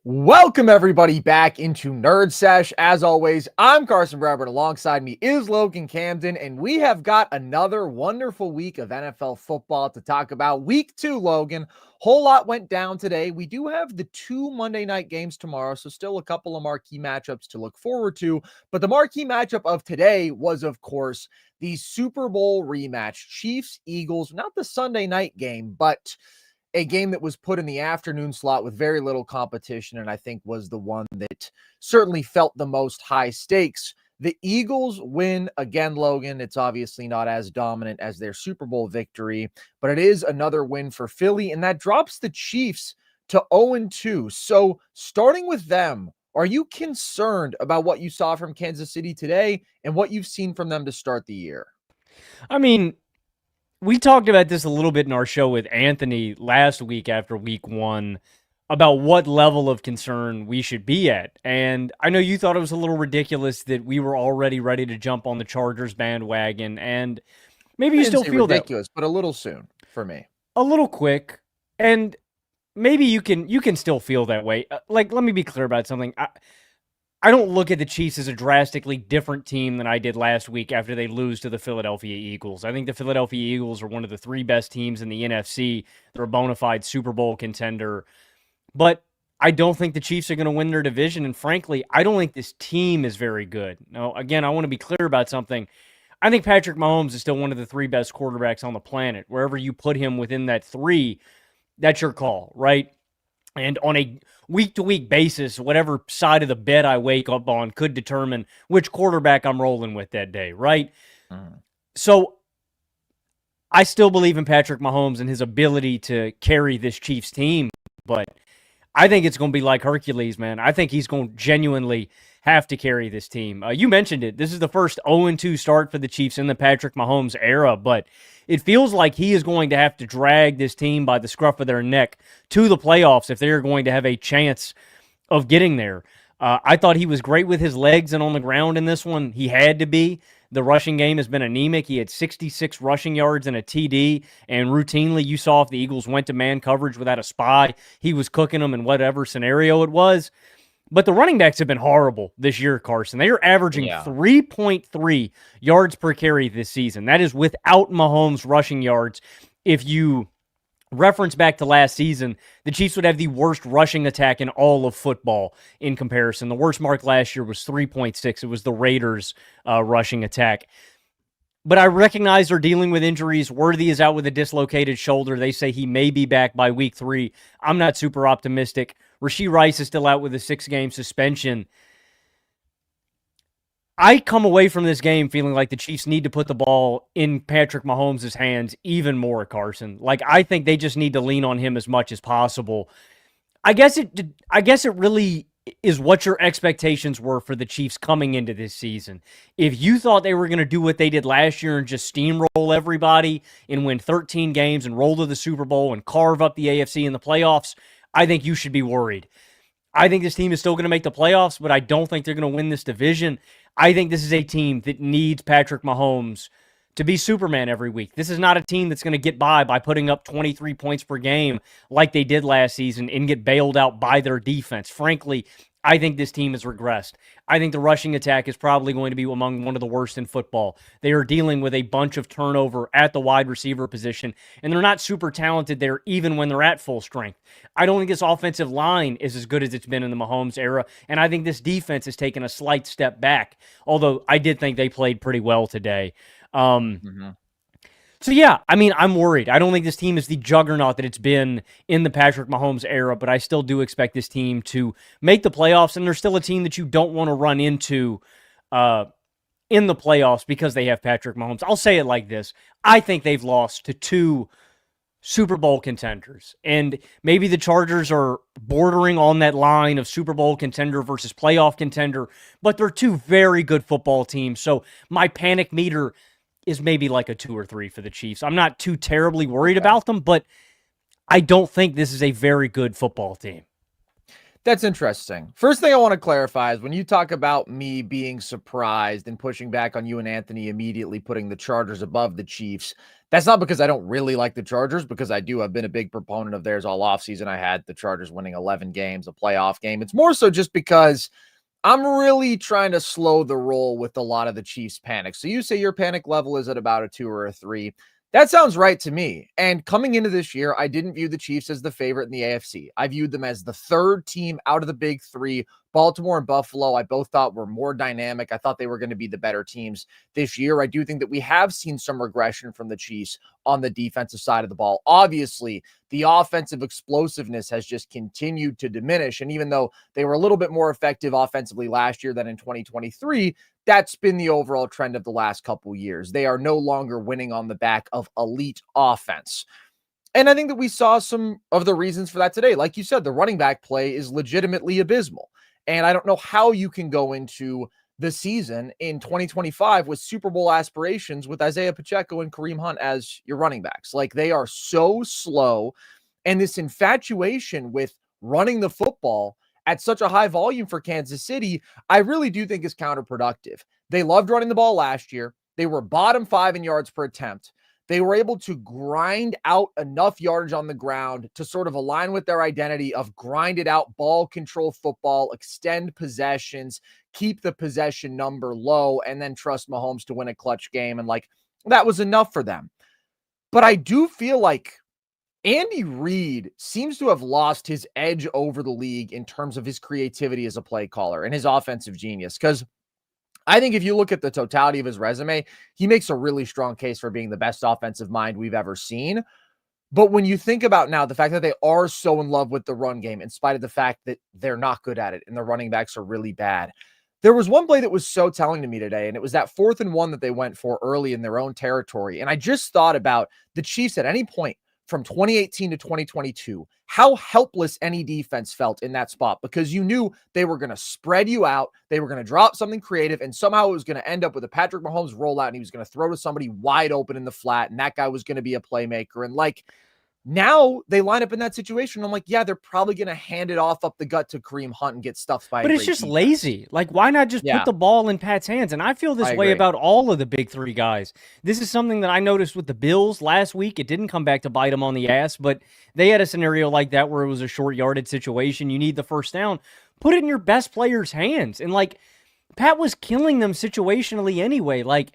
Welcome everybody back into Nerd Sesh. As always, I'm Carson Breber. Alongside me is Logan Camden, and we have got another wonderful week of NFL football to talk about. Week 2, Logan. Whole lot went down today. We do have the 2 Monday night games tomorrow, so still a couple of marquee matchups to look forward to. But the marquee matchup of today was, of course, the Super Bowl rematch. Chiefs-Eagles, not the Sunday night game, but a game that was put in the afternoon slot with very little competition, and I think was the one that certainly felt the most high stakes. The Eagles win again, Logan. It's obviously not as dominant as their Super Bowl victory, but it is another win for Philly, and that drops the Chiefs to 0-2. So starting with them, are you concerned about what you saw from Kansas City today and what you've seen from them to start the year? I mean, we talked about this a little bit in our show with Anthony last week after week 1 about what level of concern we should be at. And I know you thought it was a little ridiculous that we were already ready to jump on the Chargers bandwagon. And maybe you still feel ridiculous, but a little soon for me. A little quick. And maybe you can still feel that way. Let me be clear about something. I don't look at the Chiefs as a drastically different team than I did last week after they lose to the Philadelphia Eagles. I think the Philadelphia Eagles are one of the 3 best teams in the NFC. They're a bona fide Super Bowl contender. But I don't think the Chiefs are going to win their division, and frankly, I don't think this team is very good. Now, again, I want to be clear about something. I think Patrick Mahomes is still one of the 3 best quarterbacks on the planet. Wherever you put him within that 3, that's your call, right? And on a week-to-week basis, whatever side of the bed I wake up on could determine which quarterback I'm rolling with that day, right? So I still believe in Patrick Mahomes and his ability to carry this Chiefs team, but I think it's going to be like Hercules, man. I think he's going to genuinely have to carry this team. You mentioned it. This is the first 0-2 start for the Chiefs in the Patrick Mahomes era, but it feels like he is going to have to drag this team by the scruff of their neck to the playoffs if they're going to have a chance of getting there. I thought he was great with his legs and on the ground in this one. He had to be. The rushing game has been anemic. He had 66 rushing yards and a TD, and routinely you saw if the Eagles went to man coverage without a spy, he was cooking them in whatever scenario it was. But the running backs have been horrible this year, Carson. They are averaging 3.3 yards per carry this season. That is without Mahomes' rushing yards. If you reference back to last season, the Chiefs would have the worst rushing attack in all of football in comparison. The worst mark last year was 3.6. It was the Raiders' rushing attack. But I recognize they're dealing with injuries. Worthy is out with a dislocated shoulder. They say he may be back by week 3. I'm not super optimistic. Rashee Rice is still out with a 6-game suspension. I come away from this game feeling like the Chiefs need to put the ball in Patrick Mahomes' hands even more, Carson. I think they just need to lean on him as much as possible. I guess it really is what your expectations were for the Chiefs coming into this season. If you thought they were going to do what they did last year and just steamroll everybody and win 13 games and roll to the Super Bowl and carve up the AFC in the playoffs, I think you should be worried. I think this team is still going to make the playoffs, but I don't think they're going to win this division. I think this is a team that needs Patrick Mahomes to be Superman every week. This is not a team that's going to get by putting up 23 points per game like they did last season and get bailed out by their defense. Frankly, I think this team has regressed. I think the rushing attack is probably going to be among one of the worst in football. They are dealing with a bunch of turnover at the wide receiver position, and they're not super talented there even when they're at full strength. I don't think this offensive line is as good as it's been in the Mahomes era, and I think this defense has taken a slight step back, although I did think they played pretty well today. So, yeah, I mean, I'm worried. I don't think this team is the juggernaut that it's been in the Patrick Mahomes era, but I still do expect this team to make the playoffs, and they're still a team that you don't want to run into in the playoffs because they have Patrick Mahomes. I'll say it like this. I think they've lost to 2 Super Bowl contenders, and maybe the Chargers are bordering on that line of Super Bowl contender versus playoff contender, but they're 2 very good football teams, so my panic meter is maybe like a 2 or 3 for the Chiefs. I'm not too terribly worried about them, but I don't think this is a very good football team. That's interesting. First thing I want to clarify is when you talk about me being surprised and pushing back on you and Anthony immediately putting the Chargers above the Chiefs, that's not because I don't really like the Chargers, because I do. I've been a big proponent of theirs all offseason. I had the Chargers winning 11 games, a playoff game. It's more so just because I'm really trying to slow the roll with a lot of the Chiefs panic. So you say your panic level is at about a 2 or a 3. That sounds right to me. And coming into this year, I didn't view the Chiefs as the favorite in the AFC. I viewed them as the third team out of the big three. Baltimore and Buffalo, I both thought were more dynamic. I thought they were going to be the better teams this year. I do think that we have seen some regression from the Chiefs on the defensive side of the ball. Obviously, the offensive explosiveness has just continued to diminish. And even though they were a little bit more effective offensively last year than in 2023, that's been the overall trend of the last couple years. They are no longer winning on the back of elite offense. And I think that we saw some of the reasons for that today. Like you said, the running back play is legitimately abysmal. And I don't know how you can go into the season in 2025 with Super Bowl aspirations with Isaiah Pacheco and Kareem Hunt as your running backs. Like, they are so slow. And this infatuation with running the football at such a high volume for Kansas City, I really do think is counterproductive. They loved running the ball last year. They were bottom 5 in yards per attempt. They were able to grind out enough yardage on the ground to sort of align with their identity of grinded out ball control football, extend possessions, keep the possession number low, and then trust Mahomes to win a clutch game. And like, that was enough for them. But I do feel like Andy Reid seems to have lost his edge over the league in terms of his creativity as a play caller and his offensive genius. Because I think if you look at the totality of his resume, he makes a really strong case for being the best offensive mind we've ever seen. But when you think about now the fact that they are so in love with the run game, in spite of the fact that they're not good at it and the running backs are really bad, there was one play that was so telling to me today, and it was that 4th and 1 that they went for early in their own territory. And I just thought about the Chiefs at any point from 2018 to 2022, how helpless any defense felt in that spot, because you knew they were going to spread you out. They were going to drop something creative, and somehow it was going to end up with a Patrick Mahomes rollout, and he was going to throw to somebody wide open in the flat, and that guy was going to be a playmaker. And like, now they line up in that situation. I'm like, yeah, they're probably going to hand it off up the gut to Kareem Hunt and get stuffed by. But it's just defense. lazy. Like, why not just put the ball in Pat's hands? And I feel this way about all of the big three guys. This is something that I noticed with the Bills last week. It didn't come back to bite them on the ass, but they had a scenario like that where it was a short yardage situation. You need the first down. Put it in your best player's hands. And like, Pat was killing them situationally anyway. Like,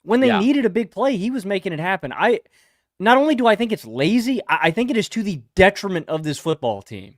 when they needed a big play, he was making it happen. Not only do I think it's lazy, I think it is to the detriment of this football team.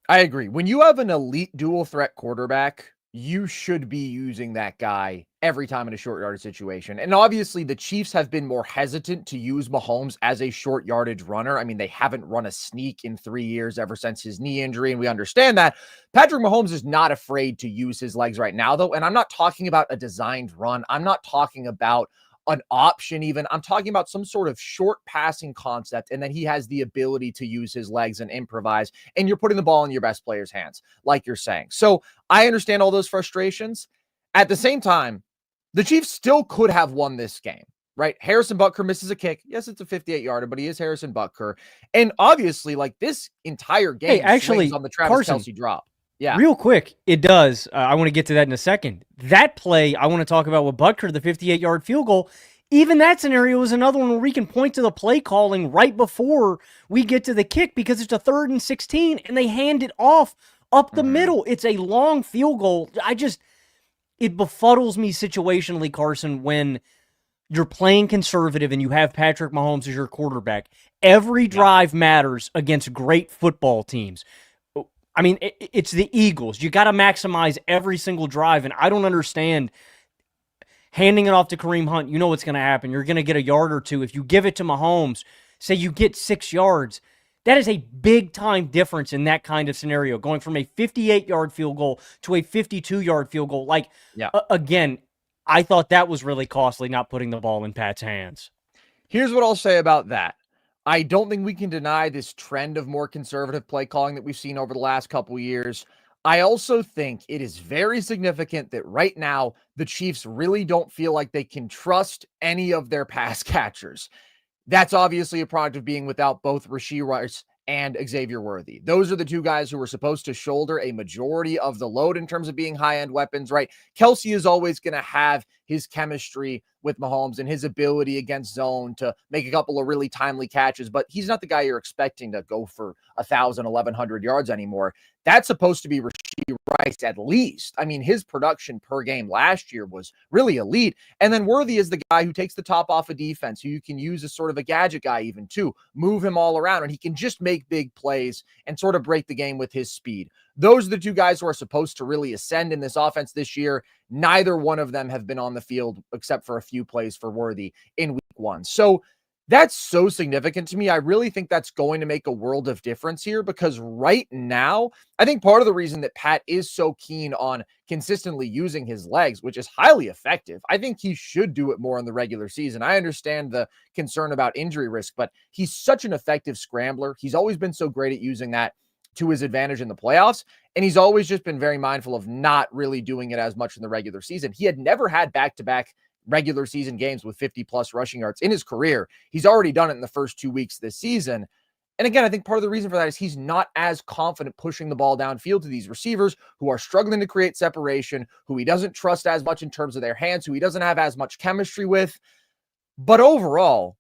I agree. When you have an elite dual threat quarterback, you should be using that guy every time in a short yardage situation. And obviously the Chiefs have been more hesitant to use Mahomes as a short yardage runner. I mean, they haven't run a sneak in 3 years ever since his knee injury, and we understand that. Patrick Mahomes is not afraid to use his legs right now, though. And I'm not talking about a designed run. I'm not talking about an option even. I'm talking about some sort of short passing concept, and then he has the ability to use his legs and improvise, and you're putting the ball in your best player's hands, like you're saying. So I understand all those frustrations. At the same time, the Chiefs still could have won this game, right? Harrison Butker misses a kick. Yes, it's a 58-yarder, but he is Harrison Butker. And obviously, like, this entire game actually, on the Travis Carson, Kelce drop. Yeah. Real quick, it does. I want to get to that in a second. That play, I want to talk about with Butker, the 58-yard field goal. Even that scenario is another one where we can point to the play calling right before we get to the kick, because it's a 3rd and 16, and they hand it off up the middle. It's a long field goal. It befuddles me situationally, Carson, when you're playing conservative and you have Patrick Mahomes as your quarterback. Every drive matters against great football teams. I mean, it's the Eagles. You got to maximize every single drive, and I don't understand handing it off to Kareem Hunt. You know what's going to happen. You're going to get a yard or two. If you give it to Mahomes, say you get 6 yards, that is a big-time difference in that kind of scenario, going from a 58-yard field goal to a 52-yard field goal. Like, again, I thought that was really costly, not putting the ball in Pat's hands. Here's what I'll say about that. I don't think we can deny this trend of more conservative play calling that we've seen over the last couple years. I also think it is very significant that right now the Chiefs really don't feel like they can trust any of their pass catchers. That's obviously a product of being without both Rashee Rice and Xavier Worthy. Those are the two guys who are supposed to shoulder a majority of the load in terms of being high-end weapons, right? Kelsey is always going to have his chemistry with Mahomes and his ability against zone to make a couple of really timely catches, but he's not the guy you're expecting to go for 1,000, 1,100 yards anymore. That's supposed to be Rashee Rice at least. I mean, his production per game last year was really elite. And then Worthy is the guy who takes the top off of defense, who you can use as sort of a gadget guy even too, move him all around, and he can just make big plays and sort of break the game with his speed. Those are the two guys who are supposed to really ascend in this offense this year. Neither one of them have been on the field except for a few plays for Worthy in week one. So that's so significant to me. I really think that's going to make a world of difference here, because right now, I think part of the reason that Pat is so keen on consistently using his legs, which is highly effective, I think he should do it more in the regular season. I understand the concern about injury risk, but he's such an effective scrambler. He's always been so great at using that to his advantage in the playoffs. And he's always just been very mindful of not really doing it as much in the regular season. He had never had back-to-back regular season games with 50-plus rushing yards in his career. He's already done it in the first 2 weeks this season. And again, I think part of the reason for that is he's not as confident pushing the ball downfield to these receivers who are struggling to create separation, who he doesn't trust as much in terms of their hands, who he doesn't have as much chemistry with. But overall,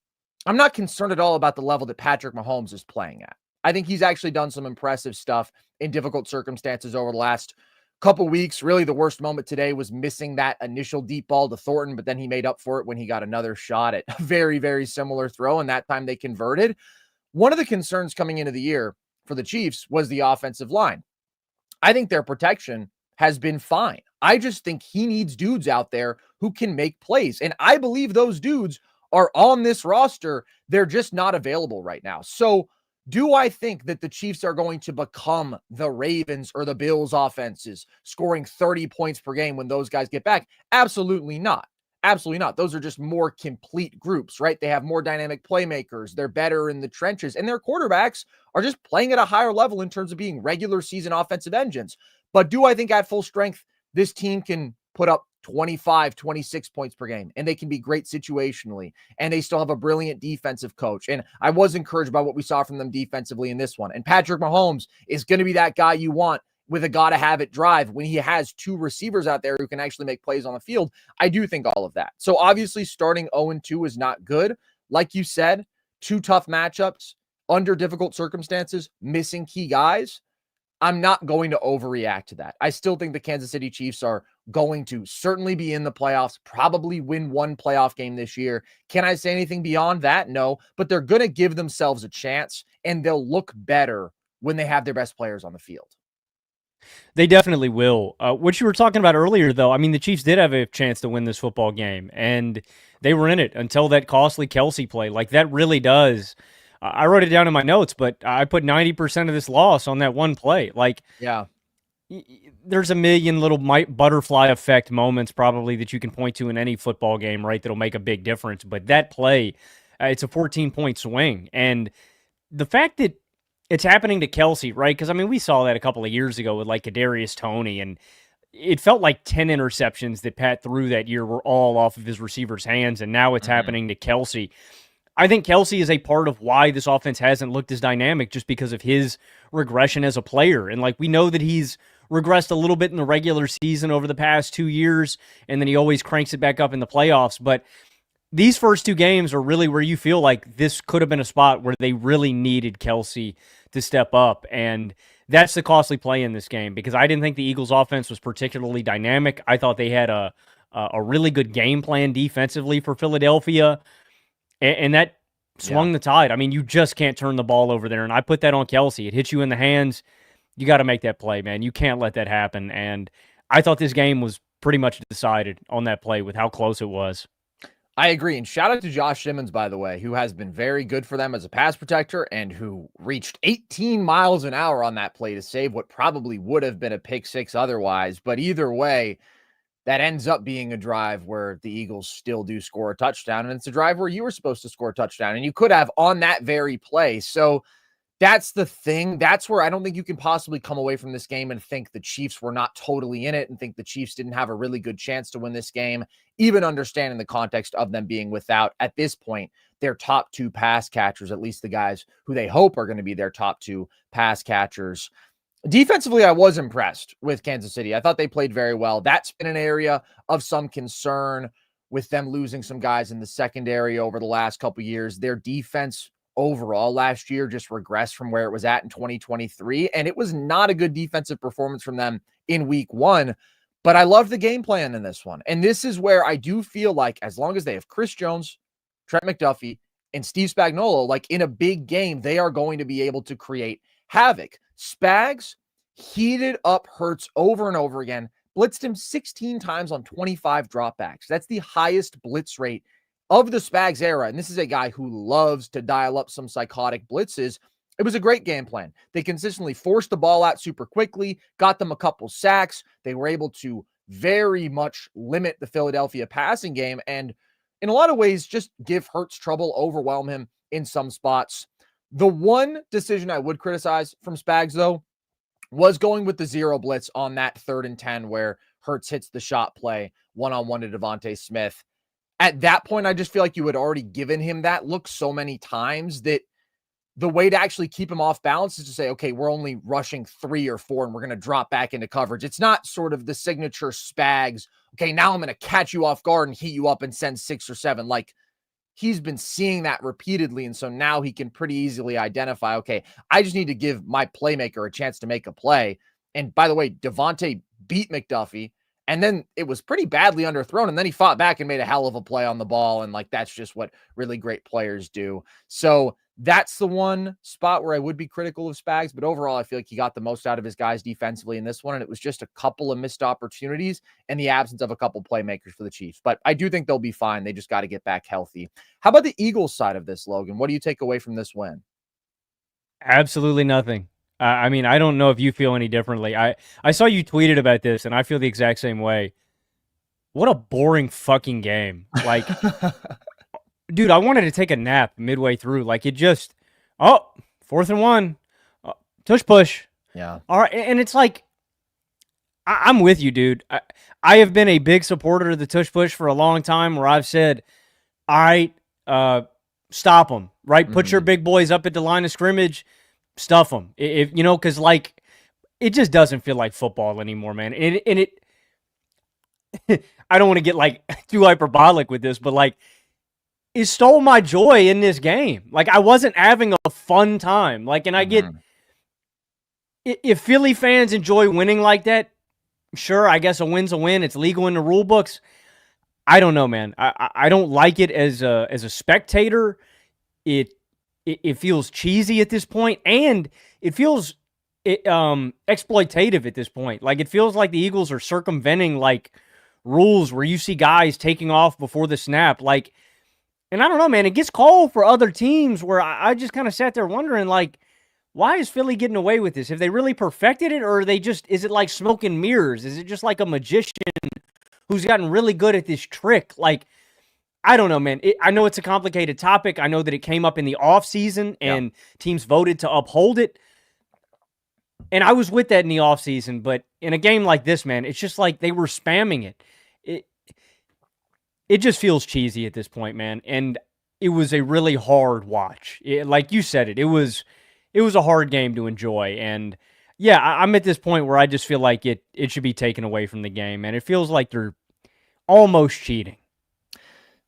I'm not concerned at all about the level that Patrick Mahomes is playing at. I think he's actually done some impressive stuff in difficult circumstances over the last couple weeks. Really, the worst moment today was missing that initial deep ball to Thornton, but then he made up for it when he got another shot at a very, very similar throw, and that time they converted. One of the concerns coming into the year for the Chiefs was the offensive line. I think their protection has been fine. I just think he needs dudes out there who can make plays, and I believe those dudes are on this roster. They're just not available right now. So do I think that the Chiefs are going to become the Ravens or the Bills offenses, scoring 30 points per game when those guys get back? Absolutely not. Absolutely not. Those are just more complete groups, right? They have more dynamic playmakers. They're better in the trenches, and their quarterbacks are just playing at a higher level in terms of being regular season offensive engines. But do I think at full strength, this team can put up 25, 26 points per game, and they can be great situationally, and they still have a brilliant defensive coach? And I was encouraged by what we saw from them defensively in this one. And Patrick Mahomes is going to be that guy you want with a gotta-have-it drive when he has two receivers out there who can actually make plays on the field. I do think all of that. So obviously starting 0-2 is not good. Like you said, two tough matchups, under difficult circumstances, missing key guys. I'm not going to overreact to that. I still think the Kansas City Chiefs are going to certainly be in the playoffs, probably win one playoff game this year. Can I say anything beyond that? No, but they're going to give themselves a chance, and they'll look better when they have their best players on the field. They definitely will. What you were talking about earlier, though, I mean, the Chiefs did have a chance to win this football game, and they were in it until that costly Kelsey play. Like, that really does. I wrote it down in my notes, but I put 90% of this loss on that one play. Like, yeah, there's a million little butterfly effect moments probably that you can point to in any football game, right, that'll make a big difference. But that play, it's a 14-point swing. And the fact that it's happening to Kelsey, right? Because, I mean, we saw that a couple of years ago with, like, Kadarius Toney, and it felt like 10 interceptions that Pat threw that year were all off of his receivers' hands, and now it's happening to Kelsey. I think Kelsey is a part of why this offense hasn't looked as dynamic, just because of his regression as a player. And, like, we know that he's regressed a little bit in the regular season over the past 2 years, and then he always cranks it back up in the playoffs. But these first two games are really where you feel like this could have been a spot where they really needed Kelsey to step up. And that's the costly play in this game, because I didn't think the Eagles' offense was particularly dynamic. I thought they had a really good game plan defensively for Philadelphia, and that swung the tide. I mean, you just can't turn the ball over there, and I put that on Kelsey. It hits you in the hands. You got to make that play, man. You can't let that happen. And I thought this game was pretty much decided on that play with how close it was. I agree. And shout out to Josh Simmons, by the way, who has been very good for them as a pass protector and who reached 18 miles an hour on that play to save what probably would have been a pick six otherwise. But either way, that ends up being a drive where the Eagles still do score a touchdown. And it's a drive where you were supposed to score a touchdown, and you could have on that very play. So That's the thing. That's where I don't think you can possibly come away from this game and think the Chiefs were not totally in it and think the Chiefs didn't have a really good chance to win this game, even understanding the context of them being without, at this point, their top two pass catchers, at least the guys who they hope are going to be their top two pass catchers. Defensively, I was impressed with Kansas City. I thought they played very well. That's been an area of some concern with them losing some guys in the secondary over the last couple of years. Their defense overall last year just regressed from where it was at in 2023. And it was not a good defensive performance from them in week one. But I love the game plan in this one. And this is where I do feel like as long as they have Chris Jones, Trent McDuffie, and Steve Spagnuolo, like in a big game, they are going to be able to create havoc. Spags heated up Hurts over and over again, blitzed him 16 times on 25 dropbacks. That's the highest blitz rate of the Spags era. And this is a guy who loves to dial up some psychotic blitzes. It was a great game plan. They consistently forced the ball out super quickly, got them a couple sacks. They were able to very much limit the Philadelphia passing game and in a lot of ways just give Hurts trouble, overwhelm him in some spots. The one decision I would criticize from Spags, though, was going with the zero blitz on that 3rd and 10 where Hurts hits the shot play one-on-one to Devontae Smith. At that point, I just feel like you had already given him that look so many times that the way to actually keep him off balance is to say, okay, we're only rushing 3 or 4 and we're going to drop back into coverage. It's not sort of the signature Spags, okay, now I'm going to catch you off guard and heat you up and send 6 or 7. Like, he's been seeing that repeatedly, and so now he can pretty easily identify, okay, I just need to give my playmaker a chance to make a play. And by the way, Devontae beat McDuffie, and then it was pretty badly underthrown, and then he fought back and made a hell of a play on the ball, and like that's just what really great players do. So that's the one spot where I would be critical of Spags, but overall, I feel like he got the most out of his guys defensively in this one, and it was just a couple of missed opportunities and the absence of a couple playmakers for the Chiefs. But I do think they'll be fine. They just got to get back healthy. How about the Eagles side of this, Logan? What do you take away from this win? Absolutely nothing. I mean, I don't know if you feel any differently. I saw you tweeted about this, and I feel the exact same way. What a boring fucking game. Like, dude, I wanted to take a nap midway through. Like, it just, 4th and 1. Tush push. Yeah. All right, and it's like, I'm with you, dude. I have been a big supporter of the tush push for a long time where I've said, all right, stop them, right? Put your big boys up at the line of scrimmage, stuff them. If you know, because like it just doesn't feel like football anymore, man. And it I don't want to get like too hyperbolic with this, but like it stole my joy in this game. Like I wasn't having a fun time. Like, and I get if Philly fans enjoy winning like that, sure, I guess a win's a win. It's legal in the rule books. I don't know, man. I don't like it as a spectator. It feels cheesy at this point, and it feels exploitative at this point. Like it feels like the Eagles are circumventing like rules where you see guys taking off before the snap. Like, and I don't know, man. It gets called for other teams where I just kind of sat there wondering, like, why is Philly getting away with this? Have they really perfected it, or are they just? Is it like smoke and mirrors? Is it just like a magician who's gotten really good at this trick? Like, I don't know, man. I know it's a complicated topic. I know that it came up in the offseason and teams voted to uphold it. And I was with that in the offseason, but in a game like this, man, it's just like they were spamming it. It just feels cheesy at this point, man. And it was a really hard watch. Like you said it was a hard game to enjoy. And yeah, I'm at this point where I just feel like it should be taken away from the game, and it feels like they're almost cheating.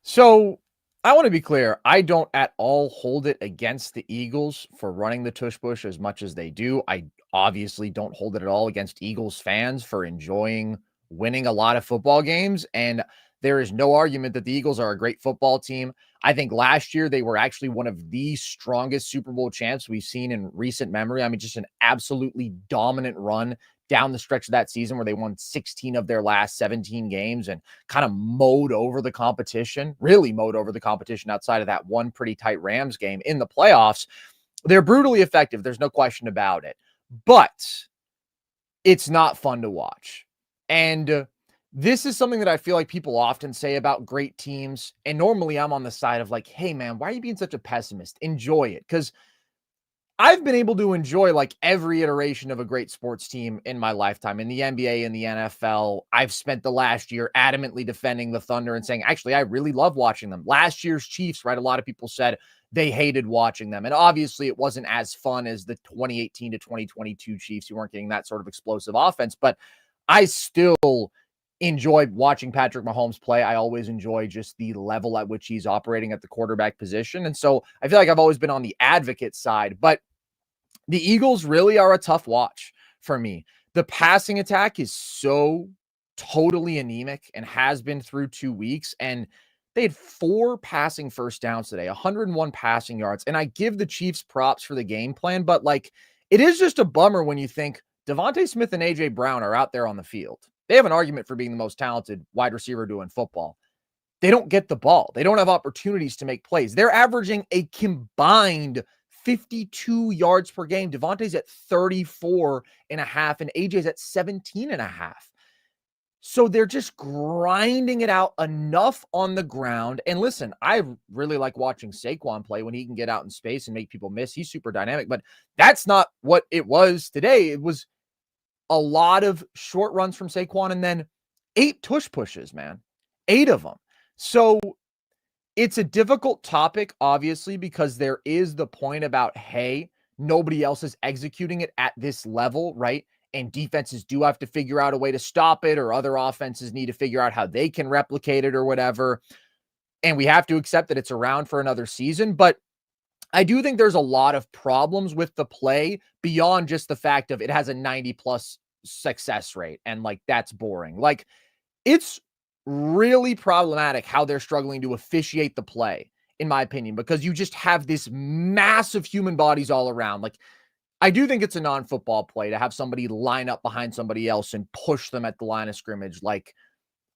So I want to be clear. I don't at all hold it against the Eagles for running the tush push as much as they do. I obviously don't hold it at all against Eagles fans for enjoying winning a lot of football games. And there is no argument that the Eagles are a great football team. I think last year they were actually one of the strongest Super Bowl champs we've seen in recent memory. I mean, just an absolutely dominant run down the stretch of that season where they won 16 of their last 17 games and kind of mowed over the competition, really mowed over the competition outside of that one pretty tight Rams game in the playoffs. They're brutally effective. There's no question about it, but it's not fun to watch. And this is something that I feel like people often say about great teams. And normally I'm on the side of like, hey man, why are you being such a pessimist? Enjoy it. Because I've been able to enjoy like every iteration of a great sports team in my lifetime. In the NBA and the NFL, I've spent the last year adamantly defending the Thunder and saying, actually, I really love watching them. Last year's Chiefs, right? A lot of people said they hated watching them. And obviously it wasn't as fun as the 2018 to 2022 Chiefs. You weren't getting that sort of explosive offense, but I still enjoy watching Patrick Mahomes play. I always enjoy just the level at which he's operating at the quarterback position. And so I feel like I've always been on the advocate side, but the Eagles really are a tough watch for me. The passing attack is so totally anemic and has been through 2 weeks. And they had 4 passing first downs today, 101 passing yards. And I give the Chiefs props for the game plan, but like it is just a bummer when you think Devontae Smith and AJ Brown are out there on the field. They have an argument for being the most talented wide receiver doing football. They don't get the ball. They don't have opportunities to make plays. They're averaging a combined 52 yards per game. Devontae's at 34 and a half and AJ's at 17 and a half. So they're just grinding it out enough on the ground. And listen, I really like watching Saquon play when he can get out in space and make people miss. He's super dynamic, but that's not what it was today. It was a lot of short runs from Saquon and then 8 tush pushes, man. 8 of them. So it's a difficult topic, obviously, because there is the point about, hey, nobody else is executing it at this level, right? And defenses do have to figure out a way to stop it, or other offenses need to figure out how they can replicate it or whatever. And we have to accept that it's around for another season. But I do think there's a lot of problems with the play beyond just the fact of it has a 90+ success rate. And like, that's boring. Like, it's really problematic how they're struggling to officiate the play, in my opinion, because you just have this massive human bodies all around. Like, I do think it's a non-football play to have somebody line up behind somebody else and push them at the line of scrimmage. Like,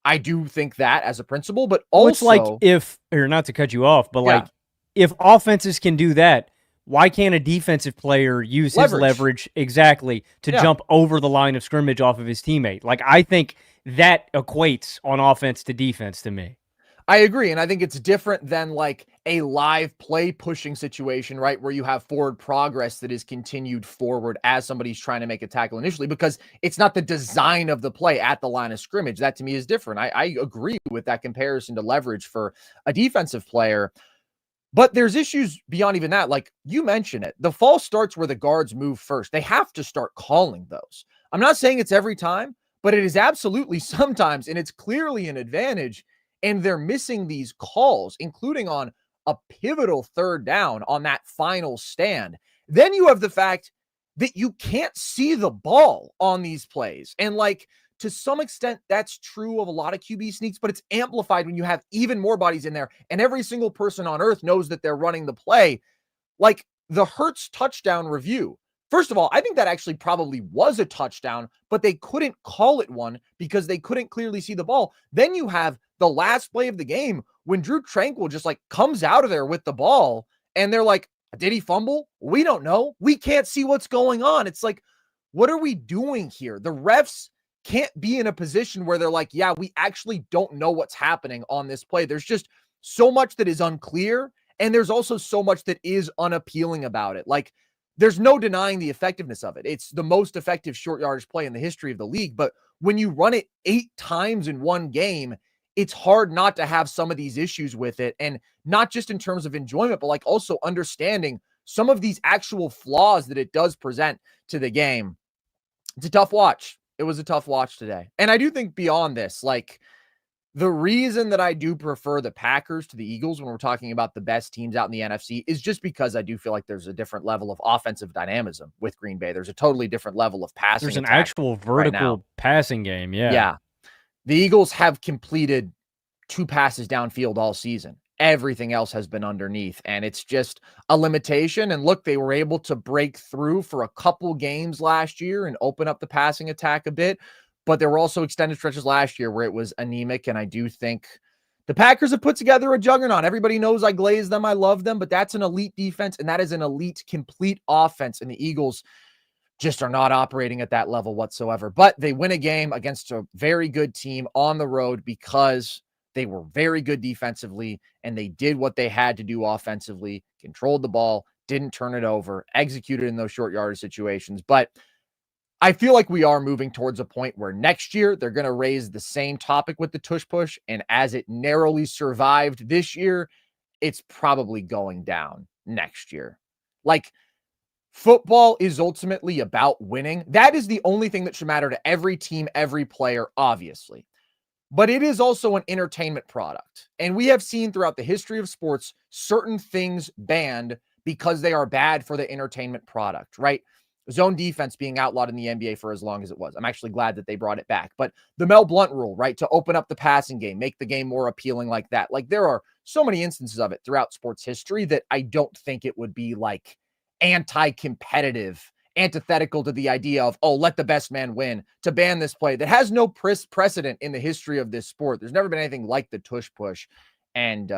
I do think that as a principle, but also, it's like if, or not to cut you off, but Yeah. like if offenses can do that, why can't a defensive player use his leverage exactly to jump over the line of scrimmage off of his teammate? Like, I think that equates on offense to defense to me. I agree. And I think it's different than like a live play pushing situation, right? Where you have forward progress that is continued forward as somebody's trying to make a tackle initially, because it's not the design of the play at the line of scrimmage. That to me is different. I agree with that comparison to leverage for a defensive player. But there's issues beyond even that. Like you mentioned it, the false starts where the guards move first. They have to start calling those. I'm not saying it's every time, but it is absolutely sometimes, and it's clearly an advantage. And they're missing these calls, including on a pivotal third down on that final stand. Then you have the fact that you can't see the ball on these plays. And like, to some extent, that's true of a lot of QB sneaks, but it's amplified when you have even more bodies in there and every single person on earth knows that they're running the play. Like the Hurts touchdown review. First of all, I think that actually probably was a touchdown, but they couldn't call it one because they couldn't clearly see the ball. Then you have the last play of the game when Drew Tranquil just like comes out of there with the ball and they're like, did he fumble? We don't know. We can't see what's going on. It's like, what are we doing here? The refs can't be in a position where they're like, yeah, we actually don't know what's happening on this play. There's just so much that is unclear. And there's also so much that is unappealing about it. Like, there's no denying the effectiveness of it. It's the most effective short yardage play in the history of the league. But when you run it 8 times in one game, it's hard not to have some of these issues with it. And not just in terms of enjoyment, but like also understanding some of these actual flaws that it does present to the game. It's a tough watch. It was a tough watch today. And I do think beyond this, like, the reason that I do prefer the Packers to the Eagles when we're talking about the best teams out in the NFC is just because I do feel like there's a different level of offensive dynamism with Green Bay. There's a totally different level of passing. There's an actual vertical passing game. Yeah. Yeah. The Eagles have completed 2 passes downfield all season. Everything else has been underneath, and it's just a limitation. And look, they were able to break through for a couple games last year and open up the passing attack a bit. But there were also extended stretches last year where it was anemic. And I do think the Packers have put together a juggernaut. Everybody knows I glaze them. I love them, but that's an elite defense. And that is an elite, complete offense. And the Eagles just are not operating at that level whatsoever. But they win a game against a very good team on the road because they were very good defensively and they did what they had to do offensively, controlled the ball, didn't turn it over, executed in those short yardage situations. But I feel like we are moving towards a point where next year they're going to raise the same topic with the tush push. And as it narrowly survived this year, it's probably going down next year. Like, football is ultimately about winning. That is the only thing that should matter to every team, every player, obviously. But it is also an entertainment product. And we have seen throughout the history of sports certain things banned because they are bad for the entertainment product, right? Zone defense being outlawed in the NBA for as long as it was. I'm actually glad that they brought it back. But the Mel Blount rule, right, to open up the passing game, make the game more appealing like that. Like, there are so many instances of it throughout sports history that I don't think it would be like anti-competitive, antithetical to the idea of, oh, let the best man win, to ban this play that has no precedent in the history of this sport. There's never been anything like the tush push. And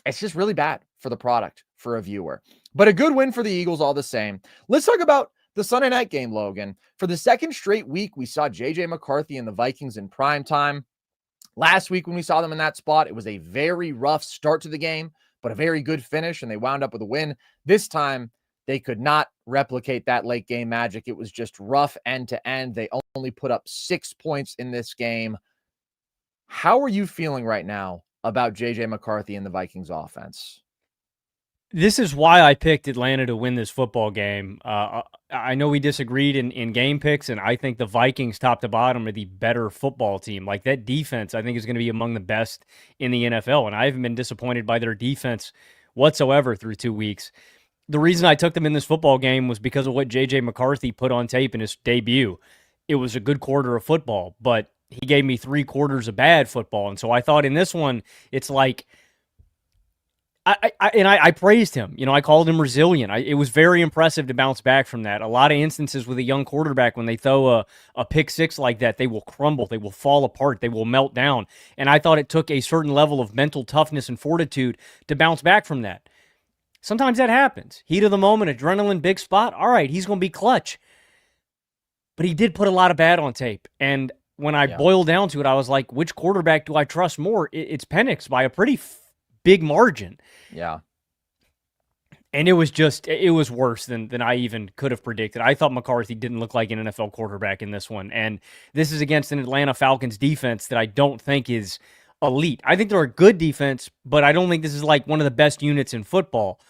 it's just really bad for the product, for a viewer. But a good win for the Eagles all the same. Let's talk about the Sunday night game, Logan. For the second straight week, we saw J.J. McCarthy and the Vikings in prime time. Last week when we saw them in that spot, it was a very rough start to the game, but a very good finish, and they wound up with a win. This time, they could not replicate that late game magic. It was just rough end to end. They only put up 6 points in this game. How are you feeling right now about J.J. McCarthy and the Vikings offense? This is why I picked Atlanta to win this football game. I know we disagreed in game picks, and I think the Vikings, top to bottom, are the better football team. Like, that defense, I think, is going to be among the best in the NFL, and I haven't been disappointed by their defense whatsoever through 2 weeks. The reason I took them in this football game was because of what J.J. McCarthy put on tape in his debut. It was a good quarter of football, but he gave me 3 quarters of bad football, and so I thought in this one, it's like, I praised him. You know, I called him resilient. It was very impressive to bounce back from that. A lot of instances with a young quarterback, when they throw a pick six like that, they will crumble. They will fall apart. They will melt down. And I thought it took a certain level of mental toughness and fortitude to bounce back from that. Sometimes that happens. Heat of the moment, adrenaline, big spot. All right, he's going to be clutch. But he did put a lot of bad on tape. And when I boiled down to it, I was like, which quarterback do I trust more? It's Penix by a pretty big margin. Yeah. And it was worse than I even could have predicted. I thought McCarthy didn't look like an NFL quarterback in this one. And this is against an Atlanta Falcons defense that I don't think is elite. I think they're a good defense, but I don't think this is like one of the best units in football.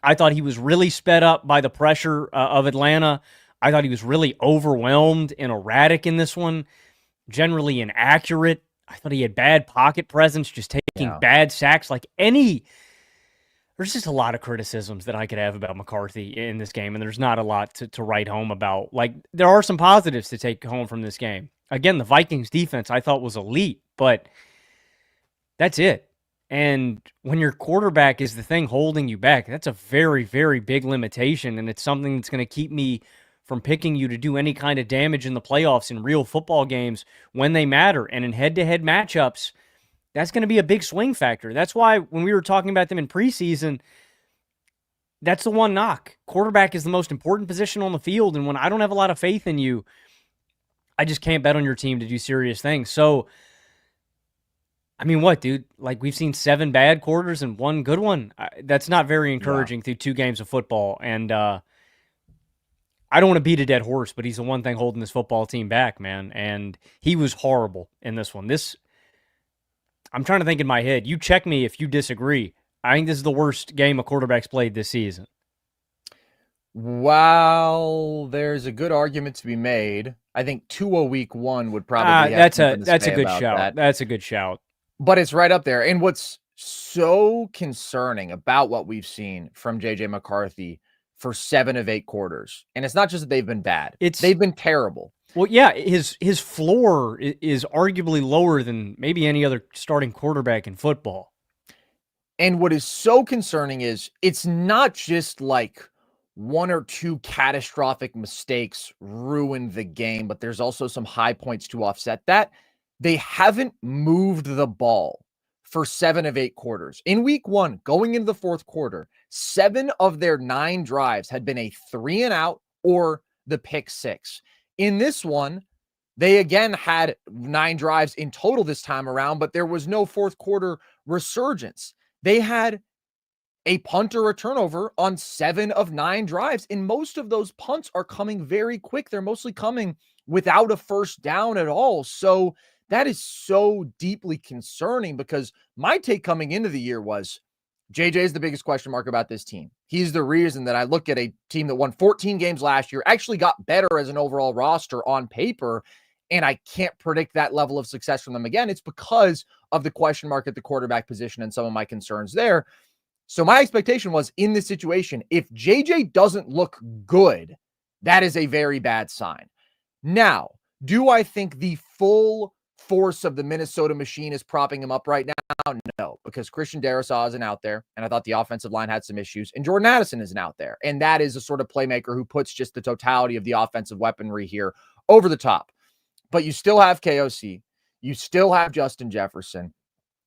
I thought he was really sped up by the pressure of Atlanta. I thought he was really overwhelmed and erratic in this one, generally inaccurate. I thought he had bad pocket presence, just taking bad sacks. There's just a lot of criticisms that I could have about McCarthy in this game, and there's not a lot to write home about. Like, there are some positives to take home from this game. Again, the Vikings defense I thought was elite, but that's it. And when your quarterback is the thing holding you back, that's a very, very big limitation, and it's something that's going to keep me from picking you to do any kind of damage in the playoffs in real football games when they matter. And in head-to-head matchups, that's going to be a big swing factor. That's why when we were talking about them in preseason, that's the one knock. Quarterback is the most important position on the field, and when I don't have a lot of faith in you, I just can't bet on your team to do serious things. So, I mean, what, dude? Like, we've seen 7 bad quarters and 1 good one. That's not very encouraging through 2 games of football. And I don't want to beat a dead horse, but he's the one thing holding this football team back, man. And he was horrible in this one. I'm trying to think in my head. You check me if you disagree. I think this is the worst game a quarterback's played this season. Well, there's a good argument to be made. I think Tua week 1 would probably have that's a good shout. that. That's a good shout. But it's right up there. And what's so concerning about what we've seen from J.J. McCarthy for 7 of 8 quarters, and it's not just that they've been bad. They've been terrible. Well, yeah, his floor is arguably lower than maybe any other starting quarterback in football. And what is so concerning is it's not just like 1 or 2 catastrophic mistakes ruined the game, but there's also some high points to offset that. They haven't moved the ball for 7 of 8 quarters. In week 1, going into the 4th quarter, 7 of their 9 drives had been a 3-and-out or the pick 6. In this one, they again had 9 drives in total this time around, but there was no 4th quarter resurgence. They had a punt or a turnover on 7 of 9 drives. And most of those punts are coming very quick. They're mostly coming without a first down at all. So that is so deeply concerning, because my take coming into the year was JJ is the biggest question mark about this team. He's the reason that I look at a team that won 14 games last year, actually got better as an overall roster on paper, and I can't predict that level of success from them again. It's because of the question mark at the quarterback position and some of my concerns there. So my expectation was, in this situation, if JJ doesn't look good, that is a very bad sign. Now, do I think the full force of the Minnesota machine is propping him up right now? No, because Christian Darrisaw isn't out there, and I thought the offensive line had some issues, and Jordan Addison isn't out there. And that is a sort of playmaker who puts just the totality of the offensive weaponry here over the top. But you still have KOC. You still have Justin Jefferson.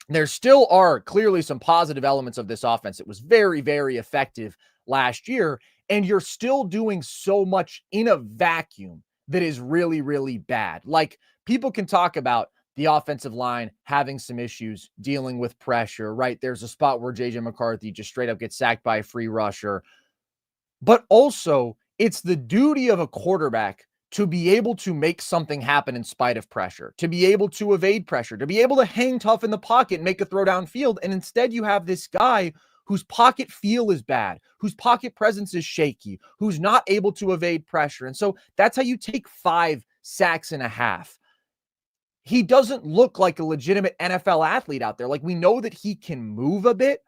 There still are clearly some positive elements of this offense. It was very, very effective last year, and you're still doing so much in a vacuum that is really, really bad. Like, people can talk about the offensive line having some issues dealing with pressure, right? There's a spot where JJ McCarthy just straight up gets sacked by a free rusher. But also, it's the duty of a quarterback to be able to make something happen in spite of pressure, to be able to evade pressure, to be able to hang tough in the pocket and make a throw downfield. And instead, you have this guy whose pocket feel is bad, whose pocket presence is shaky, who's not able to evade pressure. And so that's how you take 5 sacks and a half. He doesn't look like a legitimate NFL athlete out there. Like, we know that he can move a bit,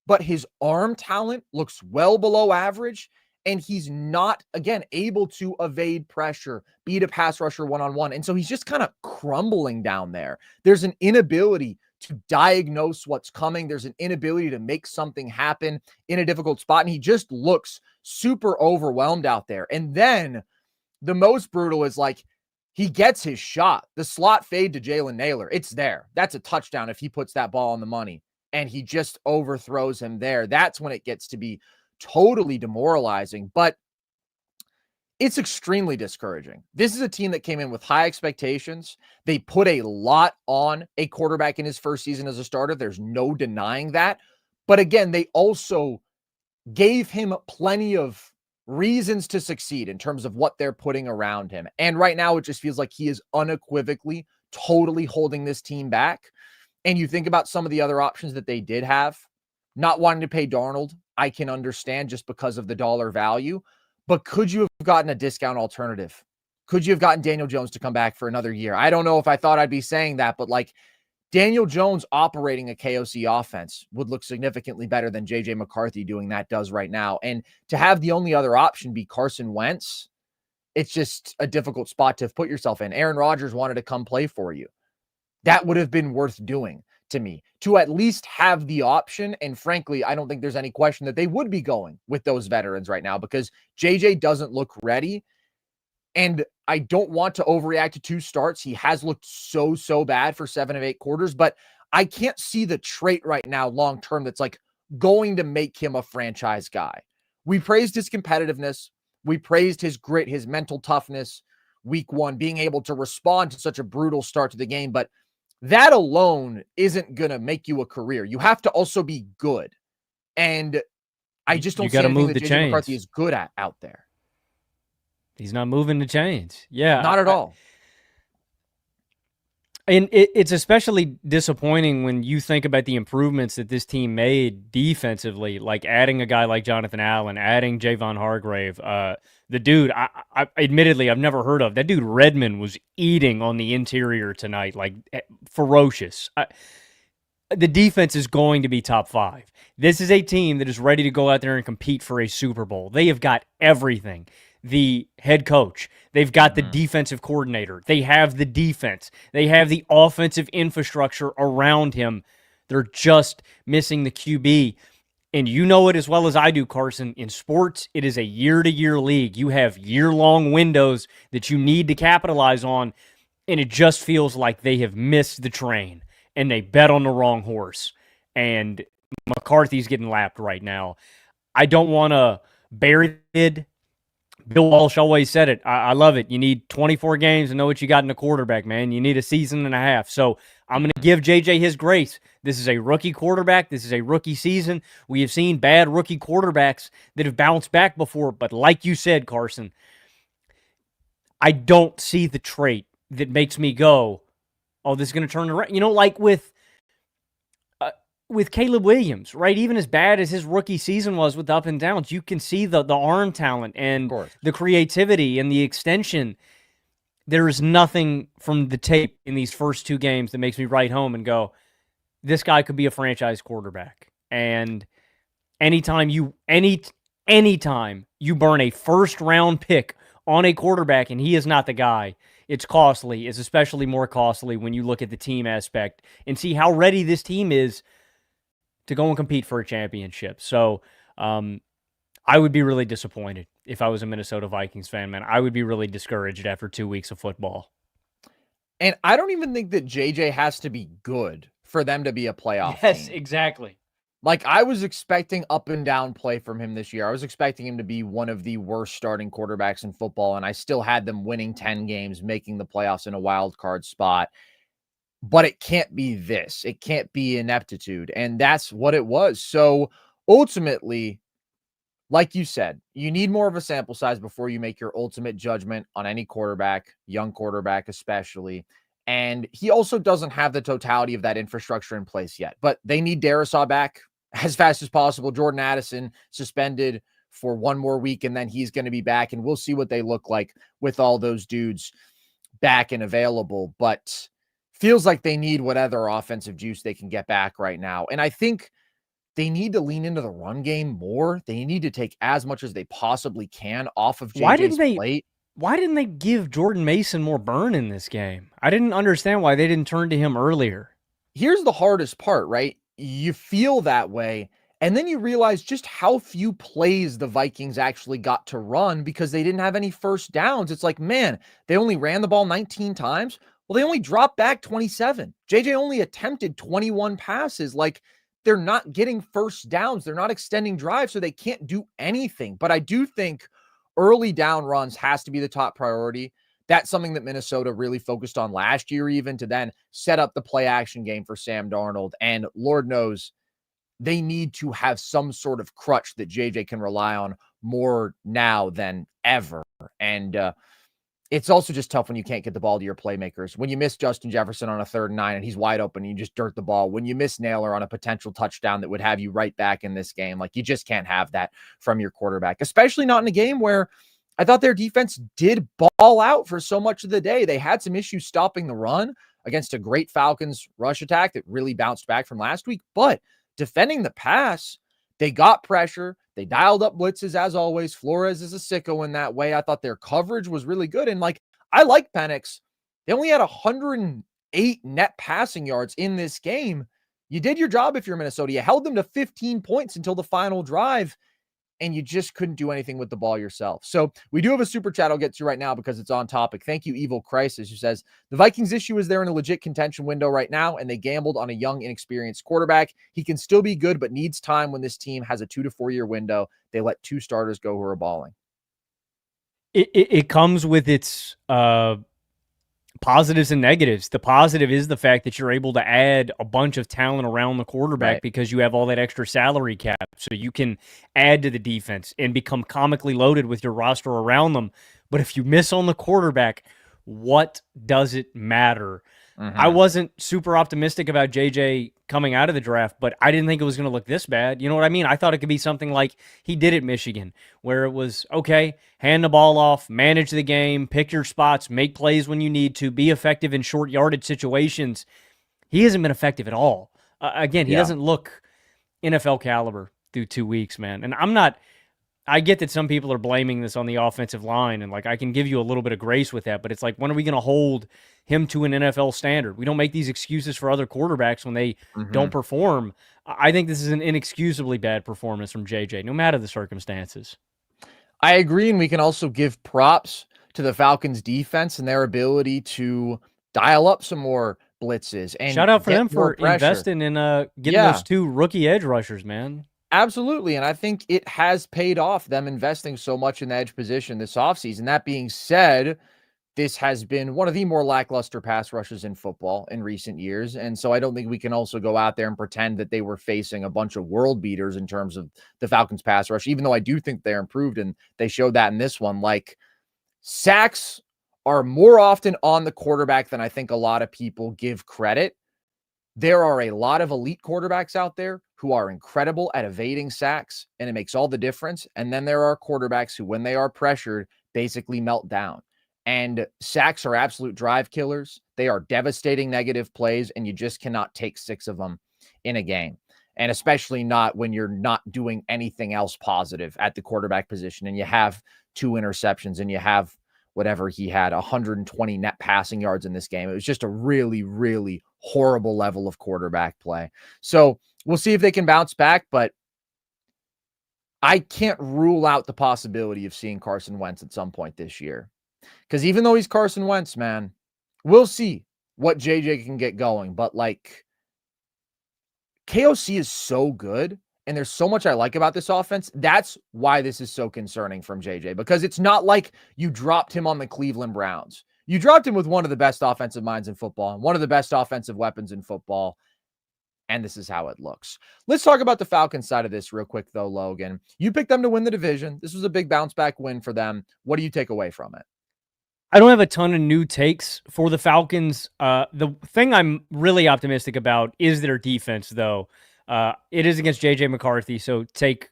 but his arm talent looks well below average. And he's not, again, able to evade pressure, beat a pass rusher one-on-one. And so he's just kind of crumbling down there. There's an inability to diagnose what's coming. There's an inability to make something happen in a difficult spot. And he just looks super overwhelmed out there. And then the most brutal is, like, he gets his shot. The slot fade to Jalen Nailor. It's there. That's a touchdown if he puts that ball on the money. And he just overthrows him there. That's when it gets to be totally demoralizing, but it's extremely discouraging. This is a team that came in with high expectations. They put a lot on a quarterback in his first season as a starter. There's no denying that. But again, they also gave him plenty of reasons to succeed in terms of what they're putting around him. And right now, it just feels like he is unequivocally totally holding this team back. And you think about some of the other options that they did have, not wanting to pay Darnold, I can understand just because of the dollar value, but could you have gotten a discount alternative? Could you have gotten Daniel Jones to come back for another year? I don't know if I thought I'd be saying that, but like, Daniel Jones operating a KOC offense would look significantly better than JJ McCarthy doing that does right now. And to have the only other option be Carson Wentz, it's just a difficult spot to put yourself in. Aaron Rodgers wanted to come play for you. That would have been worth doing to me, to at least have the option. And frankly, I don't think there's any question that they would be going with those veterans right now, because JJ doesn't look ready. And I don't want to overreact to 2 starts. He has looked so bad for 7 of 8 quarters, but I can't see the trait right now long-term that's like going to make him a franchise guy. We praised his competitiveness. We praised his grit, his mental toughness, week 1, being able to respond to such a brutal start to the game. But that alone isn't going to make you a career. You have to also be good. And I just don't see anything that JJ McCarthy is good at out there. He's not moving the chains. Yeah. Not at all. And it's especially disappointing when you think about the improvements that this team made defensively, like adding a guy like Jonathan Allen, adding Javon Hargrave. The dude, I admittedly, I've never heard of. That dude Redmond was eating on the interior tonight, like ferocious. The defense is going to be top 5. This is a team that is ready to go out there and compete for a Super Bowl. They have got everything. The head coach, they've got the defensive coordinator, they have the defense, they have the offensive infrastructure around him. They're just missing the QB. And you know it as well as I do, Carson. In sports, it is a year-to-year league. You have year-long windows that you need to capitalize on, and it just feels like they have missed the train, and they bet on the wrong horse. And McCarthy's getting lapped right now. I don't want to bury it, Bill Walsh always said it. I love it. You need 24 games to know what you got in a quarterback, man. You need a season and a half. So I'm going to give JJ his grace. This is a rookie quarterback. This is a rookie season. We have seen bad rookie quarterbacks that have bounced back before. But like you said, Carson, I don't see the trait that makes me go, oh, this is going to turn around. Like with Caleb Williams, right? Even as bad as his rookie season was with up and downs, you can see the arm talent and the creativity and the extension. There is nothing from the tape in these first two games that makes me write home and go, this guy could be a franchise quarterback. And anytime you burn a first-round pick on a quarterback and he is not the guy, it's costly. It's especially more costly when you look at the team aspect and see how ready this team is to go and compete for a championship. So I would be really disappointed if I was a Minnesota Vikings fan, man. I would be really discouraged after 2 weeks of football. And I don't even think that JJ has to be good for them to be a playoff team. Yes, exactly. Like, I was expecting up and down play from him this year. I was expecting him to be one of the worst starting quarterbacks in football, and I still had them winning 10 games, making the playoffs in a wild card spot. But it can't be this. It can't be ineptitude. And that's what it was. So ultimately, like you said, you need more of a sample size before you make your ultimate judgment on any quarterback, young quarterback especially. And he also doesn't have the totality of that infrastructure in place yet. But they need Darisaw back as fast as possible. Jordan Addison suspended for one more week, and then he's going to be back. And we'll see what they look like with all those dudes back and available. But feels like they need what other offensive juice they can get back right now. And I think they need to lean into the run game more. They need to take as much as they possibly can off of JJ's plate. Why didn't they give Jordan Mason more burn in this game? I didn't understand why they didn't turn to him earlier. Here's the hardest part, right? You feel that way, and then you realize just how few plays the Vikings actually got to run because they didn't have any first downs. It's like, man, they only ran the ball 19 times. Well, they only dropped back 27. JJ only attempted 21 passes. Like, they're not getting first downs. They're not extending drives, so they can't do anything. But I do think early down runs has to be the top priority. That's something that Minnesota really focused on last year, even to then set up the play action game for Sam Darnold. And Lord knows they need to have some sort of crutch that JJ can rely on more now than ever. And it's also just tough when you can't get the ball to your playmakers. When you miss Justin Jefferson on a 3rd and 9 and he's wide open and you just dirt the ball. When you miss Naylor on a potential touchdown that would have you right back in this game. Like, you just can't have that from your quarterback, especially not in a game where I thought their defense did ball out for so much of the day. They had some issues stopping the run against a great Falcons rush attack that really bounced back from last week. But defending the pass, they got pressure. They dialed up blitzes as always. Flores is a sicko in that way. I thought their coverage was really good. And I like Penix. They only had 108 net passing yards in this game. You did your job if you're Minnesota. You held them to 15 points until the final drive, and you just couldn't do anything with the ball yourself. So we do have a super chat I'll get to right now because it's on topic. Thank you, Evil Crisis, who says, the Vikings issue is they're in a legit contention window right now, and they gambled on a young, inexperienced quarterback. He can still be good, but needs time when this team has a 2 to 4 year window. They let 2 starters go who are balling. It comes with its positives and negatives. The positive is the fact that you're able to add a bunch of talent around the quarterback because you have all that extra salary cap. So you can add to the defense and become comically loaded with your roster around them. But if you miss on the quarterback, what does it matter? I wasn't super optimistic about JJ coming out of the draft, but I didn't think it was going to look this bad. You know what I mean? I thought it could be something like he did at Michigan, where it was, okay, hand the ball off, manage the game, pick your spots, make plays when you need to, be effective in short yardage situations. He hasn't been effective at all. Again, he doesn't look NFL caliber through 2 weeks, man. And I get that some people are blaming this on the offensive line, and I can give you a little bit of grace with that, but it's like, when are we going to hold him to an NFL standard? We don't make these excuses for other quarterbacks when they don't perform. I think this is an inexcusably bad performance from JJ, no matter the circumstances. I agree, and we can also give props to the Falcons defense and their ability to dial up some more blitzes. And shout out for them for investing in getting those 2 rookie edge rushers, man. Absolutely. And I think it has paid off, them investing so much in the edge position this offseason. That being said, this has been one of the more lackluster pass rushes in football in recent years. And so I don't think we can also go out there and pretend that they were facing a bunch of world beaters in terms of the Falcons pass rush, even though I do think they're improved and they showed that in this one. Like, sacks are more often on the quarterback than I think a lot of people give credit. There are a lot of elite quarterbacks out there who are incredible at evading sacks, and it makes all the difference. And then there are quarterbacks who, when they are pressured, basically melt down. And sacks are absolute drive killers. They are devastating negative plays, and you just cannot take 6 of them in a game. And especially not when you're not doing anything else positive at the quarterback position and you have 2 interceptions and you have whatever he had, 120 net passing yards in this game. It was just a really, really horrible level of quarterback play. So we'll see if they can bounce back, but I can't rule out the possibility of seeing Carson Wentz at some point this year. Because even though he's Carson Wentz, man, we'll see what JJ can get going. But like, KOC is so good, and there's so much I like about this offense. That's why this is so concerning from JJ, because it's not like you dropped him on the Cleveland Browns. You dropped him with one of the best offensive minds in football and one of the best offensive weapons in football, and this is how it looks. Let's talk about the Falcons side of this real quick, though, Logan. You picked them to win the division. This was a big bounce-back win for them. What do you take away from it? I don't have a ton of new takes for the Falcons. The thing I'm really optimistic about is their defense, though. It is against J.J. McCarthy, so take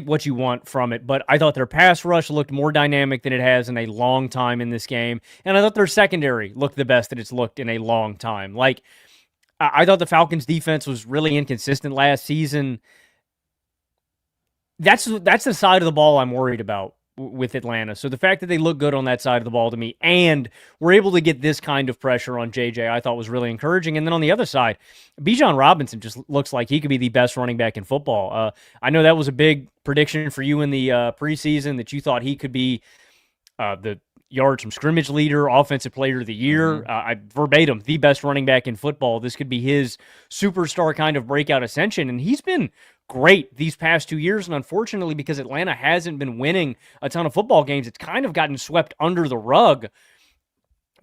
what you want from it. But I thought their pass rush looked more dynamic than it has in a long time in this game. And I thought their secondary looked the best that it's looked in a long time. Like, I thought the Falcons' defense was really inconsistent last season. That's the side of the ball I'm worried about with Atlanta. So the fact that they look good on that side of the ball to me, and we're able to get this kind of pressure on JJ, I thought was really encouraging. And then on the other side, Bijan Robinson just looks like he could be the best running back in football. I know that was a big prediction for you in the preseason, that you thought he could be the yards from scrimmage leader, offensive player of the year. I verbatim, the best running back in football. This could be his superstar kind of breakout ascension. And he's been great these past 2 years. And unfortunately, because Atlanta hasn't been winning a ton of football games, it's kind of gotten swept under the rug.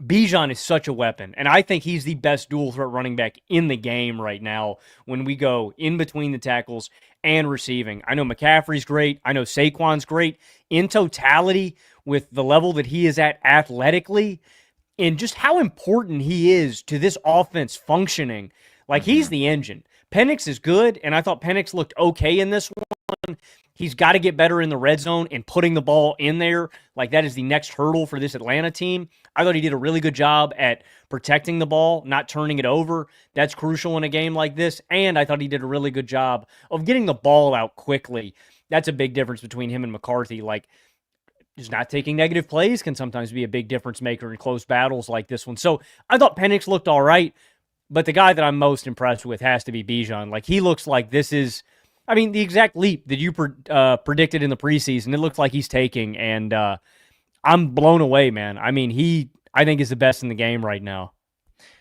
Bijan is such a weapon, and I think he's the best dual threat running back in the game right now when we go in between the tackles and receiving. I know McCaffrey's great. I know Saquon's great. In totality, with the level that he is at athletically and just how important he is to this offense functioning, like he's the engine. Penix is good, and I thought Penix looked okay in this one. He's got to get better in the red zone and putting the ball in there. Like, that is the next hurdle for this Atlanta team. I thought he did a really good job at protecting the ball, not turning it over. That's crucial in a game like this. And I thought he did a really good job of getting the ball out quickly. That's a big difference between him and McCarthy. Like, just not taking negative plays can sometimes be a big difference maker in close battles like this one. So I thought Penix looked all right, but the guy that I'm most impressed with has to be Bijan. Like, he looks like this is, I mean, the exact leap that you predicted in the preseason. It looks like he's taking, and I'm blown away, man. I mean, I think is the best in the game right now.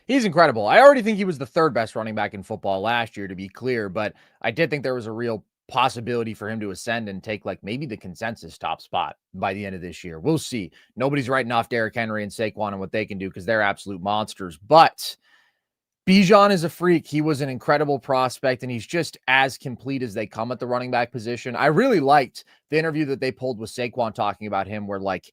He's incredible. I already think he was the 3rd best running back in football last year, to be clear, but I did think there was a real possibility for him to ascend and take like maybe the consensus top spot by the end of this year. We'll see. Nobody's writing off Derrick Henry and Saquon and what they can do, because they're absolute monsters, but Bijan is a freak. He was an incredible prospect, and he's just as complete as they come at the running back position. I really liked the interview that they pulled with Saquon talking about him, where like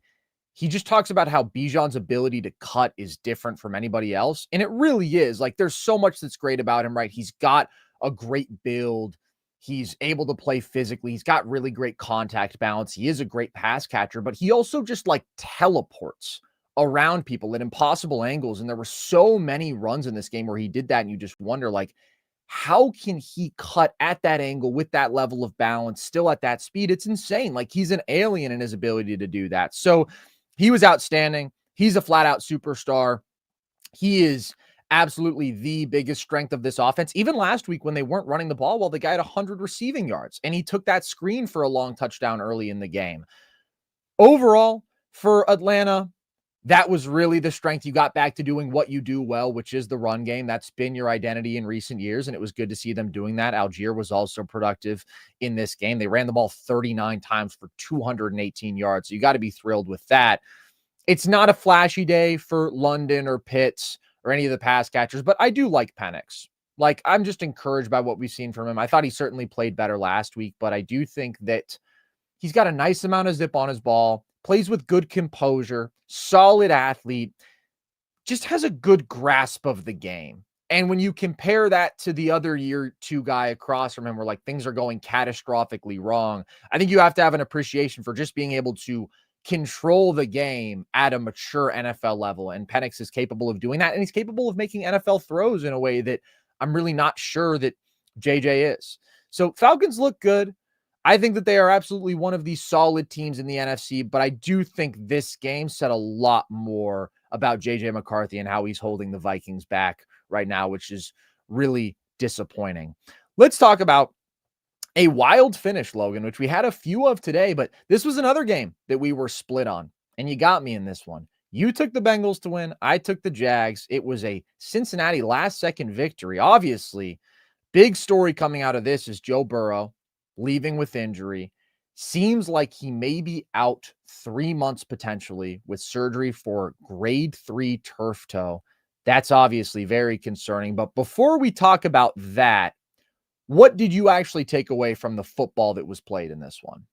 he just talks about how Bijan's ability to cut is different from anybody else. And it really is. Like, there's so much that's great about him, right? He's got a great build. He's able to play physically. He's got really great contact balance. He is a great pass catcher, but he also just like teleports around people at impossible angles. And there were so many runs in this game where he did that. And you just wonder, like, how can he cut at that angle with that level of balance, still at that speed? It's insane. Like, he's an alien in his ability to do that. So he was outstanding. He's a flat out superstar. He is absolutely the biggest strength of this offense. Even last week when they weren't running the ball, well, the guy had 100 receiving yards, and he took that screen for a long touchdown early in the game. Overall, for Atlanta, That was really the strength. You got back to doing what you do well, which is the run game. That's been your identity in recent years, and it was good to see them doing that. Algier was also productive in this game. They ran the ball 39 times for 218 yards. So you got to be thrilled with that. It's not a flashy day for London or Pitts or any of the pass catchers, but I do like Penix. Like, I'm just encouraged by what we've seen from him. I thought he certainly played better last week, but I do think that he's got a nice amount of zip on his ball, plays with good composure, solid athlete, just has a good grasp of the game. And when you compare that to the other year two guy across from him, where like things are going catastrophically wrong, I think you have to have an appreciation for just being able to control the game at a mature NFL level. And Penix is capable of doing that. And he's capable of making NFL throws in a way that I'm really not sure that JJ is. So Falcons look good. I think that they are absolutely one of the solid teams in the NFC, but I do think this game said a lot more about JJ McCarthy and how he's holding the Vikings back right now, which is really disappointing. Let's talk about a wild finish, Logan, which we had a few of today, but this was another game that we were split on, and you got me in this one. You took the Bengals to win. I took the Jags. It was a Cincinnati last-second victory. Obviously, big story coming out of this is Joe Burrow leaving with injury. Seems like he may be out 3 months potentially with surgery for grade 3 turf toe. That's obviously very concerning. But before we talk about that, what did you actually take away from the football that was played in this one?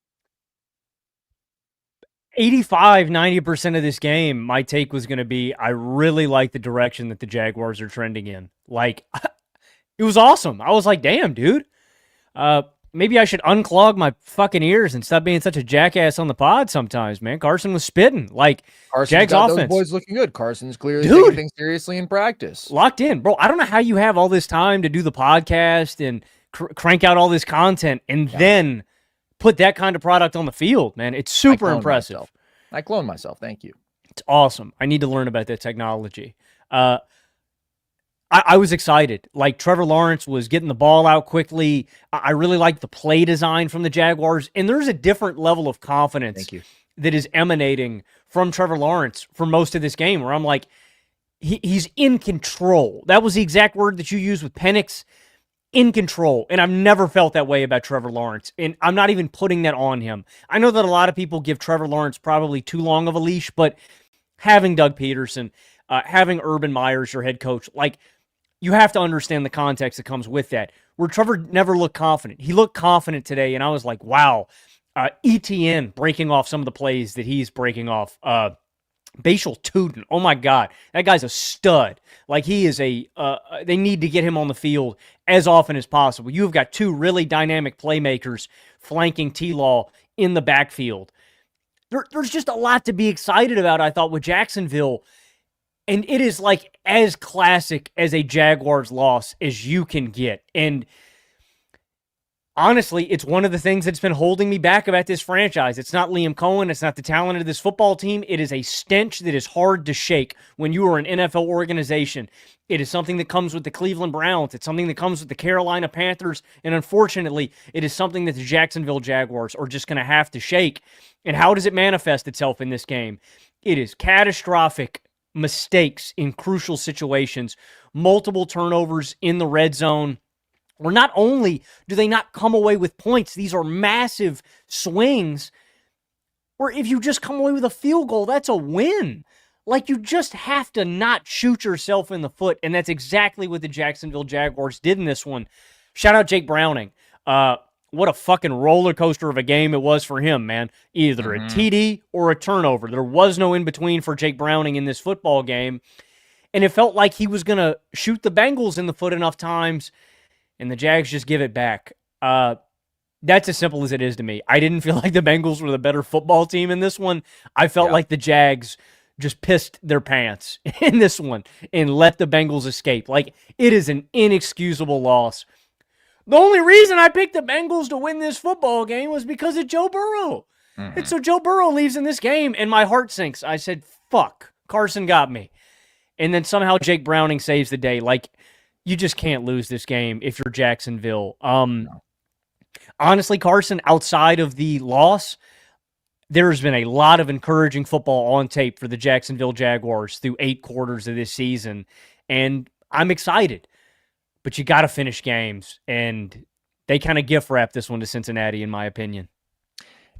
85-90% of this game, my take was going to be, I really like the direction that the Jaguars are trending in. Like, it was awesome. I was like, damn, dude. Maybe I should unclog my fucking ears and stop being such a jackass on the pod sometimes, man. Carson was spitting. Like, Jags offense. Those boys looking good. Carson's clearly taking things seriously in practice. Locked in. Bro, I don't know how you have all this time to do the podcast and crank out all this content and then put that kind of product on the field, man. It's super impressive. I cloned myself. Thank you. It's awesome. I need to learn about that technology. I was excited. Like, Trevor Lawrence was getting the ball out quickly. I really liked the play design from the Jaguars. And there's a different level of confidence that is emanating from Trevor Lawrence for most of this game, where I'm like, he's in control. That was the exact word that you used with Penix, in control. And I've never felt that way about Trevor Lawrence. And I'm not even putting that on him. I know that a lot of people give Trevor Lawrence probably too long of a leash, but having Doug Peterson, having Urban Meyer as your head coach, like, you have to understand the context that comes with that. Where Trevor never looked confident. He looked confident today, and I was like, wow. ETN breaking off some of the plays that he's breaking off. Bashal Tuden, oh my God. That guy's a stud. Like, he is they need to get him on the field as often as possible. You've got two really dynamic playmakers flanking T-Law in the backfield. There's just a lot to be excited about, I thought, with Jacksonville. And it is like as classic as a Jaguars loss as you can get. And honestly, it's one of the things that's been holding me back about this franchise. It's not Liam Cohen. It's not the talent of this football team. It is a stench that is hard to shake when you are an NFL organization. It is something that comes with the Cleveland Browns. It's something that comes with the Carolina Panthers. And unfortunately, it is something that the Jacksonville Jaguars are just going to have to shake. And how does it manifest itself in this game? It is catastrophic mistakes in crucial situations, multiple turnovers in the red zone, where not only do they not come away with points, these are massive swings, where if you just come away with a field goal, that's a win. Like, you just have to not shoot yourself in the foot, and that's exactly what the Jacksonville Jaguars did in this one. Shout out Jake Browning. What a fucking roller coaster of a game it was for him, man. Either a TD or a turnover. There was no in-between for Jake Browning in this football game. And it felt like he was going to shoot the Bengals in the foot enough times, and the Jags just give it back. That's as simple as it is to me. I didn't feel like the Bengals were the better football team in this one. I felt like the Jags just pissed their pants in this one and let the Bengals escape. Like, it is an inexcusable loss. The only reason I picked the Bengals to win this football game was because of Joe Burrow. And so Joe Burrow leaves in this game, and my heart sinks. I said, fuck, Carson got me. And then somehow Jake Browning saves the day. Like, you just can't lose this game if you're Jacksonville. Honestly, Carson, outside of the loss, There's been a lot of encouraging football on tape for the Jacksonville Jaguars through 8 quarters of this season, and I'm excited. But you got to finish games, and they kind of gift wrap this one to Cincinnati, in my opinion.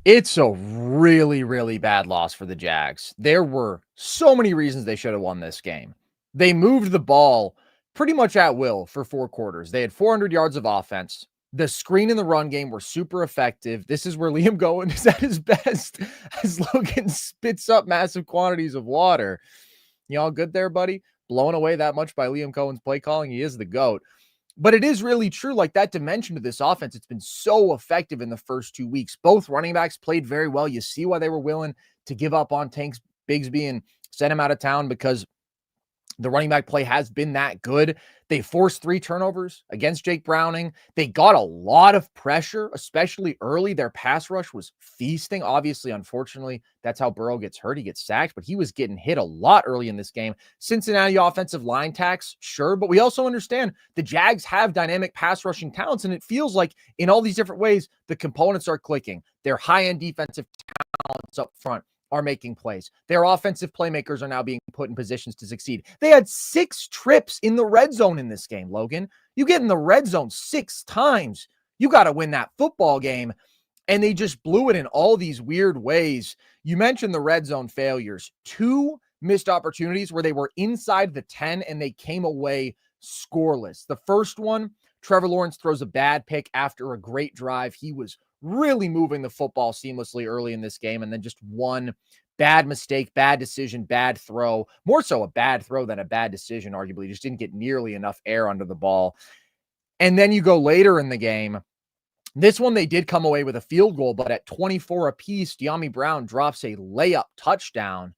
It's a really, really bad loss for the Jags. There were so many reasons they should have won this game. They moved the ball pretty much at will for 4 quarters. They had 400 yards of offense. The screen and the run game were super effective. This is where Liam Cohen is at his best as Logan spits up massive quantities of water. You all good there, buddy? Blown away that much by Liam Cohen's play calling. He is the GOAT. But it is really true, like that dimension to this offense, it's been so effective in the first 2 weeks. Both running backs played very well. You see why they were willing to give up on Tanks Bigsby and send him out of town, because the running back play has been that good. They forced 3 turnovers against Jake Browning. They got a lot of pressure, especially early. Their pass rush was feasting. Obviously, unfortunately, that's how Burrow gets hurt. He gets sacked, but he was getting hit a lot early in this game. Cincinnati offensive line tax, sure, but we also understand the Jags have dynamic pass rushing talents, and it feels like in all these different ways, the components are clicking. Their high-end defensive talents up front are making plays. Their offensive playmakers are now being put in positions to succeed. They had 6 trips in the red zone in this game, Logan. You get in the red zone 6 times, you got to win that football game. And they just blew it in all these weird ways. You mentioned the red zone failures. 2 missed opportunities where they were inside the 10 and they came away scoreless. The first one, Trevor Lawrence throws a bad pick after a great drive. He was really moving the football seamlessly early in this game, and then just one bad mistake, bad decision, bad throw, more so a bad throw than a bad decision, arguably. Just didn't get nearly enough air under the ball. And then you go later in the game. This one, they did come away with a field goal, but at 24 apiece, De'Ami Brown drops a layup touchdown.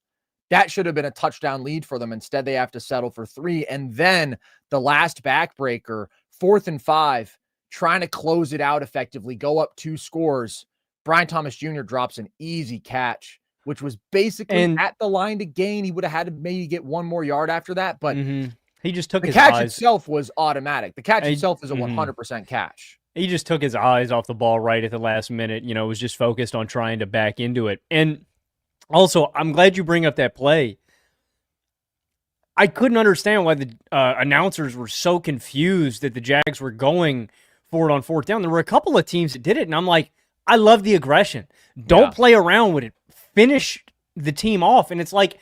That should have been a touchdown lead for them. Instead, they have to settle for 3. And then the last backbreaker, 4th and 5, trying to close it out effectively, go up 2 scores. Brian Thomas Jr. drops an easy catch, which was basically at the line to gain. He would have had to maybe get 1 more yard after that, but he just took the his catch eyes. itself was automatic. The catch itself is a 100% catch. He just took his eyes off the ball right at the last minute. You know, was just focused on trying to back into it. And also, I'm glad you bring up that play. I couldn't understand why the announcers were so confused that the Jags were going for it on 4th down. There were a couple of teams that did it, and I'm like, I love the aggression. Don't play around with it. Finish the team off. And it's like,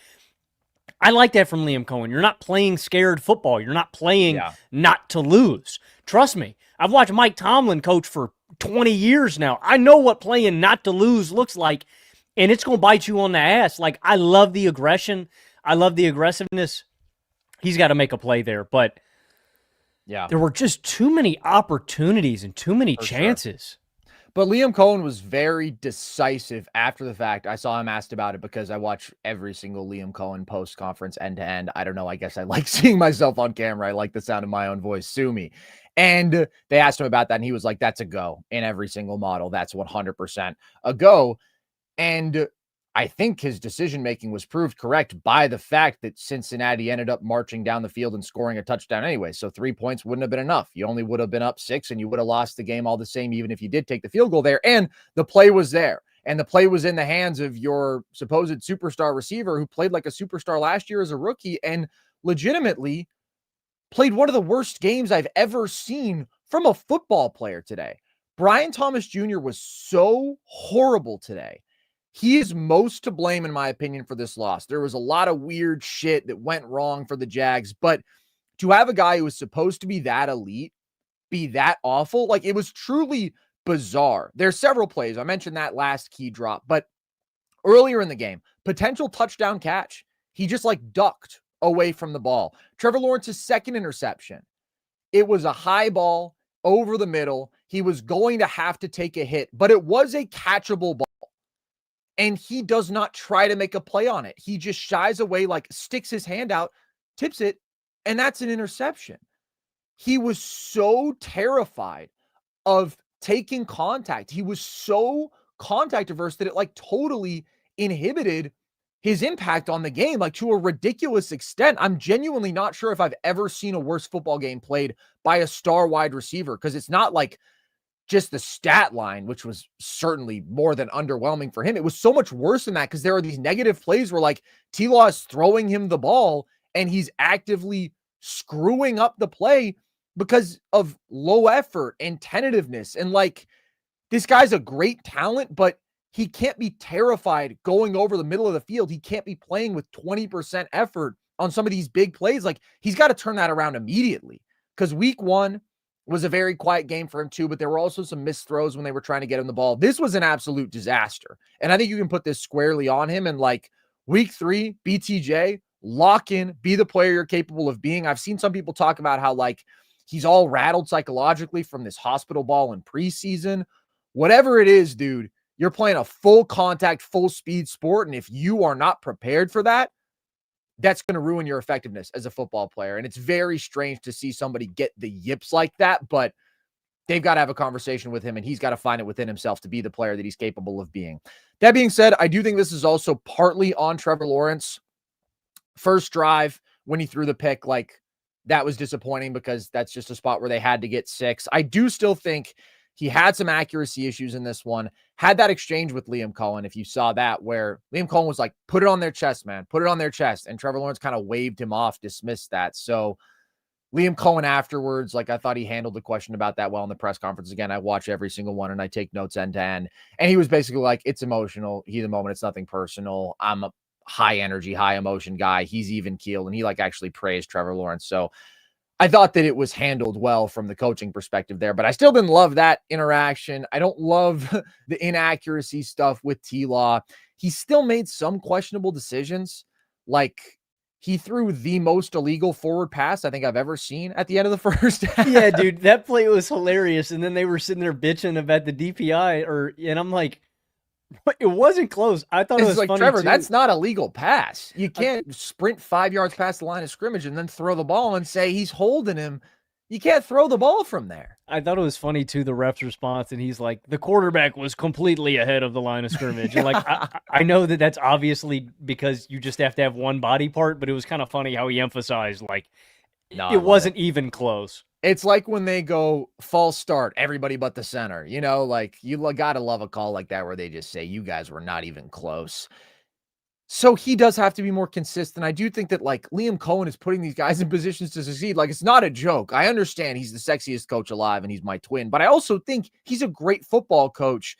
I like that from Liam Cohen. You're not playing scared football. You're not playing not to lose. Trust me. I've watched Mike Tomlin coach for 20 years now. I know what playing not to lose looks like, and it's going to bite you on the ass. Like, I love the aggression. I love the aggressiveness. He's got to make a play there, but there were just too many opportunities and too many chances. Sure. But Liam Cohen was very decisive after the fact. I saw him asked about it because I watch every single Liam Cohen post conference end to end. I don't know. I guess I like seeing myself on camera. I like the sound of my own voice. Sue me. And they asked him about that, and he was like, that's a go in every single model. That's 100% a go. And I think his decision-making was proved correct by the fact that Cincinnati ended up marching down the field and scoring a touchdown anyway. So 3 points wouldn't have been enough. You only would have been up 6, and you would have lost the game all the same, even if you did take the field goal there. And the play was there. And the play was in the hands of your supposed superstar receiver who played like a superstar last year as a rookie and legitimately played one of the worst games I've ever seen from a football player today. Brian Thomas Jr. was so horrible today. He is most to blame, in my opinion, for this loss. There was a lot of weird shit that went wrong for the Jags, but to have a guy who was supposed to be that elite be that awful, like, it was truly bizarre. There's several plays. I mentioned that last key drop, but earlier in the game, potential touchdown catch. He just like ducked away from the ball. Trevor Lawrence's second interception. It was a high ball over the middle. He was going to have to take a hit, but it was a catchable ball. And he does not try to make a play on it. He just shies away, like sticks his hand out, tips it, and that's an interception. He was so terrified of taking contact. He was so contact averse that it like totally inhibited his impact on the game, like to a ridiculous extent. I'm genuinely not sure if I've ever seen a worse football game played by a star wide receiver, because it's not like just the stat line, which was certainly more than underwhelming for him. It was so much worse than that because there are these negative plays where like T-Law is throwing him the ball and he's actively screwing up the play because of low effort and tentativeness. And like, this guy's a great talent, but he can't be terrified going over the middle of the field. He can't be playing with 20% effort on some of these big plays. Like, he's got to turn that around immediately, because week one was a very quiet game for him too, but there were also some missed throws when they were trying to get him the ball. This was an absolute disaster. And I think you can put this squarely on him. And like, week 3, BTJ, lock in, be the player you're capable of being. I've seen some people talk about how like he's all rattled psychologically from this hospital ball in preseason. Whatever it is, dude, you're playing a full contact, full speed sport. And if you are not prepared for that, that's going to ruin your effectiveness as a football player. And it's very strange to see somebody get the yips like that, but they've got to have a conversation with him, and he's got to find it within himself to be the player that he's capable of being. That being said, I do think this is also partly on Trevor Lawrence. First drive, when he threw the pick, like, that was disappointing because that's just a spot where they had to get 6. I do still think he had some accuracy issues in this one. Had that exchange with Liam Cohen, if you saw that, where Liam Cohen was like, put it on their chest, man. Put it on their chest. And Trevor Lawrence kind of waved him off, dismissed that. So Liam Cohen afterwards, like, I thought he handled the question about that well in the press conference. Again, I watch every single one and I take notes end to end. And he was basically like, it's emotional. He's a moment. It's nothing personal. I'm a high energy, high emotion guy. He's even keeled. And he like actually praised Trevor Lawrence. So I thought that it was handled well from the coaching perspective there, but I still didn't love that interaction. I don't love the inaccuracy stuff with T-Law. He still made some questionable decisions. Like, he threw the most illegal forward pass I think I've ever seen at the end of the first half. Yeah, dude, that play was hilarious. And then they were sitting there bitching about the DPI, and I'm like, it wasn't close. I thought it was like, funny, Trevor, too. That's not a legal pass. You can't sprint 5 yards past the line of scrimmage and then throw the ball and say he's holding him. You can't throw the ball from there. I thought it was funny, too, the ref's response, and he's like, the quarterback was completely ahead of the line of scrimmage. And like, I know that that's obviously because you just have to have one body part, but it was kind of funny how he emphasized, like, it wasn't even close. It's like when they go false start, everybody but the center, you know, like, you got to love a call like that where they just say, you guys were not even close. So he does have to be more consistent. I do think that like Liam Cohen is putting these guys in positions to succeed. Like, it's not a joke. I understand he's the sexiest coach alive and he's my twin, but I also think he's a great football coach.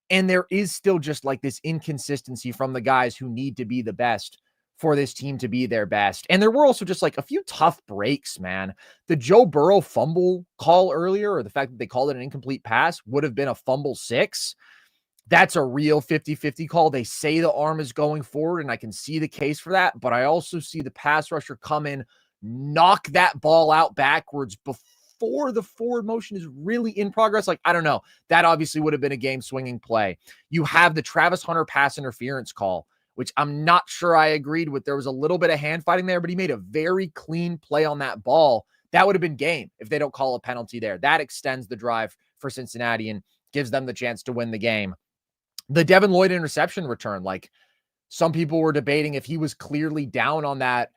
And there is still just like this inconsistency from the guys who need to be the best for this team to be their best. And there were also just like a few tough breaks, man. The Joe Burrow fumble call earlier, or the fact that they called it an incomplete pass, would have been a fumble 6. That's a real 50-50 call. They say the arm is going forward, and I can see the case for that, but I also see the pass rusher come in, knock that ball out backwards before the forward motion is really in progress. Like, I don't know. That obviously would have been a game-swinging play. You have the Travis Hunter pass interference call, which I'm not sure I agreed with. There was a little bit of hand fighting there, but he made a very clean play on that ball. That would have been game if they don't call a penalty there. That extends the drive for Cincinnati and gives them the chance to win the game. The Devin Lloyd interception return, like, some people were debating if he was clearly down on that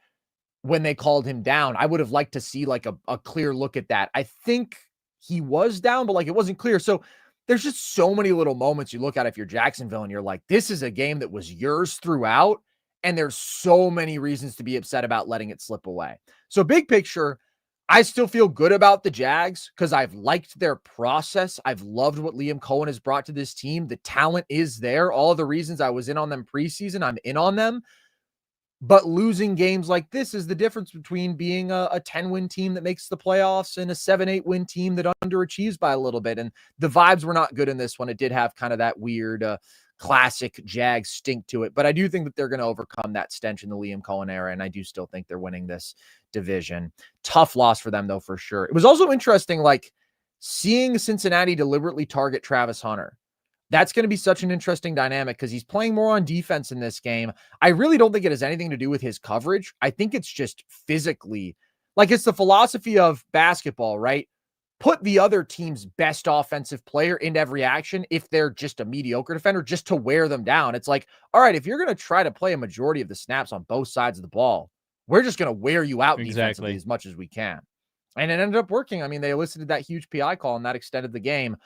when they called him down. I would have liked to see like a clear look at that. I think he was down, but like, it wasn't clear. So there's just so many little moments you look at if you're Jacksonville and you're like, this is a game that was yours throughout. And there's so many reasons to be upset about letting it slip away. So big picture, I still feel good about the Jags because I've liked their process. I've loved what Liam Cohen has brought to this team. The talent is there. All the reasons I was in on them preseason, I'm in on them. But losing games like this is the difference between being a 10-win team that makes the playoffs and a 7-8-win team that underachieves by a little bit. And the vibes were not good in this one. It did have kind of that weird classic Jags stink to it. But I do think that they're going to overcome that stench in the Liam Cohen era, and I do still think they're winning this division. Tough loss for them, though, for sure. It was also interesting, like, seeing Cincinnati deliberately target Travis Hunter. That's going to be such an interesting dynamic because he's playing more on defense in this game. I really don't think it has anything to do with his coverage. I think it's just physically, like, it's the philosophy of basketball, right? Put the other team's best offensive player into every action if they're just a mediocre defender, just to wear them down. It's like, all right, if you're going to try to play a majority of the snaps on both sides of the ball, we're just going to wear you out defensively as much as we can. And it ended up working. I mean, they elicited that huge PI call and that extended the game.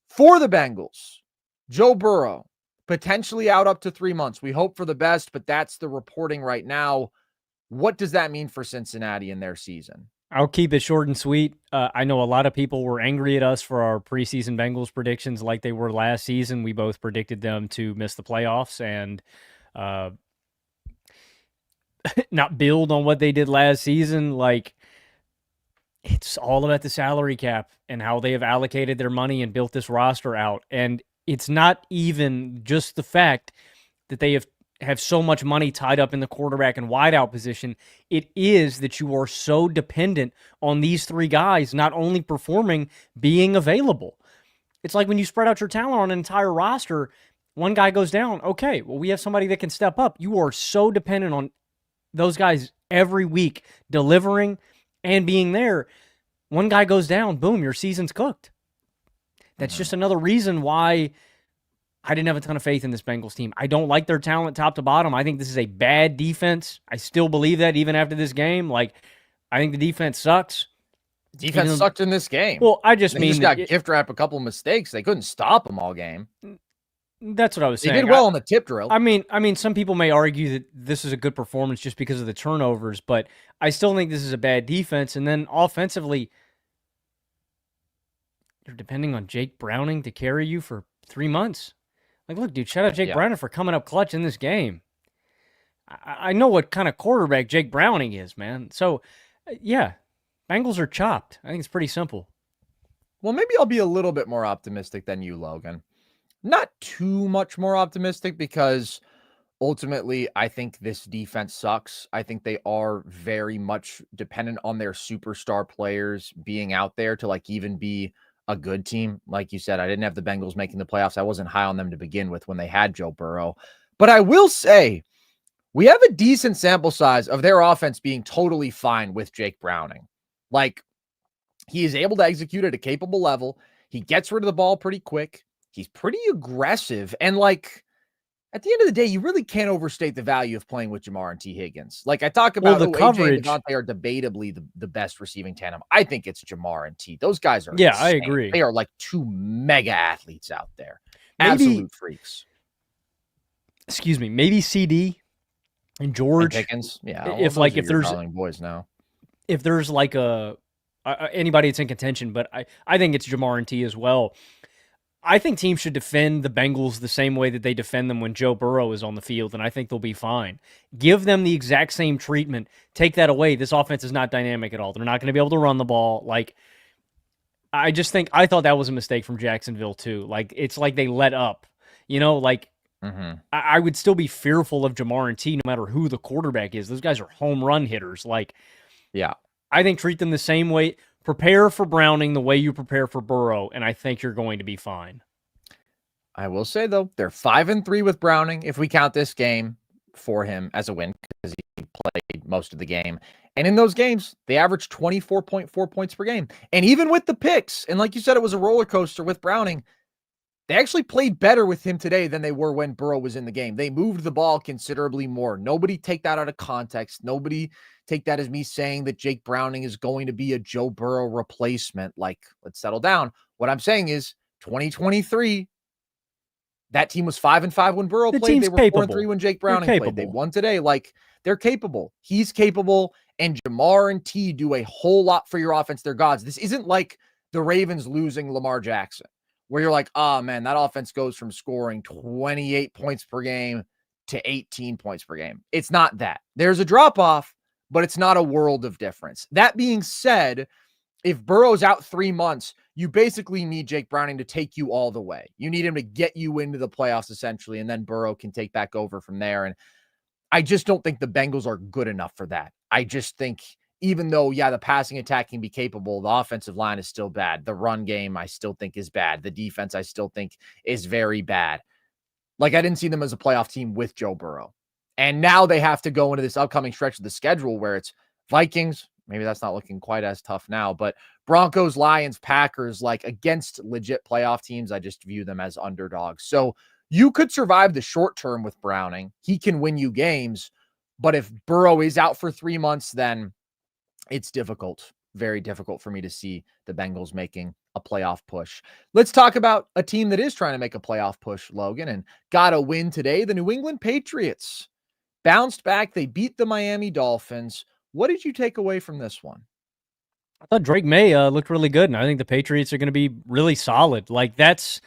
For the Bengals, Joe Burrow, potentially out up to 3 months. We hope for the best, but that's the reporting right now. What does that mean for Cincinnati in their season? I'll keep it short and sweet. I know a lot of people were angry at us for our preseason Bengals predictions like they were last season. We both predicted them to miss the playoffs and not build on what they did last season. Like, it's all about the salary cap and how they have allocated their money and built this roster out. And it's not even just the fact that they have so much money tied up in the quarterback and wideout position. It is that you are so dependent on these three guys not only performing, being available. It's like when you spread out your talent on an entire roster, one guy goes down. Okay, well, we have somebody that can step up. You are so dependent on those guys every week delivering and being there. One guy goes down, boom, your season's cooked. That's just another reason why I didn't have a ton of faith in this Bengals team. I don't like their talent top to bottom. I think this is a bad defense. I still believe that even after this game. Like, I think the defense sucks. Defense sucked in this game. Well, I just they mean just got gift wrap a couple of mistakes. They couldn't stop them all game. That's what I was saying. They did well on the tip drill. I mean, some people may argue that this is a good performance just because of the turnovers, but I still think this is a bad defense. And then offensively, you're depending on Jake Browning to carry you for 3 months. Like, look, dude, shout out Jake Browning for coming up clutch in this game. I know what kind of quarterback Jake Browning is, man. So, yeah, Bengals are chopped. I think it's pretty simple. Well, maybe I'll be a little bit more optimistic than you, Logan. Not too much more optimistic because ultimately I think this defense sucks. I think they are very much dependent on their superstar players being out there to like even be a good team. Like you said, I didn't have the Bengals making the playoffs. I wasn't high on them to begin with when they had Joe Burrow. But I will say we have a decent sample size of their offense being totally fine with Jake Browning. Like, he is able to execute at a capable level. He gets rid of the ball pretty quick. He's pretty aggressive. And like, at the end of the day, you really can't overstate the value of playing with Jamar and T. Higgins. Like I talk about, the coverage, AJ and Devontae are debatably the best receiving tandem. I think it's Jamar and T. Those guys are insane. I agree. They are like two mega athletes out there. Absolute freaks. Excuse me. Maybe CD and George. And Pickens. Yeah. If there's boys now. If there's like anybody that's in contention, but I think it's Jamar and T as well. I think teams should defend the Bengals the same way that they defend them when Joe Burrow is on the field, and I think they'll be fine. Give them the exact same treatment. Take that away. This offense is not dynamic at all. They're not going to be able to run the ball. Like, I thought that was a mistake from Jacksonville too. Like, it's like they let up. You know, like, I would still be fearful of Jamar and T no matter who the quarterback is. Those guys are home run hitters. Like, yeah, I think treat them the same way. Prepare for Browning the way you prepare for Burrow, and I think you're going to be fine. I will say, though, they're 5-3 with Browning if we count this game for him as a win because he played most of the game. And in those games, they averaged 24.4 points per game. And even with the picks, and like you said, it was a roller coaster with Browning, they actually played better with him today than they were when Burrow was in the game. They moved the ball considerably more. Nobody take that out of context. Nobody take that as me saying that Jake Browning is going to be a Joe Burrow replacement. Like, let's settle down. What I'm saying is 2023, that team was 5-5 when Burrow played. They were 4-3 when Jake Browning played. They won today. Like, they're capable. He's capable. And Jamar and T do a whole lot for your offense. They're gods. This isn't like the Ravens losing Lamar Jackson, where you're like, oh, man, that offense goes from scoring 28 points per game to 18 points per game. It's not that. There's a drop-off, but it's not a world of difference. That being said, if Burrow's out 3 months, you basically need Jake Browning to take you all the way. You need him to get you into the playoffs, essentially, and then Burrow can take back over from there. And I just don't think the Bengals are good enough for that. I just think even though, yeah, the passing attack can be capable, the offensive line is still bad. The run game, I still think, is bad. The defense, I still think, is very bad. Like, I didn't see them as a playoff team with Joe Burrow. And now they have to go into this upcoming stretch of the schedule where it's Vikings. Maybe that's not looking quite as tough now, but Broncos, Lions, Packers, like against legit playoff teams, I just view them as underdogs. So you could survive the short term with Browning. He can win you games, but if Burrow is out for 3 months, then it's difficult. very difficult for me to see the Bengals making a playoff push. Let's talk about a team that is trying to make a playoff push, Logan, and got a win today. The New England Patriots bounced back. They beat the Miami Dolphins. What did you take away from this one? I thought Drake May looked really good, and I think the Patriots are going to be really solid. Like, that's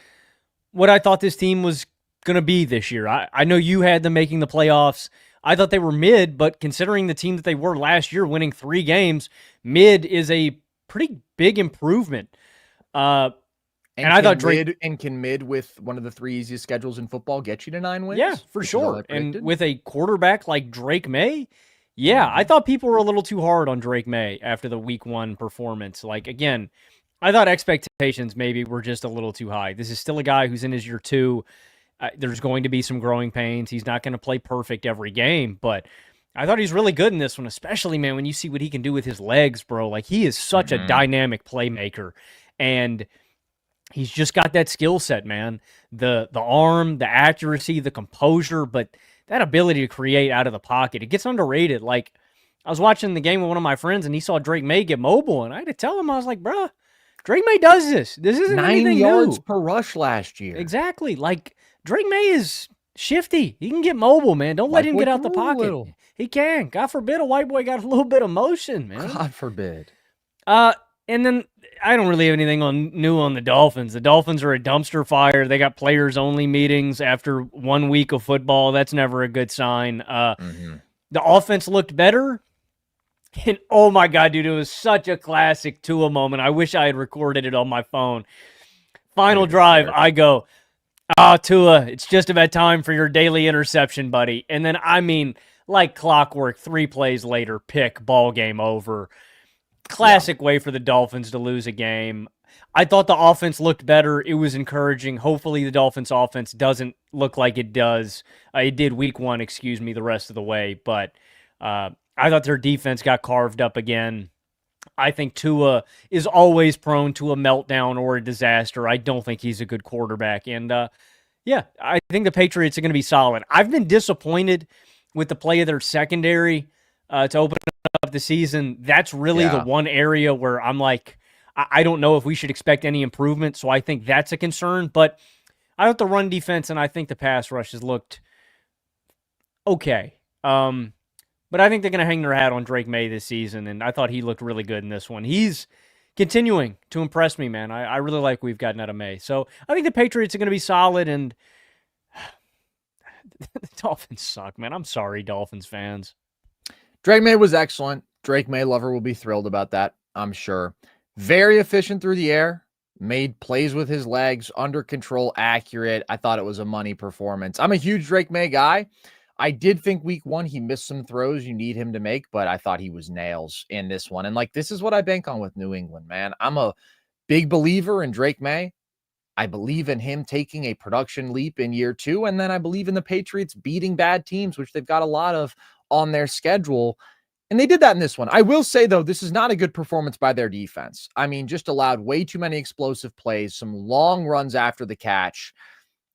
what I thought this team was going to be this year. I know you had them making the playoffs. I thought they were mid, but considering the team that they were last year, winning 3 games, mid is a pretty big improvement. And I thought Drake can mid with one of the 3 easiest schedules in football get you to 9 wins? Yeah, for sure. And with a quarterback like Drake May, I thought people were a little too hard on Drake May after the week 1 performance. Like, again, I thought expectations maybe were just a little too high. This is still a guy who's in his year 2. There's going to be some growing pains. He's not going to play perfect every game, but I thought he's really good in this one, especially, man, when you see what he can do with his legs, bro. Like, he is such a dynamic playmaker, and he's just got that skill set, man. The arm, the accuracy, the composure, but that ability to create out of the pocket, it gets underrated. Like, I was watching the game with one of my friends, and he saw Drake May get mobile, and I had to tell him, I was like, bro, Drake May does this. This isn't 9 yards per rush last year. Exactly. Like, Drake May is shifty. He can get mobile, man. Don't let him get out the pocket. He can. God forbid a white boy got a little bit of motion, man. God forbid. And then I don't really have anything new on the Dolphins. The Dolphins are a dumpster fire. They got players-only meetings after 1 week of football. That's never a good sign. The offense looked better. And, oh, my God, dude, it was such a classic Tua moment. I wish I had recorded it on my phone. Final drive, I go, Tua, it's just about time for your daily interception, buddy. And then, I mean, like clockwork, 3 plays later, pick, ball game over. Classic way for the Dolphins to lose a game. I thought the offense looked better. It was encouraging. Hopefully the Dolphins offense doesn't look like it does. It did week 1, the rest of the way. But I thought their defense got carved up again. I think Tua is always prone to a meltdown or a disaster. I don't think he's a good quarterback. And, I think the Patriots are going to be solid. I've been disappointed with the play of their secondary to open up the season. That's really the one area where I'm like, I don't know if we should expect any improvement, so I think that's a concern. But I thought the run defense and I think the pass rush has looked okay. But I think they're going to hang their hat on Drake May this season, and I thought he looked really good in this one. He's continuing to impress me, man. I really like what we've gotten out of May. So I think the Patriots are going to be solid, and the Dolphins suck, man. I'm sorry, Dolphins fans. Drake May was excellent. Drake May lover will be thrilled about that, I'm sure. Very efficient through the air. Made plays with his legs, under control, accurate. I thought it was a money performance. I'm a huge Drake May guy. I did think week 1 he missed some throws you need him to make, but I thought he was nails in this one. And like, this is what I bank on with New England, man. I'm a big believer in Drake May. I believe in him taking a production leap in year 2. And then I believe in the Patriots beating bad teams, which they've got a lot of on their schedule. And they did that in this one. I will say, though, this is not a good performance by their defense. I mean, just allowed way too many explosive plays, some long runs after the catch.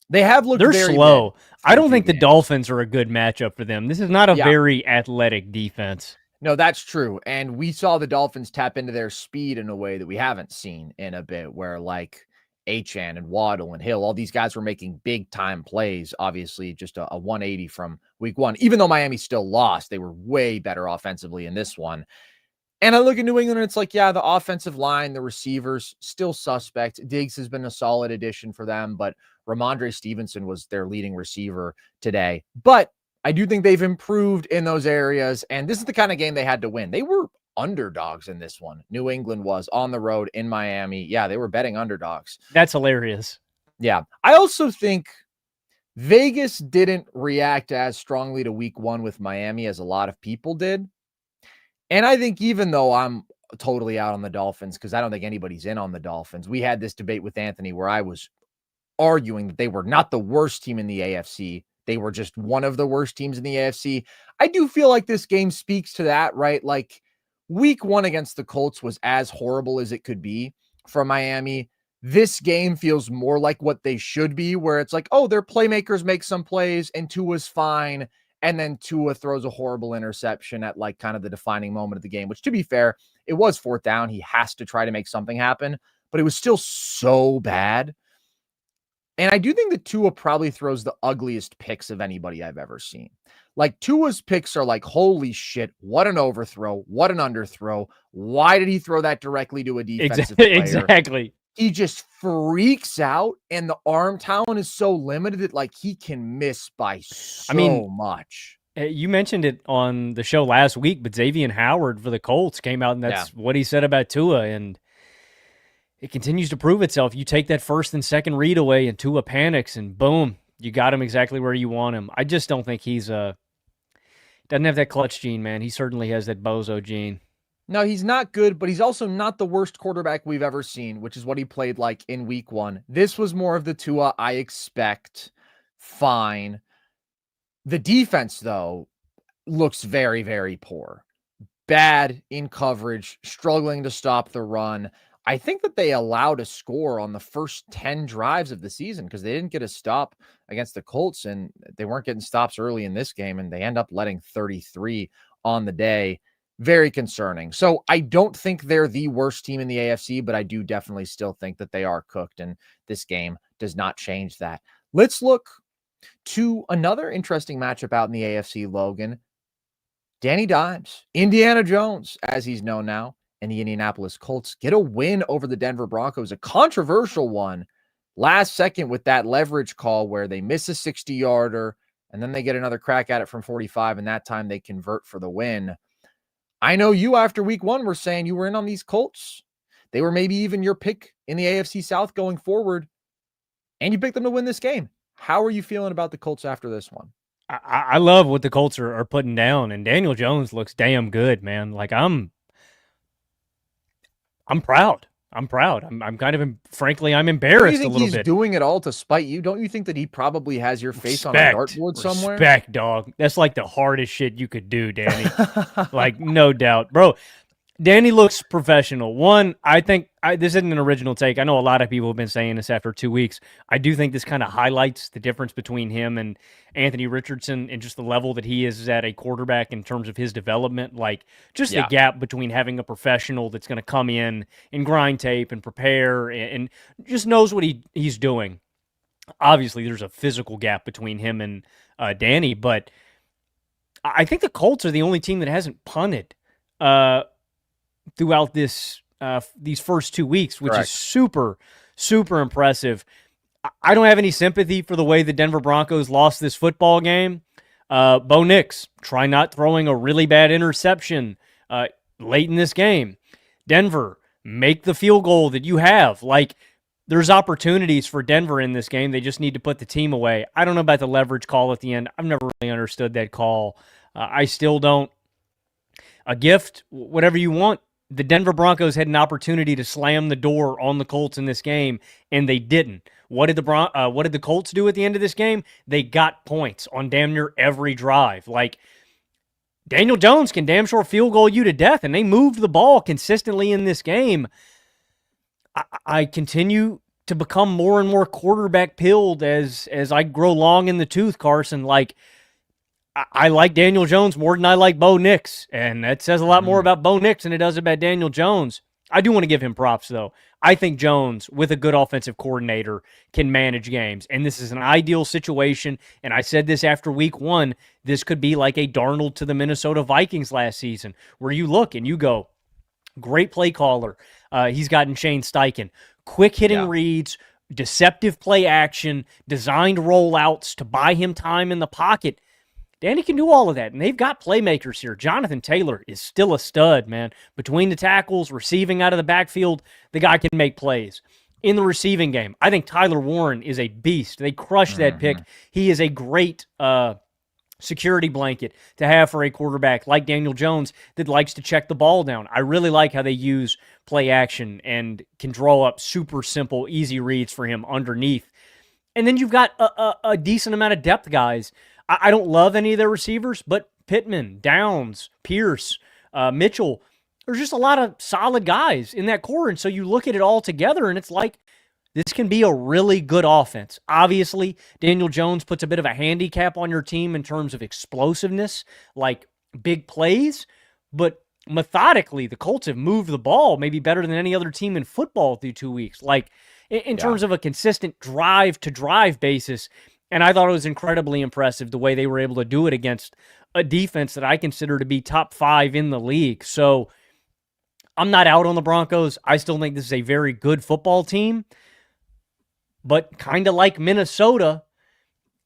They have looked very slow. I don't think the Dolphins are a good matchup for them. This is not a very athletic defense. No, that's true. And we saw the Dolphins tap into their speed in a way that we haven't seen in a bit, where like Achane and Waddle and Hill, all these guys were making big time plays. Obviously, just a 180 from week 1. Even though Miami still lost, they were way better offensively in this one. And I look at New England and it's like, yeah, the offensive line, the receivers, still suspect. Diggs has been a solid addition for them, but Ramondre Stevenson was their leading receiver today. But I do think they've improved in those areas, and this is the kind of game they had to win. They were underdogs in this one. New England was on the road in Miami. Yeah, they were betting underdogs. That's hilarious. Yeah. I also think Vegas didn't react as strongly to week 1 with Miami as a lot of people did. And I think even though I'm totally out on the Dolphins, because I don't think anybody's in on the Dolphins, we had this debate with Anthony where I was arguing that they were not the worst team in the AFC. They were just one of the worst teams in the AFC. I do feel like this game speaks to that, right? Like week 1 against the Colts was as horrible as it could be for Miami. This game feels more like what they should be, where it's like, oh, their playmakers make some plays and Tua's fine. And then Tua throws a horrible interception at like kind of the defining moment of the game, which, to be fair, it was 4th down. He has to try to make something happen, but it was still so bad. And I do think that Tua probably throws the ugliest picks of anybody I've ever seen. Like, Tua's picks are like, holy shit, what an overthrow, what an underthrow. Why did he throw that directly to a defensive player? Exactly. He just freaks out, and the arm talent is so limited that like he can miss by so much. You mentioned it on the show last week, but Xavier Howard for the Colts came out, and that's what he said about Tua, and it continues to prove itself. You take that first and second read away, and Tua panics, and boom, you got him exactly where you want him. I just don't think he's doesn't have that clutch gene, man. He certainly has that bozo gene. No, he's not good, but he's also not the worst quarterback we've ever seen, which is what he played like in week 1. This was more of the Tua I expect. Fine. The defense, though, looks very, very poor. Bad in coverage, struggling to stop the run. I think that they allowed a score on the first 10 drives of the season because they didn't get a stop against the Colts, and they weren't getting stops early in this game, and they end up letting 33 on the day. Very concerning. So I don't think they're the worst team in the AFC, but I do definitely still think that they are cooked, and this game does not change that. Let's look to another interesting matchup out in the AFC, Logan. Danny Dimes, Indiana Jones, as he's known now, and the Indianapolis Colts get a win over the Denver Broncos, a controversial one last second with that leverage call where they miss a 60-yarder, and then they get another crack at it from 45, and that time they convert for the win. I know you, after week 1, were saying you were in on these Colts. They were maybe even your pick in the AFC South going forward, and you picked them to win this game. How are you feeling about the Colts after this one? I love what the Colts are putting down, and Daniel Jones looks damn good, man. Like, I'm proud. I'm proud. I'm kind of, frankly, I'm embarrassed a little bit. He's doing it all to spite you? Don't you think that he probably has your face on a dartboard somewhere? Respect, dog. That's like the hardest shit you could do, Danny. Like, no doubt. Bro, Danny looks professional. One, I think this isn't an original take. I know a lot of people have been saying this after 2 weeks. I do think this kind of highlights the difference between him and Anthony Richardson and just the level that he is at a quarterback in terms of his development. Like, just the gap between having a professional that's going to come in and grind tape and prepare and just knows what he's doing. Obviously, there's a physical gap between him and Danny, but I think the Colts are the only team that hasn't punted throughout these first 2 weeks, which is super, super impressive. I don't have any sympathy for the way the Denver Broncos lost this football game. Bo Nix, try not throwing a really bad interception late in this game. Denver, make the field goal that you have. Like, there's opportunities for Denver in this game. They just need to put the team away. I don't know about the leverage call at the end. I've never really understood that call. I still don't. A gift, whatever you want. The Denver Broncos had an opportunity to slam the door on the Colts in this game, and they didn't. What did the Colts do at the end of this game? They got points on damn near every drive. Like, Daniel Jones can damn sure field goal you to death, and they moved the ball consistently in this game. I continue to become more and more quarterback pilled as I grow long in the tooth, Carson. Like, I like Daniel Jones more than I like Bo Nix, and that says a lot more about Bo Nix than it does about Daniel Jones. I do want to give him props, though. I think Jones, with a good offensive coordinator, can manage games, and this is an ideal situation, and I said this after week 1, this could be like a Darnold to the Minnesota Vikings last season, where you look and you go, great play caller. He's gotten Shane Steichen. Quick-hitting reads, deceptive play action, designed rollouts to buy him time in the pocket. Danny can do all of that, and they've got playmakers here. Jonathan Taylor is still a stud, man. Between the tackles, receiving out of the backfield, the guy can make plays. In the receiving game, I think Tyler Warren is a beast. They crushed that pick. He is a great security blanket to have for a quarterback like Daniel Jones that likes to check the ball down. I really like how they use play action and can draw up super simple, easy reads for him underneath. And then you've got a decent amount of depth guys. I don't love any of their receivers, but Pittman, Downs, Pierce, Mitchell, there's just a lot of solid guys in that core. And so you look at it all together, and it's like this can be a really good offense. Obviously, Daniel Jones puts a bit of a handicap on your team in terms of explosiveness, like big plays, but methodically, the Colts have moved the ball maybe better than any other team in football through 2 weeks. Like in terms of a consistent drive-to-drive basis, and I thought it was incredibly impressive the way they were able to do it against a defense that I consider to be top 5 in the league. So I'm not out on the Broncos. I still think this is a very good football team. But kind of like Minnesota,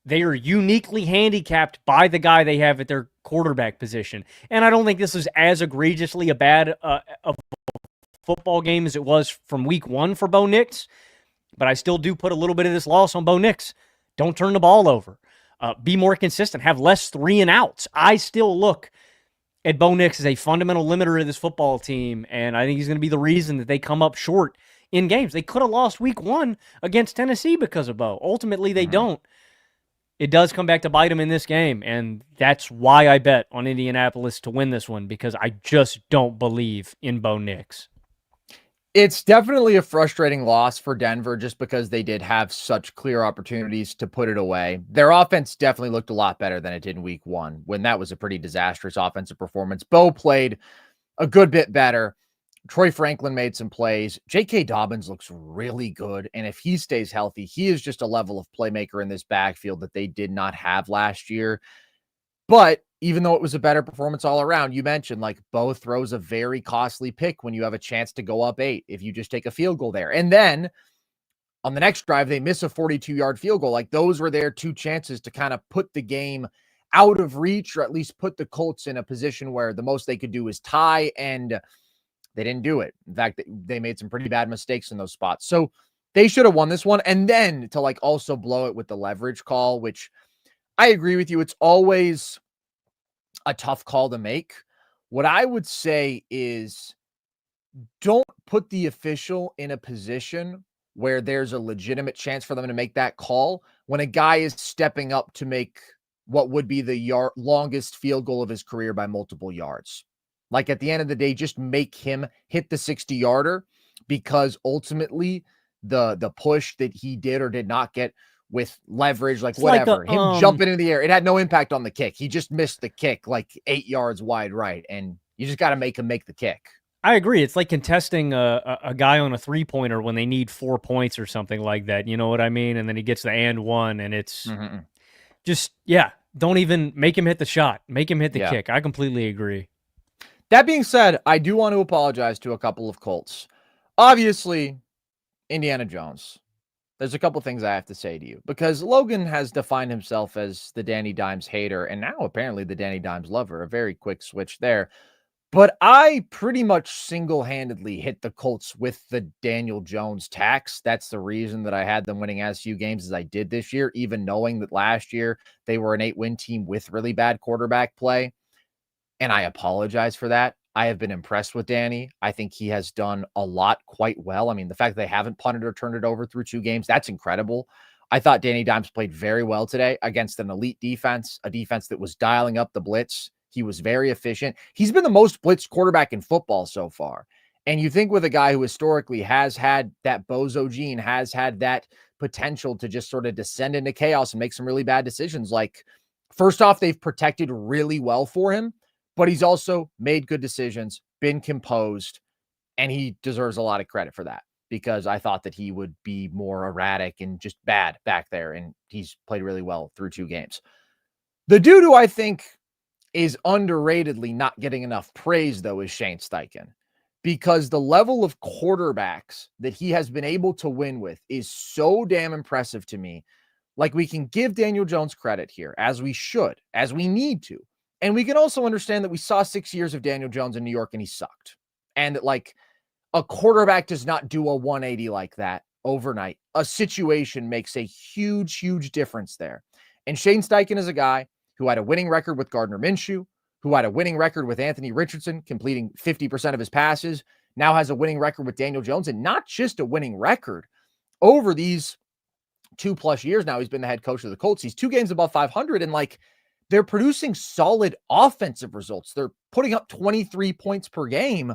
they are uniquely handicapped by the guy they have at their quarterback position. And I don't think this is as egregiously a bad a football game as it was from week 1 for Bo Nix. But I still do put a little bit of this loss on Bo Nix. Don't turn the ball over. Be more consistent. Have less 3 and outs. I still look at Bo Nix as a fundamental limiter of this football team, and I think he's going to be the reason that they come up short in games. They could have lost week 1 against Tennessee because of Bo. Ultimately, they don't. It does come back to bite them in this game, and that's why I bet on Indianapolis to win this one, because I just don't believe in Bo Nix. It's definitely a frustrating loss for Denver just because they did have such clear opportunities to put it away. Their offense definitely looked a lot better than it did in week 1 when that was a pretty disastrous offensive performance. Bo played a good bit better. Troy Franklin made some plays. J.K. Dobbins looks really good. And if he stays healthy, he is just a level of playmaker in this backfield that they did not have last year. But even though it was a better performance all around, you mentioned like Bo throws a very costly pick when you have a chance to go up 8 if you just take a field goal there. And then on the next drive, they miss a 42-yard field goal. Like those were their 2 chances to kind of put the game out of reach, or at least put the Colts in a position where the most they could do is tie, and they didn't do it. In fact, they made some pretty bad mistakes in those spots. So they should have won this one. And then to like also blow it with the leverage call, which I agree with you. It's always a tough call to make. What I would say is don't put the official in a position where there's a legitimate chance for them to make that call when a guy is stepping up to make what would be the longest field goal of his career by multiple yards. Like at the end of the day, just make him hit the 60-yarder, because ultimately the push that he did or did not get with leverage, like whatever, him jumping into the air, it had no impact on the kick. He just missed the kick like 8 yards wide right, and you just got to make him make the kick. I agree. It's like contesting a guy on a 3-pointer when they need 4 points or something like that. You know what I mean? And then he gets the and one, and it's just, don't even make him hit the shot. Make him hit the kick. I completely agree. That being said, I do want to apologize to a couple of Colts. Obviously, Indiana Jones. There's a couple things I have to say to you, because Logan has defined himself as the Danny Dimes hater, and now apparently the Danny Dimes lover. A very quick switch there. But I pretty much single-handedly hit the Colts with the Daniel Jones tax. That's the reason that I had them winning as few games as I did this year, even knowing that last year they were an 8-win team with really bad quarterback play. And I apologize for that. I have been impressed with Danny. I think he has done a lot quite well. I mean, the fact that they haven't punted or turned it over through 2 games, that's incredible. I thought Danny Dimes played very well today against an elite defense, a defense that was dialing up the blitz. He was very efficient. He's been the most blitzed quarterback in football so far. And you think with a guy who historically has had that bozo gene, has had that potential to just sort of descend into chaos and make some really bad decisions. Like, first off, they've protected really well for him, but he's also made good decisions, been composed, and he deserves a lot of credit for that, because I thought that he would be more erratic and just bad back there, and he's played really well through 2 games. The dude who I think is underratedly not getting enough praise, though, is Shane Steichen, because the level of quarterbacks that he has been able to win with is so damn impressive to me. Like, we can give Daniel Jones credit here, as we should, as we need to. And we can also understand that we saw 6 years of Daniel Jones in New York and he sucked. And that, like, a quarterback does not do a 180 like that overnight. A situation makes a huge, huge difference there. And Shane Steichen is a guy who had a winning record with Gardner Minshew, who had a winning record with Anthony Richardson, completing 50% of his passes, now has a winning record with Daniel Jones, and not just a winning record. Over these 2+ years now, he's been the head coach of the Colts. He's 2 games above 500, and like, they're producing solid offensive results. They're putting up 23 points per game.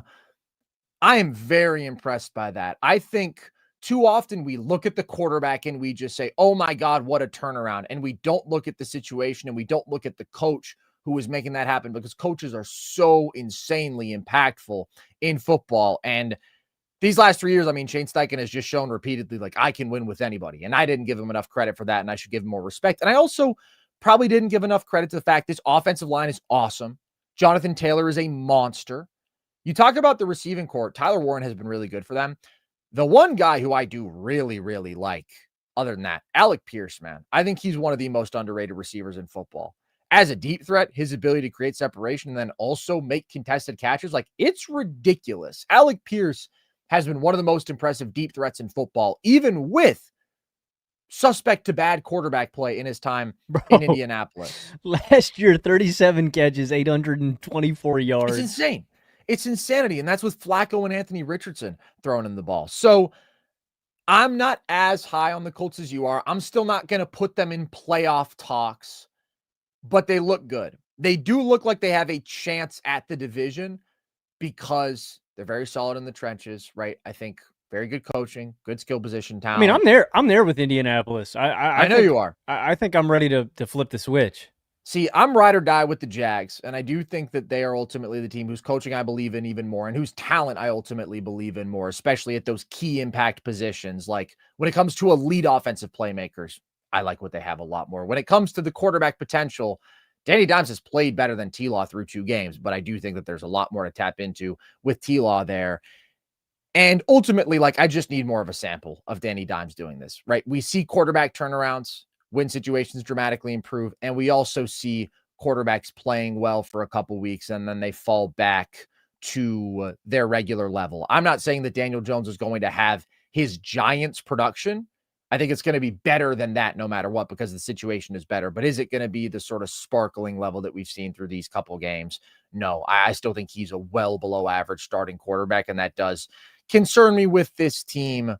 I am very impressed by that. I think too often we look at the quarterback and we just say, oh my God, what a turnaround. And we don't look at the situation and we don't look at the coach who is making that happen, because coaches are so insanely impactful in football. And these last 3 years, I mean, Shane Steichen has just shown repeatedly, like, I can win with anybody. And I didn't give him enough credit for that. And I should give him more respect. And I also probably didn't give enough credit to the fact this offensive line is awesome. Jonathan Taylor is a monster. You talk about the receiving corps. Tyler Warren has been really good for them. The one guy who I do really, really like, other than that, Alec Pierce, man. I think he's one of the most underrated receivers in football. As a deep threat, his ability to create separation and then also make contested catches, like, it's ridiculous. Alec Pierce has been one of the most impressive deep threats in football, even with suspect to bad quarterback play in his time in Indianapolis. Last year, 37 catches, 824 yards. It's insane. It's insanity. And that's with Flacco and Anthony Richardson throwing in the ball. So I'm not as high on the Colts as you are. I'm still not going to put them in playoff talks, but they look good. They do look like they have a chance at the division because they're very solid in the trenches, right? I think very good coaching, good skill position talent. I mean, I'm there with Indianapolis. I know you are. I think I'm ready to flip the switch. See, I'm ride or die with the Jags, and I do think that they are ultimately the team whose coaching I believe in even more and whose talent I ultimately believe in more, especially at those key impact positions. Like when it comes to elite offensive playmakers, I like what they have a lot more. When it comes to the quarterback potential, Danny Dimes has played better than T-Law through 2 games, but I do think that there's a lot more to tap into with T-Law there. And ultimately, like, I just need more of a sample of Danny Dimes doing this, right? We see quarterback turnarounds, win situations dramatically improve, and we also see quarterbacks playing well for a couple weeks, and then they fall back to their regular level. I'm not saying that Daniel Jones is going to have his Giants production. I think it's going to be better than that no matter what, because the situation is better. But is it going to be the sort of sparkling level that we've seen through these couple games? No, I still think he's a well below average starting quarterback, and that does concern me with this team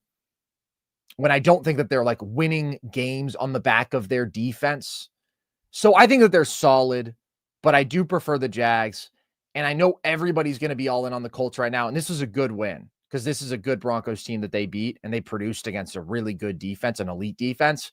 when I don't think that they're like winning games on the back of their defense. So I think that they're solid, but I do prefer the Jags. And I know everybody's going to be all in on the Colts right now. And this is a good win because this is a good Broncos team that they beat and they produced against a really good defense, an elite defense.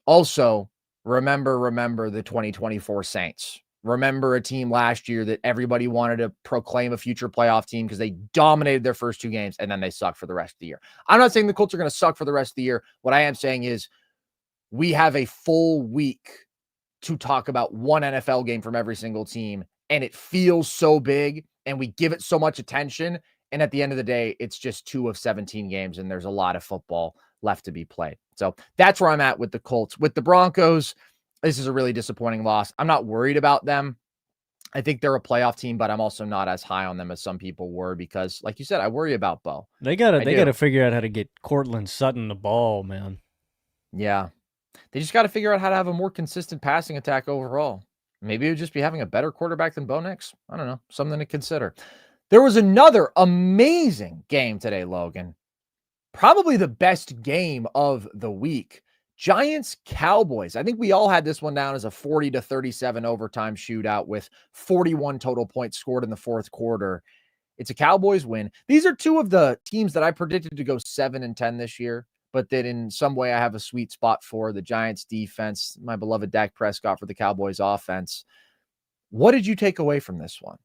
Also, remember the 2024 Saints. Remember a team last year that everybody wanted to proclaim a future playoff team because they dominated their first 2 games and then they sucked for the rest of the year. I'm not saying the Colts are going to suck for the rest of the year. What I am saying is we have a full week to talk about one NFL game from every single team, and it feels so big and we give it so much attention. And at the end of the day, it's just 2 of 17 games and there's a lot of football left to be played. So that's where I'm at with the Colts. With the Broncos, this is a really disappointing loss. I'm not worried about them. I think they're a playoff team, but I'm also not as high on them as some people were because, like you said, I worry about Bo. They gotta figure out how to get Cortland Sutton the ball, man. Yeah. They just got to figure out how to have a more consistent passing attack overall. Maybe it would just be having a better quarterback than Bo Nix. I don't know. Something to consider. There was another amazing game today, Logan. Probably the best game of the week. Giants Cowboys. I think we all had this one down as a 40-37 overtime shootout with 41 total points scored in the fourth quarter. It's a Cowboys win. These are 2 of the teams that I predicted to go 7-10 this year, but that in some way I have a sweet spot for. The Giants defense, my beloved Dak Prescott for the Cowboys offense. What did you take away from this one?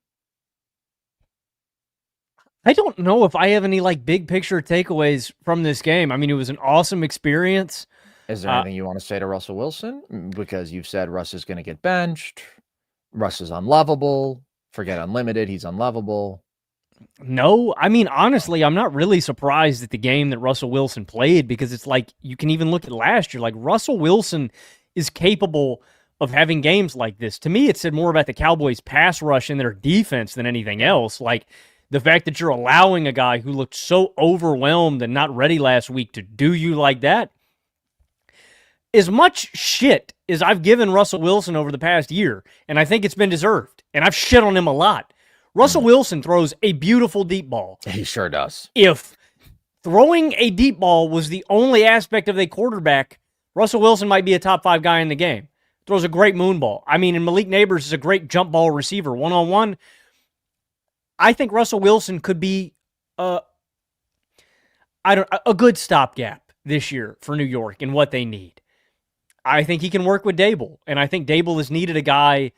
I don't know if I have any like big picture takeaways from this game. I mean, it was an awesome experience. Is there anything you want to say to Russell Wilson? Because you've said Russ is going to get benched. Russ is unlovable. Forget unlimited. He's unlovable. No, I mean, honestly, I'm not really surprised at the game that Russell Wilson played because it's like you can even look at last year. Like Russell Wilson is capable of having games like this. To me, it said more about the Cowboys' pass rush and their defense than anything else. Like the fact that you're allowing a guy who looked so overwhelmed and not ready last week to do you like that. As much shit as I've given Russell Wilson over the past year, and I think it's been deserved, and I've shit on him a lot, Russell Wilson throws a beautiful deep ball. He sure does. If throwing a deep ball was the only aspect of a quarterback, Russell Wilson might be a top 5 guy in the game. Throws a great moon ball. I mean, and Malik Neighbors is a great jump ball receiver. One-on-one, I think Russell Wilson could be a good stopgap this year for New York and what they need. I think he can work with Dable, and I think Dable has needed a guy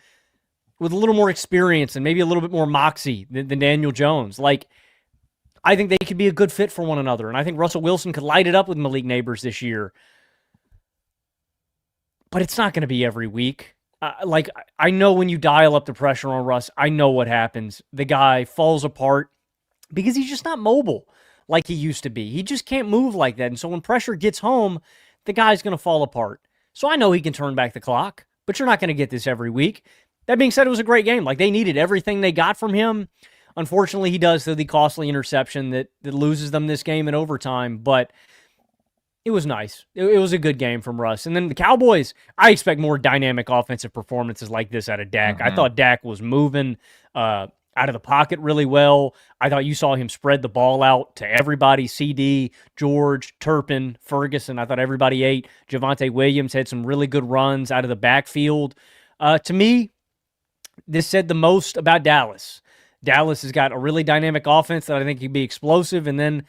with a little more experience and maybe a little bit more moxie than Daniel Jones. Like, I think they could be a good fit for one another, and I think Russell Wilson could light it up with Malik Neighbors this year. But it's not going to be every week. I know when you dial up the pressure on Russ, I know what happens. The guy falls apart because he's just not mobile like he used to be. He just can't move like that. And so when pressure gets home, the guy's going to fall apart. So I know he can turn back the clock, but you're not going to get this every week. That being said, it was a great game. Like, they needed everything they got from him. Unfortunately, he does throw the costly interception that loses them this game in overtime, but it was nice. It was a good game from Russ. And then the Cowboys, I expect more dynamic offensive performances like this out of Dak. I thought Dak was moving out of the pocket really well. I thought you saw him spread the ball out to everybody. CD, George, Turpin, Ferguson. I thought everybody ate. Javonte Williams had some really good runs out of the backfield. To me, this said the most about Dallas. Dallas has got a really dynamic offense that I think can be explosive, and then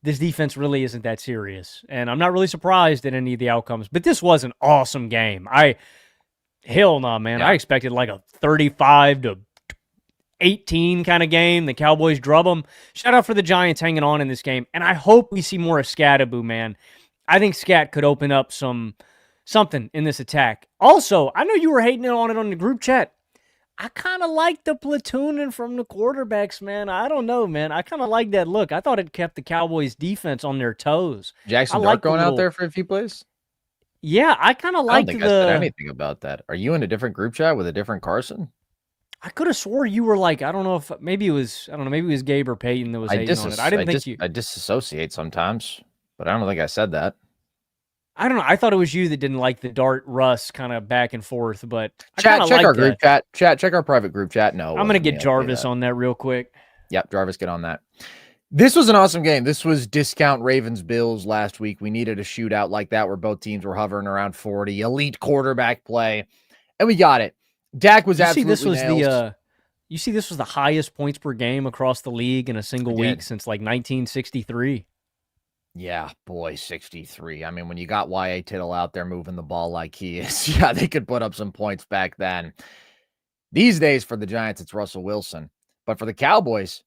this defense really isn't that serious. And I'm not really surprised at any of the outcomes, but this was an awesome game. Hell no, man. Yeah. I expected like a 35-18 kind of game. The Cowboys drub them. Shout out for the Giants hanging on in this game, and I hope we see more of Scattaboo, man. I think Scat could open up something in this attack. Also, I know you were hating on it on the group chat. I kind of like the platooning from the quarterbacks, man. I don't know, man. I kind of like that look. I thought it kept the Cowboys' defense on their toes. Jackson Dart going out there for a few plays? Yeah, I kind of liked I don't think I said anything about that. Are you in a different group chat with a different Carson? I could have swore you were like, I don't know if maybe it was Gabe or Peyton that was hating on it. I disassociate sometimes, but I don't think I said that. I don't know. I thought it was you that didn't like the Dart Russ kind of back and forth, but check our group chat. Check our private group chat. No, I'm going to get Jarvis on that real quick. Yep, Jarvis, get on that. This was an awesome game. This was discount Ravens-Bills last week. We needed a shootout like that where both teams were hovering around 40. Elite quarterback play, and we got it. Dak was absolutely nailed. You see, this was the highest points per game across the league in a single week since like 1963. Yeah, boy, 63. I mean, when you got Y.A. Tittle out there moving the ball like he is, yeah, they could put up some points back then. These days for the Giants, it's Russell Wilson. But for the Cowboys,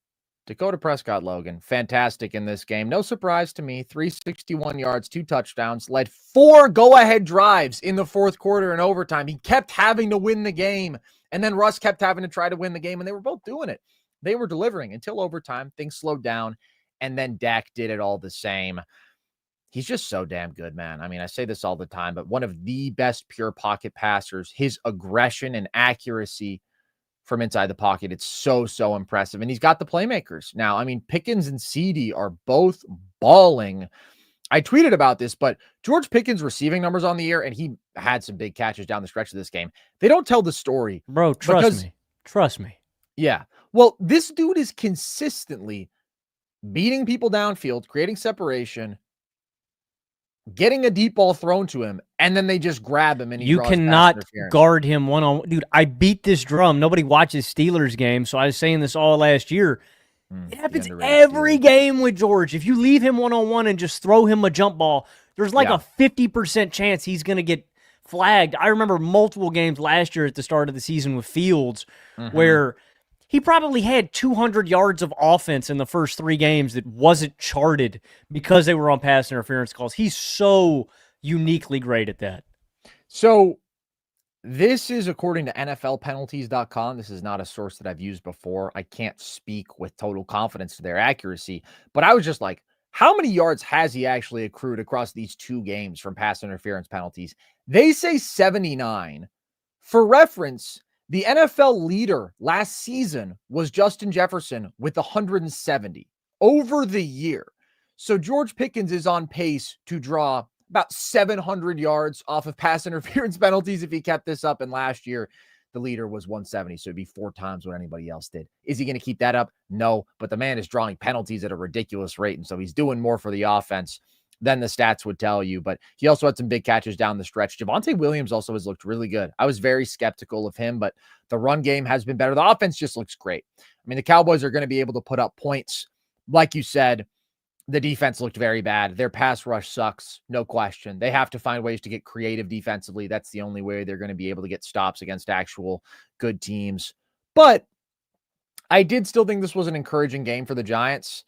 Dakota Prescott, Logan, fantastic in this game. No surprise to me, 361 yards, 2 touchdowns, led 4 go-ahead drives in the fourth quarter and overtime. He kept having to win the game, and then Russ kept having to try to win the game, and they were both doing it. They were delivering until overtime. Things slowed down. And then Dak did it all the same. He's just so damn good, man. I mean, I say this all the time, but one of the best pure pocket passers, his aggression and accuracy from inside the pocket, it's so impressive. And he's got the playmakers. Now, I mean, Pickens and CD are both balling. I tweeted about this, but George Pickens' receiving numbers on the year, and he had some big catches down the stretch of this game. They don't tell the story. Bro, trust me. Yeah. Well, this dude is consistently beating people downfield, creating separation, getting a deep ball thrown to him, and then they just grab him and he You cannot guard him one-on-one. Dude, I beat this drum. Nobody watches Steelers games, so I was saying this all last year. It happens every game with George. If you leave him one-on-one and just throw him a jump ball, there's like a 50% chance he's going to get flagged. I remember multiple games last year at the start of the season with Fields where he probably had 200 yards of offense in the first 3 games that wasn't charted because they were on pass interference calls. He's so uniquely great at that. So this is according to NFLpenalties.com. This is not a source that I've used before. I can't speak with total confidence to their accuracy, but I was just like, how many yards has he actually accrued across these 2 games from pass interference penalties? They say 79. For reference, the NFL leader last season was Justin Jefferson with 170 over the year. So George Pickens is on pace to draw about 700 yards off of pass interference penalties if he kept this up. And last year, the leader was 170. So it'd be 4 times what anybody else did. Is he going to keep that up? No, but the man is drawing penalties at a ridiculous rate. And so he's doing more for the offense than the stats would tell you. But he also had some big catches down the stretch. Javonte Williams also has looked really good. I was very skeptical of him, but the run game has been better. The offense just looks great. I mean, the Cowboys are going to be able to put up points, like you said, The defense looked very bad. Their pass rush sucks, no question. They have to find ways to get creative defensively. That's the only way they're going to be able to get stops against actual good teams. But I did still think this was an encouraging game for the Giants.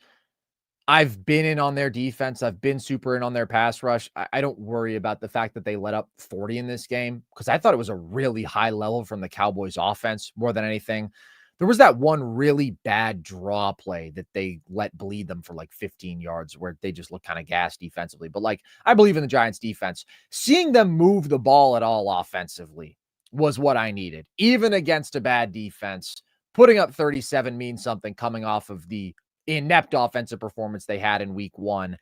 I've been in on their defense. I've been super in on their pass rush. I don't worry about the fact that they let up 40 in this game because I thought it was a really high level from the Cowboys offense more than anything. There was that one really bad draw play that they let bleed them for like 15 yards where they just look kind of gassed defensively. But like, I believe in the Giants defense. Seeing them move the ball at all offensively was what I needed. Even against a bad defense, putting up 37 means something coming off of the inept offensive performance they had in week 1.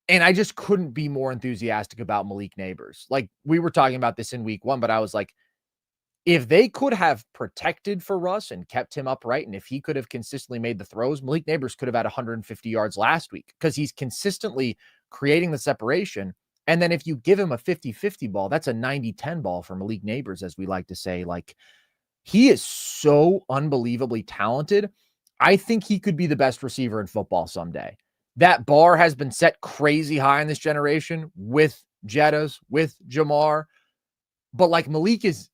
And I just couldn't be more enthusiastic about Malik Neighbors. Like, we were talking about this in week 1, but I was like, if they could have protected for Russ and kept him upright, and if he could have consistently made the throws, Malik Neighbors could have had 150 yards last week because he's consistently creating the separation. And then if you give him a 50-50 ball, that's a 90-10 ball for Malik Neighbors, as we like to say. Like, he is so unbelievably talented. I think he could be the best receiver in football someday. That bar has been set crazy high in this generation with Jettas, with Jamar. But like, Malik is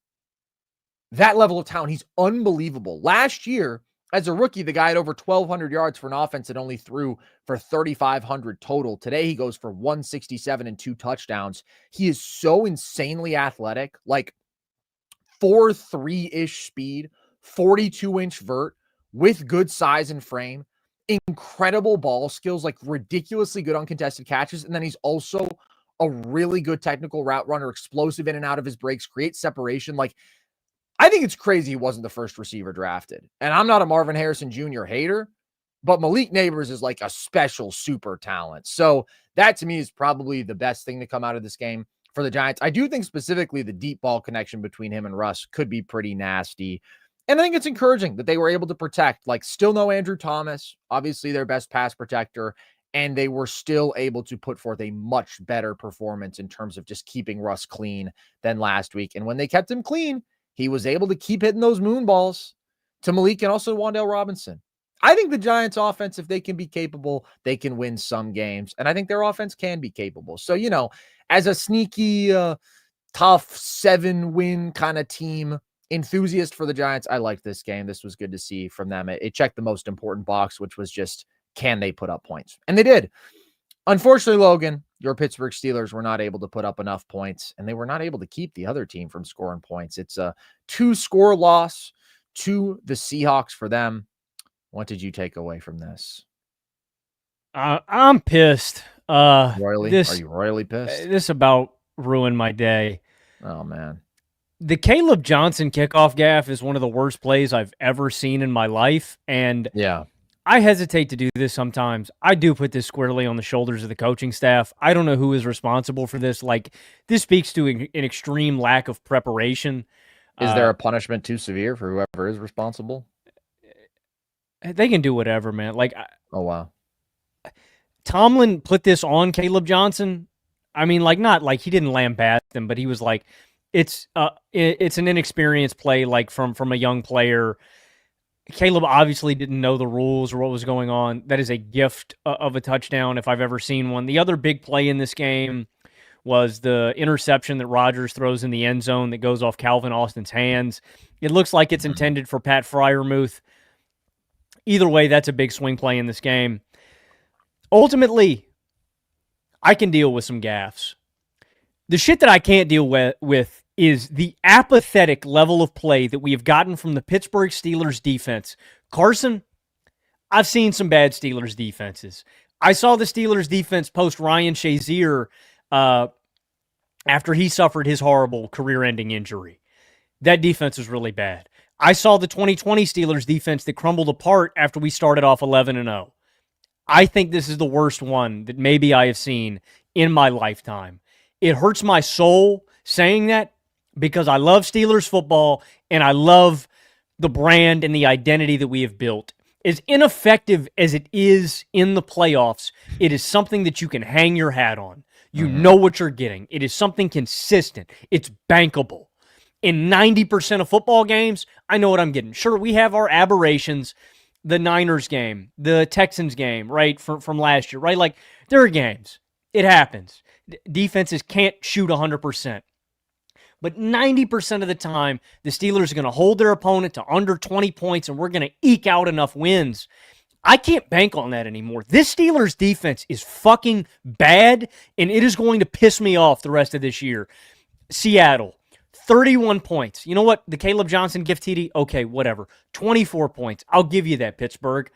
that level of talent. He's unbelievable. Last year, as a rookie, the guy had over 1,200 yards for an offense that only threw for 3,500 total. Today, he goes for 167 and 2 touchdowns. He is so insanely athletic, like 4.3-ish speed, 42-inch vert with good size and frame, incredible ball skills, like ridiculously good uncontested catches. And then he's also a really good technical route runner, explosive in and out of his breaks, creates separation. Like, I think it's crazy he wasn't the first receiver drafted. And I'm not a Marvin Harrison Jr. hater, but Malik Neighbors is like a special super talent. So that to me is probably the best thing to come out of this game for the Giants. I do think specifically the deep ball connection between him and Russ could be pretty nasty. And I think it's encouraging that they were able to protect, like, still no Andrew Thomas, obviously their best pass protector, and they were still able to put forth a much better performance in terms of just keeping Russ clean than last week. And when they kept him clean, he was able to keep hitting those moon balls to Malik and also Wan'Dale Robinson. I think the Giants offense, if they can be capable, they can win some games. And I think their offense can be capable. So, you know, as a sneaky, tough 7-win kind of team enthusiast for the Giants, I liked this game. This was good to see from them. It checked the most important box, which was just, can they put up points? And they did. Unfortunately, Logan, your Pittsburgh Steelers were not able to put up enough points, and they were not able to keep the other team from scoring points. It's a 2-score loss to the Seahawks for them. What did you take away from this? I'm pissed. Royally? Are you royally pissed? This about ruined my day. Oh, man. The Caleb Johnson kickoff gaff is one of the worst plays I've ever seen in my life, and yeah, I hesitate to do this sometimes. I do put this squarely on the shoulders of the coaching staff. I don't know who is responsible for this. Like, this speaks to an extreme lack of preparation. Is there a punishment too severe for whoever is responsible? They can do whatever, man. Like, oh, wow. Tomlin put this on Caleb Johnson. I mean, like, not like he didn't lambaste him, but he was like, it's an inexperienced play, like from a young player. Caleb obviously didn't know the rules or what was going on. That is a gift of a touchdown if I've ever seen one. The other big play in this game was the interception that Rodgers throws in the end zone that goes off Calvin Austin's hands. It looks like it's intended for Pat Freiermuth. Either way, that's a big swing play in this game. Ultimately, I can deal with some gaffes. The shit that I can't deal with is the apathetic level of play that we have gotten from the Pittsburgh Steelers defense. Carson, I've seen some bad Steelers defenses. I saw the Steelers defense post Ryan Shazier after he suffered his horrible career-ending injury. That defense was really bad. I saw the 2020 Steelers defense that crumbled apart after we started off 11-0. I think this is the worst one that maybe I have seen in my lifetime. It hurts my soul saying that because I love Steelers football and I love the brand and the identity that we have built. As ineffective as it is in the playoffs, it is something that you can hang your hat on. You know what you're getting. It is something consistent. It's bankable. In 90% of football games, I know what I'm getting. Sure, we have our aberrations. the Niners game, the Texans game, right, from last year, right? Like, there are games. It happens. Defenses can't shoot 100%. But 90% of the time, the Steelers are going to hold their opponent to under 20 points, and we're going to eke out enough wins. I can't bank on that anymore. This Steelers defense is fucking bad, and it is going to piss me off the rest of this year. Seattle, 31 points. You know what? The Caleb Johnson gift TD? Okay, whatever. 24 points. I'll give you that, Pittsburgh.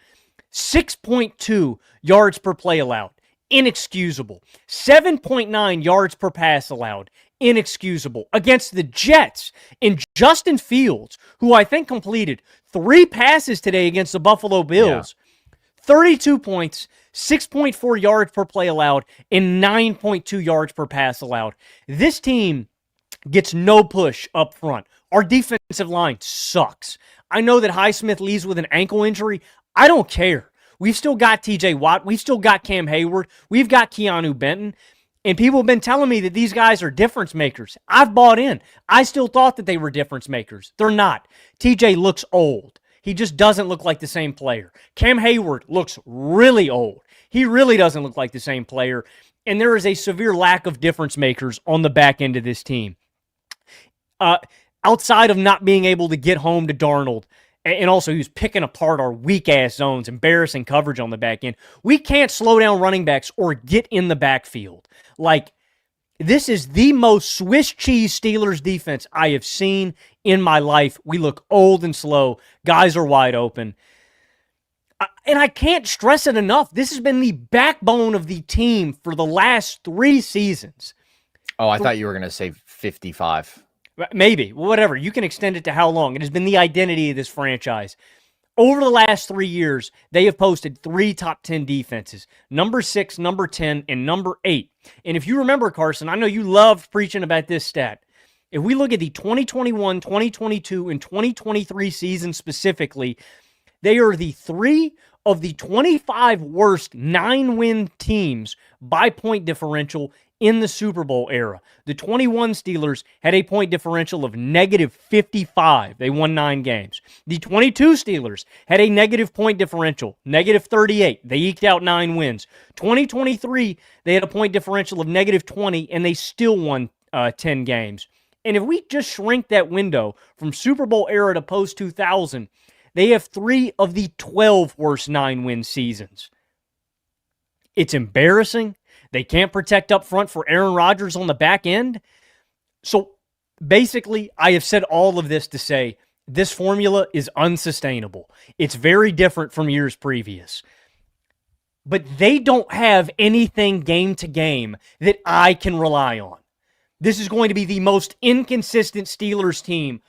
6.2 yards per play allowed. Inexcusable. 7.9 yards per pass allowed. Inexcusable. Against the Jets and Justin Fields, who I think completed 3 passes today against the Buffalo Bills. 32 points, 6.4 yards per play allowed, and 9.2 yards per pass allowed. This team gets no push up front. Our defensive line sucks. I know that Highsmith leaves with an ankle injury. I don't care. We've still got TJ Watt. We've still got Cam Hayward. We've got Keanu Benton. And people have been telling me that these guys are difference makers. I've bought in. I still thought that they were difference makers. They're not. TJ looks old. He just doesn't look like the same player. Cam Hayward looks really old. He really doesn't look like the same player. And there is a severe lack of difference makers on the back end of this team. Outside of not being able to get home to Darnold, and also he was picking apart our weak-ass zones, embarrassing coverage on the back end, we can't slow down running backs or get in the backfield. Like, this is the most Swiss cheese Steelers defense I have seen in my life. We look old and slow. Guys are wide open. And I can't stress it enough. This has been the backbone of the team for the last 3 seasons. Oh, I thought you were going to say 55. Maybe. Whatever. You can extend it to how long. It has been the identity of this franchise. Over the last 3 years, they have posted 3 top 10 defenses. Number 6, number 10, and number 8. And if you remember, Carson, I know you loved preaching about this stat. If we look at the 2021, 2022, and 2023 season specifically, they are the 3 of the 25 worst 9-win teams by point differential in the Super Bowl era. The 21 Steelers had a point differential of negative 55. They won 9 games. The 22 Steelers had a negative point differential, negative 38. They eked out 9 wins. 2023, they had a point differential of negative 20, and they still won 10 games. And if we just shrink that window from Super Bowl era to post-2000, they have 3 of the 12 worst 9-win seasons. It's embarrassing. They can't protect up front for Aaron Rodgers on the back end. So basically, I have said all of this to say this formula is unsustainable. It's very different from years previous. But they don't have anything game to game that I can rely on. This is going to be the most inconsistent Steelers team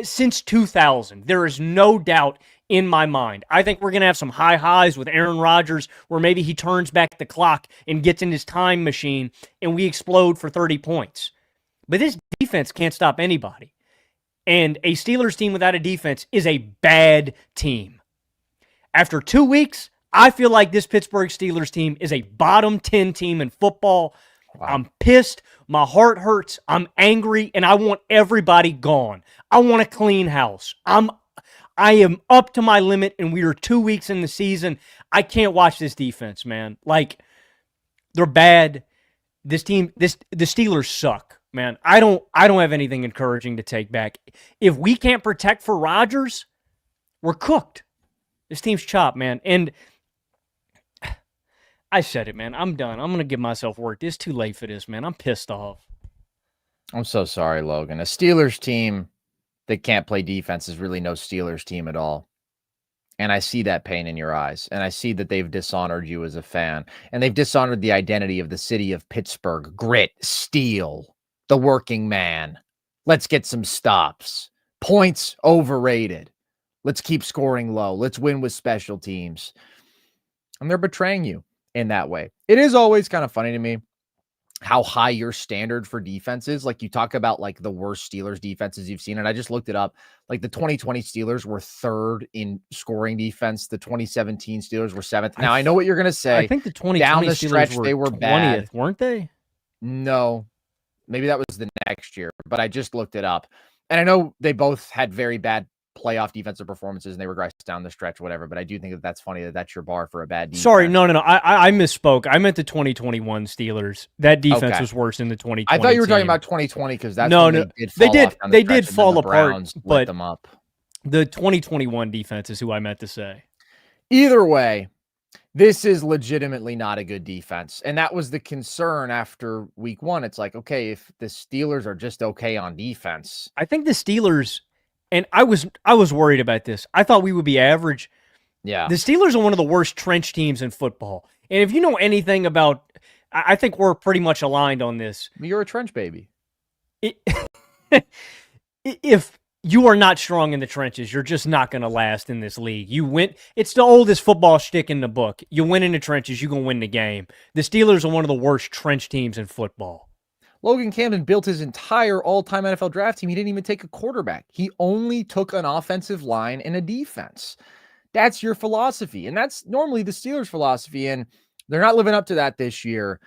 since 2000. There is no doubt in my mind. I think we're going to have some high highs with Aaron Rodgers where maybe he turns back the clock and gets in his time machine and we explode for 30 points. But this defense can't stop anybody. And a Steelers team without a defense is a bad team. After 2 weeks, I feel like this Pittsburgh Steelers team is a bottom 10 team in football. Wow. I'm pissed. My heart hurts. I'm angry, and I want everybody gone. I want a clean house. I am up to my limit, and we are 2 weeks in the season. I can't watch this defense, man. Like, they're bad. The Steelers suck, man. I don't have anything encouraging to take back. If we can't protect for Rodgers, we're cooked. This team's chopped, man. And I said it, man. I'm done. I'm going to give myself work. It's too late for this, man. I'm pissed off. I'm so sorry, Logan. A Steelers team that can't play defense is really no Steelers team at all. And I see that pain in your eyes. And I see that they've dishonored you as a fan. And they've dishonored the identity of the city of Pittsburgh. Grit, steel, the working man. Let's get some stops. Points overrated. Let's keep scoring low. Let's win with special teams. And they're betraying you in that way. It is always kind of funny to me how high your standard for defense is. Like, you talk about like the worst Steelers defenses you've seen. And I just looked it up. Like, the 2020 Steelers were 3rd in scoring defense. The 2017 Steelers were 7th. Now I know what you're going to say. I think the 2020 down the Steelers stretch, were they were 20th, bad, weren't they? No, maybe that was the next year, but I just looked it up. And I know they both had very bad playoff defensive performances and they regress down the stretch or whatever. But I do think that that's funny that that's your bar for a bad defense. Sorry, no. I misspoke. I meant the 2021 Steelers. That defense was worse than the 2020. I thought you were talking about 2020 because that's when they did fall apart, but them up. The 2021 defense is who I meant to say. Either way, this is legitimately not a good defense. And that was the concern after week 1. It's like, okay, if the Steelers are just okay on defense. I think the Steelers, and I was worried about this. I thought we would be average. Yeah. The Steelers are one of the worst trench teams in football. And if you know anything about, I think we're pretty much aligned on this. You're a trench baby. If you are not strong in the trenches, you're just not going to last in this league. It's the oldest football shtick in the book. You win in the trenches, you're going to win the game. The Steelers are one of the worst trench teams in football. Logan Camden built his entire all-time NFL draft team. He didn't even take a quarterback. He only took an offensive line and a defense. That's your philosophy. And that's normally the Steelers' philosophy. And they're not living up to that this year.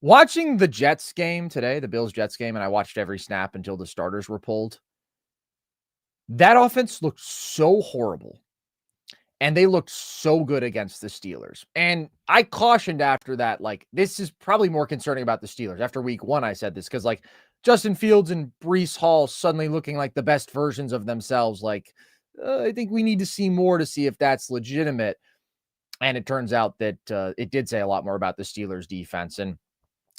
Watching the Jets game today, the Bills-Jets game, and I watched every snap until the starters were pulled. That offense looked so horrible. And they looked so good against the Steelers. And I cautioned after that, like, this is probably more concerning about the Steelers. After week 1, I said this because, like, Justin Fields and Breece Hall suddenly looking like the best versions of themselves. Like, I think we need to see more to see if that's legitimate. And it turns out that it did say a lot more about the Steelers defense. And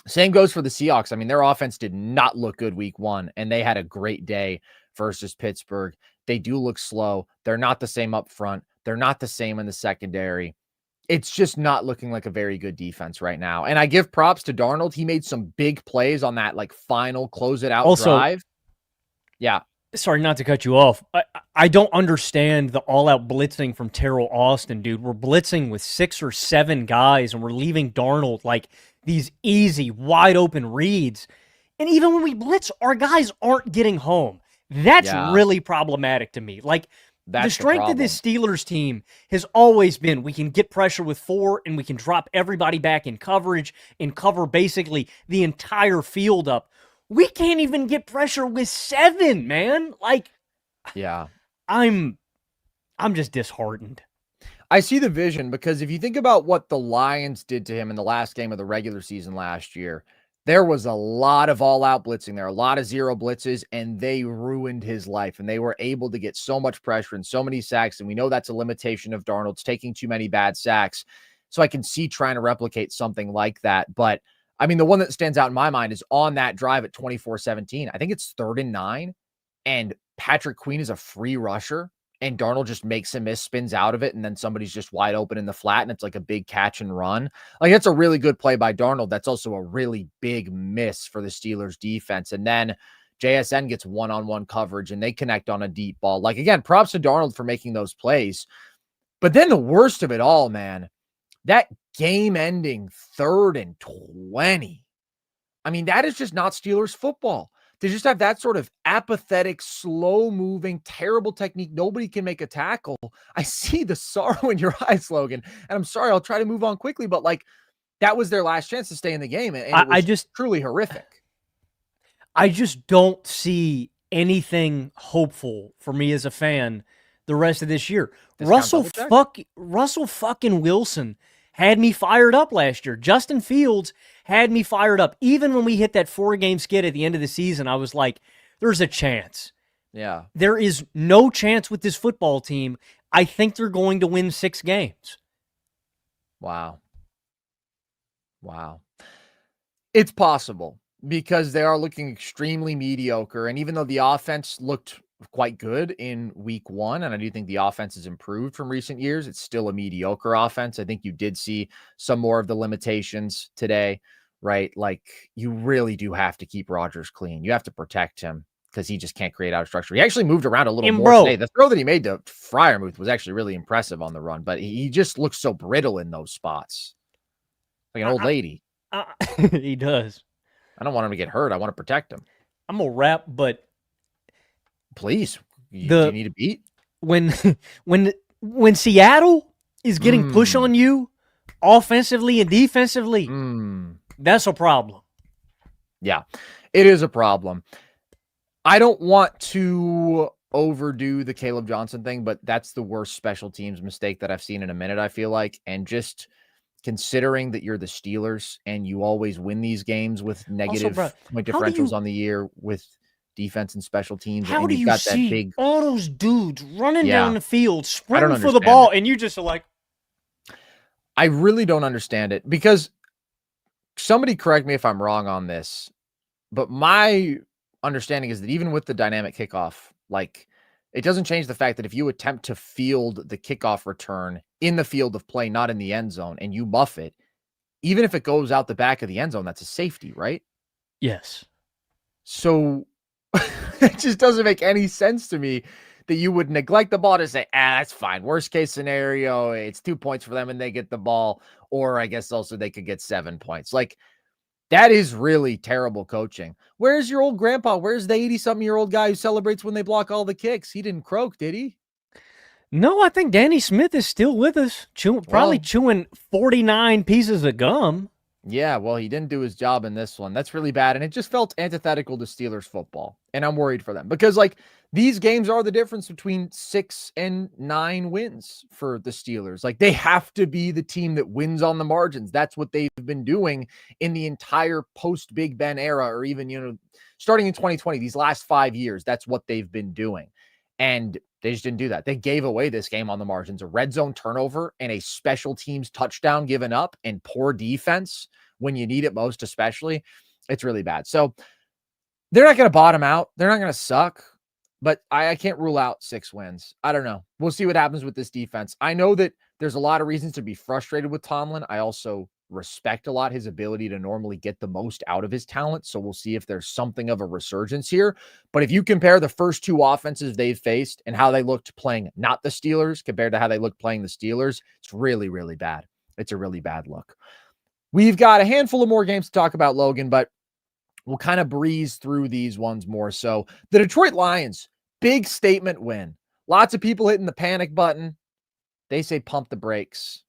same goes for the Seahawks. I mean, their offense did not look good week 1, and they had a great day versus Pittsburgh. They do look slow. They're not the same up front. They're not the same in the secondary. It's just not looking like a very good defense right now. And I give props to Darnold. He made some big plays on that like final close it out drive. Yeah. Sorry, not to cut you off. I don't understand the all-out blitzing from Terrell Austin, dude. We're blitzing with 6 or 7 guys, and we're leaving Darnold like these easy, wide-open reads. And even when we blitz, our guys aren't getting home. That's really problematic to me. Like, the strength of this Steelers team has always been we can get pressure with 4 and we can drop everybody back in coverage and cover basically the entire field up. We can't even get pressure with 7, man. Like, yeah, I'm just disheartened. I see the vision because if you think about what the Lions did to him in the last game of the regular season last year, there was a lot of all-out blitzing there, a lot of zero blitzes, and they ruined his life. And they were able to get so much pressure and so many sacks, and we know that's a limitation of Darnold's taking too many bad sacks. So I can see trying to replicate something like that. But, I mean, the one that stands out in my mind is on that drive at 24-17. I think it's 3rd and 9, and Patrick Queen is a free rusher, and Darnold just makes a miss, spins out of it, and then somebody's just wide open in the flat, and it's like a big catch and run. Like, that's a really good play by Darnold. That's also a really big miss for the Steelers defense. And then JSN gets one-on-one coverage, and they connect on a deep ball. Like, again, props to Darnold for making those plays. But then the worst of it all, man, that game-ending 3rd and 20. I mean, that is just not Steelers football. To just have that sort of apathetic, slow-moving, terrible technique, nobody can make a tackle. I see the sorrow in your eyes, Logan. And I'm sorry, I'll try to move on quickly, but like that was their last chance to stay in the game. And it was truly horrific. I just don't see anything hopeful for me as a fan the rest of this year. Russell fucking Wilson had me fired up last year. Justin Fields had me fired up. Even when we hit that 4-game skid at the end of the season, I was like, there's a chance. Yeah. There is no chance with this football team. I think they're going to win 6 games. Wow. It's possible because they are looking extremely mediocre. And even though the offense looked quite good in week 1, and I do think the offense has improved from recent years, it's still a mediocre offense. I think you did see some more of the limitations today, right? Like, you really do have to keep Rodgers clean. You have to protect him because he just can't create out of structure. He actually moved around a little more today. The throw that he made to Freiermuth was actually really impressive on the run, but he just looks so brittle in those spots. Like an old lady. He does. I don't want him to get hurt. I want to protect him. I'm going to wrap, but please, do you need a beat? When Seattle is getting push on you offensively and defensively, that's a problem. Yeah, it is a problem. I don't want to overdo the Caleb Johnson thing, but that's the worst special teams mistake that I've seen in a minute, I feel like. And just considering that you're the Steelers and you always win these games with negative bro, point how do differentials you on the year with defense and special teams, how and do you've you got that see big, all those dudes running down yeah, the field, I don't sprinting for the understand ball, it. and you just are like, I really don't understand it, because somebody correct me if I'm wrong on this, but my understanding is that even with the dynamic kickoff, like, it doesn't change the fact that if you attempt to field the kickoff return in the field of play, not in the end zone, and you muff it, even if it goes out the back of the end zone, that's a safety, right? yes. So it just doesn't make any sense to me that you would neglect the ball to say, that's fine. Worst case scenario, it's 2 points for them and they get the ball. Or I guess also they could get 7 points. Like, that is really terrible coaching. Where's your old grandpa? Where's the 80-something-year-old guy who celebrates when they block all the kicks? He didn't croak, did he? No, I think Danny Smith is still with us, probably chewing 49 pieces of gum. Yeah, well, he didn't do his job in this one. That's really bad. And it just felt antithetical to Steelers football. And I'm worried for them because, like, these games are the difference between 6 and 9 wins for the Steelers. Like, they have to be the team that wins on the margins. That's what they've been doing in the entire post Big Ben era, or even, starting in 2020, these last 5 years, that's what they've been doing. And they just didn't do that. They gave away this game on the margins. A red zone turnover and a special teams touchdown given up and poor defense when you need it most, especially. It's really bad. So they're not going to bottom out. They're not going to suck, but I can't rule out 6 wins. I don't know. We'll see what happens with this defense. I know that there's a lot of reasons to be frustrated with Tomlin. I also respect a lot his ability to normally get the most out of his talent. So we'll see if there's something of a resurgence here. But if you compare the first 2 offenses they've faced and how they looked playing not the Steelers compared to how they looked playing the Steelers, it's really, really bad. It's a really bad look. We've got a handful of more games to talk about, Logan, but we'll kind of breeze through these ones more. So the Detroit Lions, big statement win. Lots of people hitting the panic button. They say pump the brakes.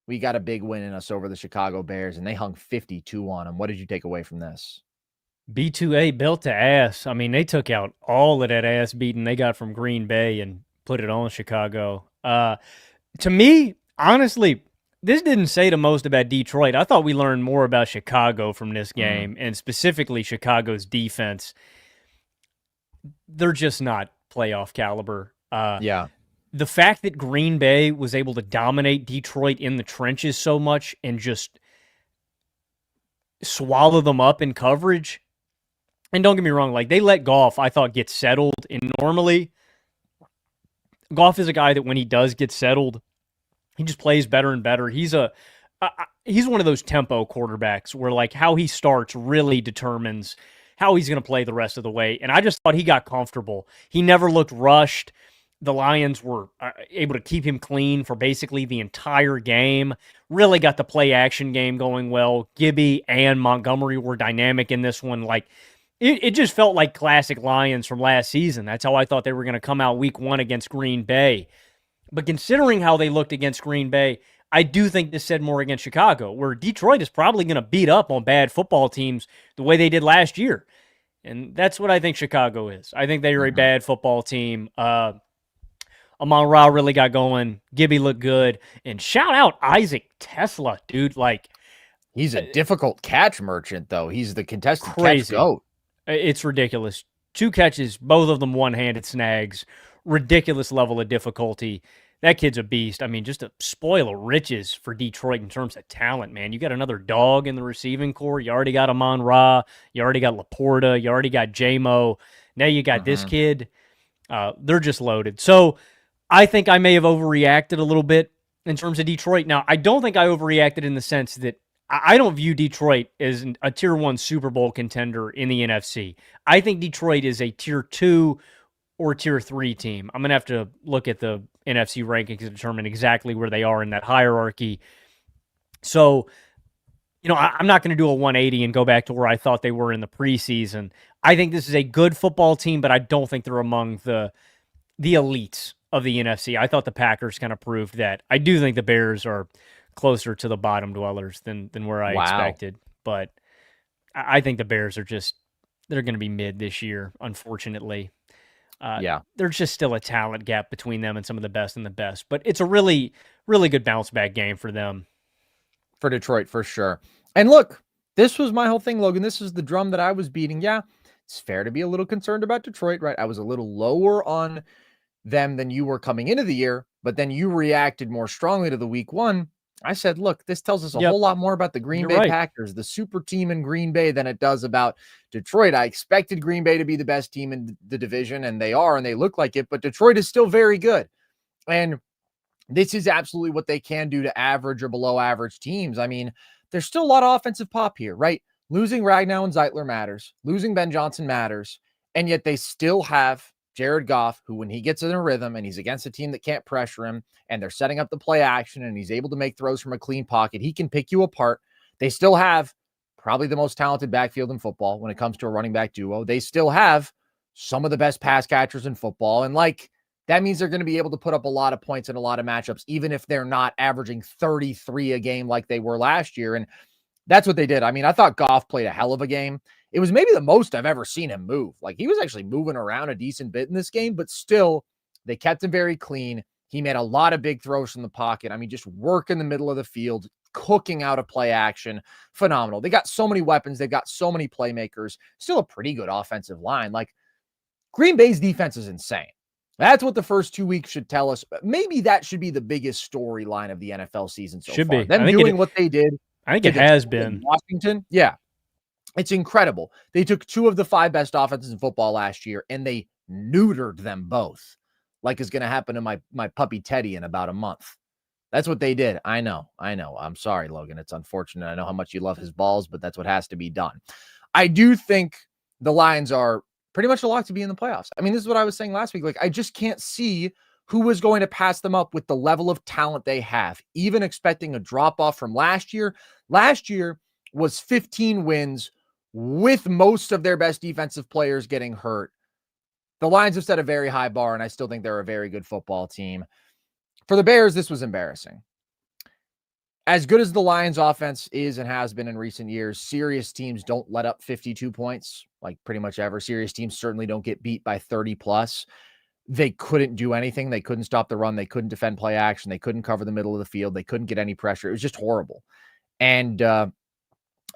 We got a big win in us over the Chicago Bears, and they hung 52 on them. What did you take away from this? B2A built to ass. I mean, they took out all of that ass beating they got from Green Bay and put it on Chicago. To me, honestly, this didn't say the most about Detroit. I thought we learned more about Chicago from this game, and specifically Chicago's defense. They're just not playoff caliber. Yeah. The fact that Green Bay was able to dominate Detroit in the trenches so much and just swallow them up in coverage. And don't get me wrong, like, they let Goff, I thought, get settled. And normally, Goff is a guy that when he does get settled, he just plays better and better. He's one of those tempo quarterbacks where, like, how he starts really determines how he's going to play the rest of the way. And I just thought he got comfortable. He never looked rushed. The Lions were able to keep him clean for basically the entire game. Really got the play-action game going well. Gibby and Montgomery were dynamic in this one. Like, it just felt like classic Lions from last season. That's how I thought they were going to come out week 1 against Green Bay. But considering how they looked against Green Bay, I do think this said more against Chicago, where Detroit is probably going to beat up on bad football teams the way they did last year. And that's what I think Chicago is. I think they are a bad football team. Amon-Ra really got going. Gibby looked good. And shout out Isaac Tesla, dude. Like, he's a difficult catch merchant, though. He's the contested crazy. catch goat. It's ridiculous. 2 catches, both of them one-handed snags. Ridiculous level of difficulty. That kid's a beast. I mean, just a spoil of riches for Detroit in terms of talent, man. You got another dog in the receiving core. You already got Amon-Ra. You already got Laporta. You already got J-Mo. Now you got this kid. They're just loaded. So I think I may have overreacted a little bit in terms of Detroit. Now, I don't think I overreacted in the sense that I don't view Detroit as a Tier 1 Super Bowl contender in the NFC. I think Detroit is a Tier 2 or Tier 3 team. I'm going to have to look at the NFC rankings to determine exactly where they are in that hierarchy. So, I'm not going to do a 180 and go back to where I thought they were in the preseason. I think this is a good football team, but I don't think they're among the elites of the NFC. I thought the Packers kind of proved that. I do think the Bears are closer to the bottom dwellers than where I expected. But I think the Bears are they're going to be mid this year, unfortunately. Yeah. There's just still a talent gap between them and some of the best and the best. But it's a really, really good bounce back game for them. For Detroit, for sure. And look, this was my whole thing, Logan. This is the drum that I was beating. Yeah, it's fair to be a little concerned about Detroit, right? I was a little lower on them than you were coming into the year, but then you reacted more strongly to the week one. I said, look, this tells us a whole lot more about the Green Bay Packers, the super team in Green Bay, than it does about Detroit. I expected Green Bay to be the best team in the division, and they are, and they look like it, but Detroit is still very good. And this is absolutely what they can do to average or below average teams. I mean, there's still a lot of offensive pop here, right? Losing Ragnow and Zeitler matters. Losing Ben Johnson matters. And yet they still have Jared Goff, who when he gets in a rhythm and he's against a team that can't pressure him and they're setting up the play action and he's able to make throws from a clean pocket, he can pick you apart. They still have probably the most talented backfield in football when it comes to a running back duo. They still have some of the best pass catchers in football. And that means they're going to be able to put up a lot of points in a lot of matchups, even if they're not averaging 33 a game like they were last year. And that's what they did. I mean, I thought Goff played a hell of a game. It was maybe the most I've ever seen him move. He was actually moving around a decent bit in this game, but still, they kept him very clean. He made a lot of big throws from the pocket. I mean, just work in the middle of the field, cooking out a play action. Phenomenal. They got so many weapons. They've got so many playmakers. Still a pretty good offensive line. Green Bay's defense is insane. That's what the first 2 weeks should tell us. Maybe that should be the biggest storyline of the NFL season so far. Them doing what they did. I think it has been. Washington, yeah. It's incredible. They took 2 of the 5 best offenses in football last year, and they neutered them both, like is going to happen to my puppy Teddy in about a month. That's what they did. I know. I'm sorry, Logan. It's unfortunate. I know how much you love his balls, but that's what has to be done. I do think the Lions are pretty much a lock to be in the playoffs. I mean, this is what I was saying last week. I just can't see who was going to pass them up with the level of talent they have, even expecting a drop-off from last year. Last year was 15 wins with most of their best defensive players getting hurt. The Lions have set a very high bar, and I still think they're a very good football team. For the Bears, this was embarrassing. As good as the Lions offense is and has been in recent years, serious teams don't let up 52 points, pretty much ever. Serious teams certainly don't get beat by 30 plus. They couldn't do anything. They couldn't stop the run. They couldn't defend play action. They couldn't cover the middle of the field. They couldn't get any pressure. It was just horrible. And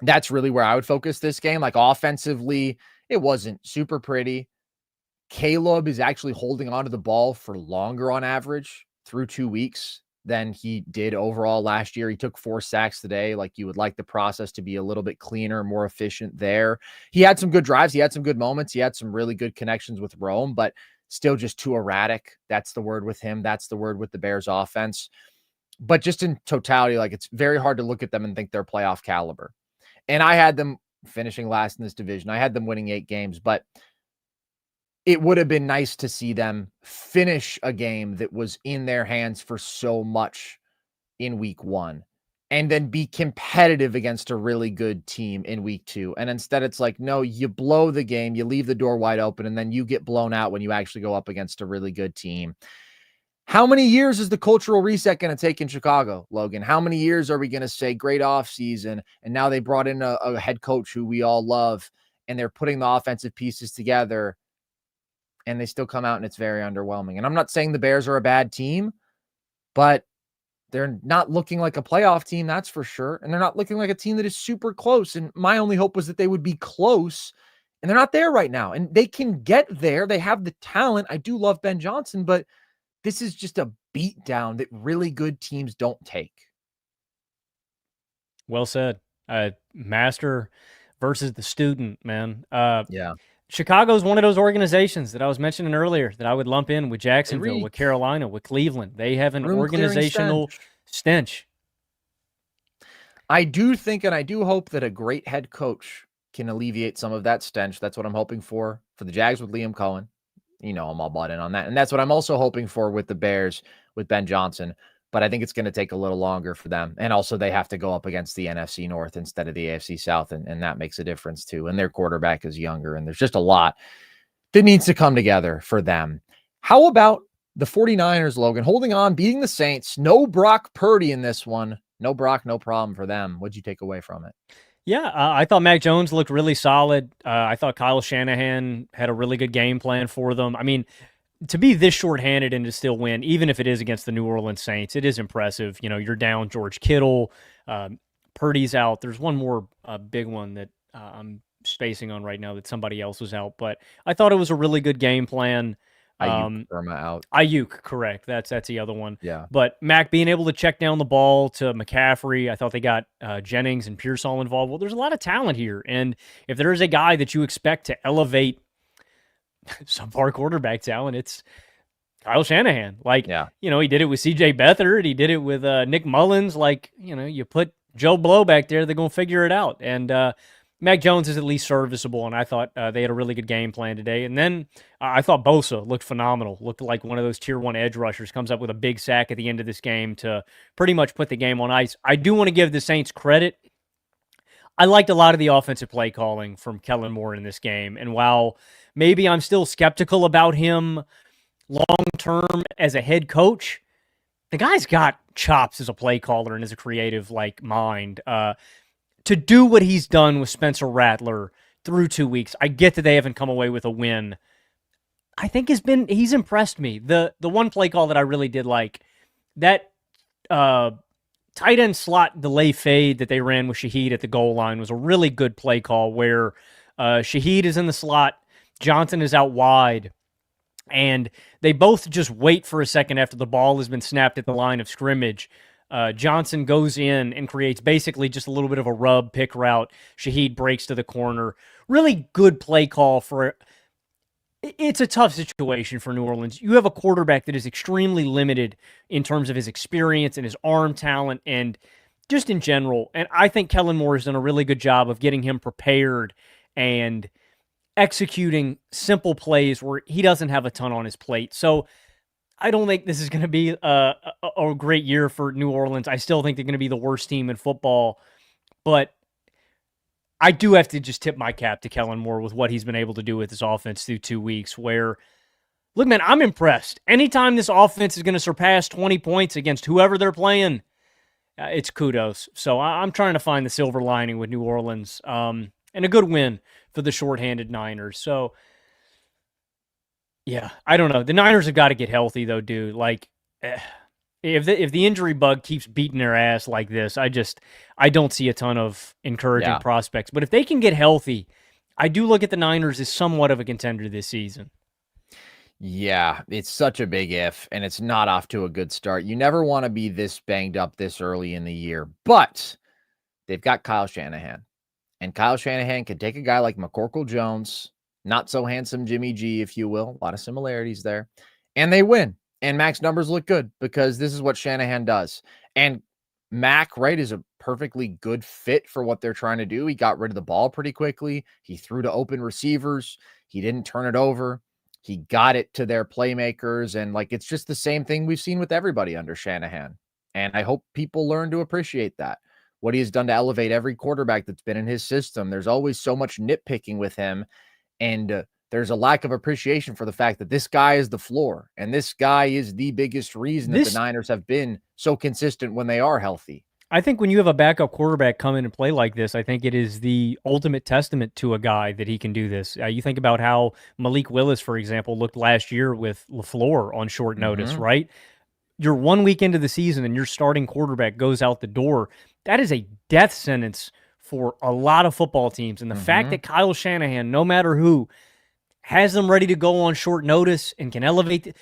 that's really where I would focus this game. Offensively, it wasn't super pretty. Caleb is actually holding onto the ball for longer on average through 2 weeks than he did overall last year. He took 4 sacks today. You would like the process to be a little bit cleaner, more efficient there. He had some good drives. He had some good moments. He had some really good connections with Rome, but still just too erratic. That's the word with him. That's the word with the Bears offense. But just in totality, it's very hard to look at them and think they're playoff caliber. And I had them finishing last in this division. I had them winning 8 games, but it would have been nice to see them finish a game that was in their hands for so much in week 1 and then be competitive against a really good team in week 2. And instead it's no, you blow the game, you leave the door wide open, and then you get blown out when you actually go up against a really good team. How many years is the cultural reset going to take in Chicago, Logan? How many years are we going to say great offseason, and now they brought in a head coach who we all love, and they're putting the offensive pieces together, and they still come out and it's very underwhelming. And I'm not saying the Bears are a bad team, but they're not looking like a playoff team, that's for sure. And they're not looking like a team that is super close. And my only hope was that they would be close, and they're not there right now. And they can get there. They have the talent. I do love Ben Johnson, but this is just a beatdown that really good teams don't take. Well said. Master versus the student, man. Yeah. Chicago's one of those organizations that I was mentioning earlier that I would lump in with Jacksonville, with Carolina, with Cleveland. They have an organizational stench. I do think, and I do hope that a great head coach can alleviate some of that stench. That's what I'm hoping for the Jags with Liam Cohen. I'm all bought in on that. And that's what I'm also hoping for with the Bears with Ben Johnson. But I think it's going to take a little longer for them. And also they have to go up against the NFC North instead of the AFC South. And that makes a difference too. And their quarterback is younger. And there's just a lot that needs to come together for them. How about the 49ers, Logan, holding on, beating the Saints? No Brock Purdy in this one. No Brock, no problem for them. What'd you take away from it? Yeah, I thought Mac Jones looked really solid. I thought Kyle Shanahan had a really good game plan for them. I mean, to be this shorthanded and to still win, even if it is against the New Orleans Saints, it is impressive. You know, you're down George Kittle, Purdy's out. There's one more big one that I'm spacing on right now that somebody else was out, but I thought it was a really good game plan. Ayuk, Burma out. Ayuk, correct. That's the other one. Yeah. But Mac being able to check down the ball to McCaffrey, I thought they got Jennings and Pierce all involved. Well, there's a lot of talent here, and if there is a guy that you expect to elevate some of our quarterback talent, it's Kyle Shanahan. Like, you know, he did it with C.J. Beathard. He did it with Nick Mullins. Like, you know, you put Joe Blow back there, they're going to figure it out. And Mac Jones is at least serviceable, and I thought they had a really good game plan today. And then I thought Bosa looked phenomenal. Looked like one of those Tier 1 edge rushers, comes up with a big sack at the end of this game to pretty much put the game on ice. I do want to give the Saints credit. I liked a lot of the offensive play calling from Kellen Moore in this game. And while maybe I'm still skeptical about him long-term as a head coach, the guy's got chops as a play caller and as a creative mind. To do what he's done with Spencer Rattler through 2 weeks, I get that they haven't come away with a win. I think he's impressed me. The one play call that I really did like, that tight end slot delay fade that they ran with Shaheed at the goal line was a really good play call where Shaheed is in the slot, Johnson is out wide, and they both just wait for a second after the ball has been snapped at the line of scrimmage. Johnson goes in and creates basically just a little bit of a rub pick route. Shaheed breaks to the corner. Really good play call for it's a tough situation for New Orleans. You have a quarterback that is extremely limited in terms of his experience and his arm talent and just in general. And I think Kellen Moore has done a really good job of getting him prepared and executing simple plays where he doesn't have a ton on his plate. So I don't think this is going to be a great year for New Orleans. I still think they're going to be the worst team in football. But I do have to just tip my cap to Kellen Moore with what he's been able to do with this offense through 2 weeks where, look, man, I'm impressed. Anytime this offense is going to surpass 20 points against whoever they're playing, it's kudos. So I'm trying to find the silver lining with New Orleans and a good win for the shorthanded Niners. So, yeah, I don't know. The Niners have got to get healthy, though, dude. Like, if the injury bug keeps beating their ass like this, I don't see a ton of encouraging prospects. But if they can get healthy, I do look at the Niners as somewhat of a contender this season. Yeah, it's such a big if, and it's not off to a good start. You never want to be this banged up this early in the year, but they've got Kyle Shanahan. And Kyle Shanahan can take a guy like McCorkle Jones, not so handsome Jimmy G, if you will. A lot of similarities there. And they win. And Mac's numbers look good because this is what Shanahan does. And Mac, right, is a perfectly good fit for what they're trying to do. He got rid of the ball pretty quickly. He threw to open receivers. He didn't turn it over. He got it to their playmakers. And it's just the same thing we've seen with everybody under Shanahan. And I hope people learn to appreciate that. What he has done to elevate every quarterback that's been in his system. There's always so much nitpicking with him. And there's a lack of appreciation for the fact that this guy is the floor. And this guy is the biggest reason that the Niners have been so consistent when they are healthy. I think when you have a backup quarterback come in and play like this, I think it is the ultimate testament to a guy that he can do this. You think about how Malik Willis, for example, looked last year with LaFleur on short notice, right? You're 1 week into the season and your starting quarterback goes out the door. That is a death sentence for a lot of football teams. And the fact that Kyle Shanahan, no matter who, has them ready to go on short notice and can elevate.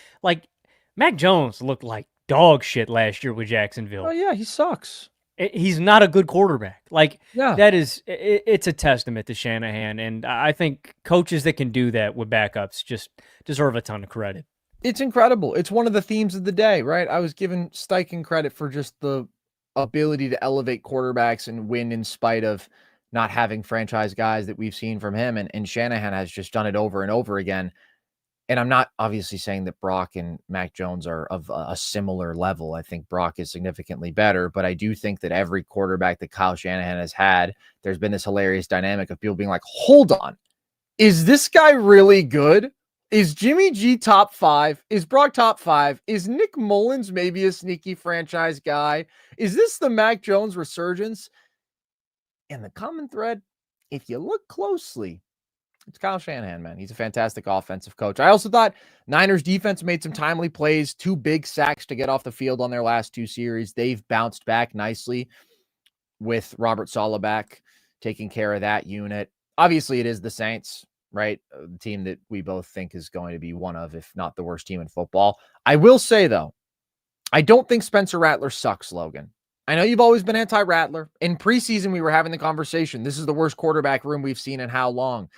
Mac Jones looked like dog shit last year with Jacksonville. Oh, yeah, he sucks. He's not a good quarterback. It's a testament to Shanahan. And I think coaches that can do that with backups just deserve a ton of credit. It's incredible. It's one of the themes of the day, right? I was giving Steichen credit for just the ability to elevate quarterbacks and win in spite of not having franchise guys that we've seen from him. And Shanahan has just done it over and over again. And I'm not obviously saying that Brock and Mac Jones are of a similar level. I think Brock is significantly better, but I do think that every quarterback that Kyle Shanahan has had, there's been this hilarious dynamic of people being like, hold on, is this guy really good? Is Jimmy G top 5? Is Brock top 5? Is Nick Mullins maybe a sneaky franchise guy? Is this the Mac Jones resurgence? And the common thread, if you look closely, it's Kyle Shanahan, man. He's a fantastic offensive coach. I also thought Niners defense made some timely plays, 2 big sacks to get off the field on their last 2 series. They've bounced back nicely with Robert Saleh back, taking care of that unit. Obviously, it is the Saints, right? The team that we both think is going to be one of, if not the worst team in football. I will say, though, I don't think Spencer Rattler sucks, Logan. I know you've always been anti-Rattler. In preseason, we were having the conversation. This is the worst quarterback room we've seen in how long?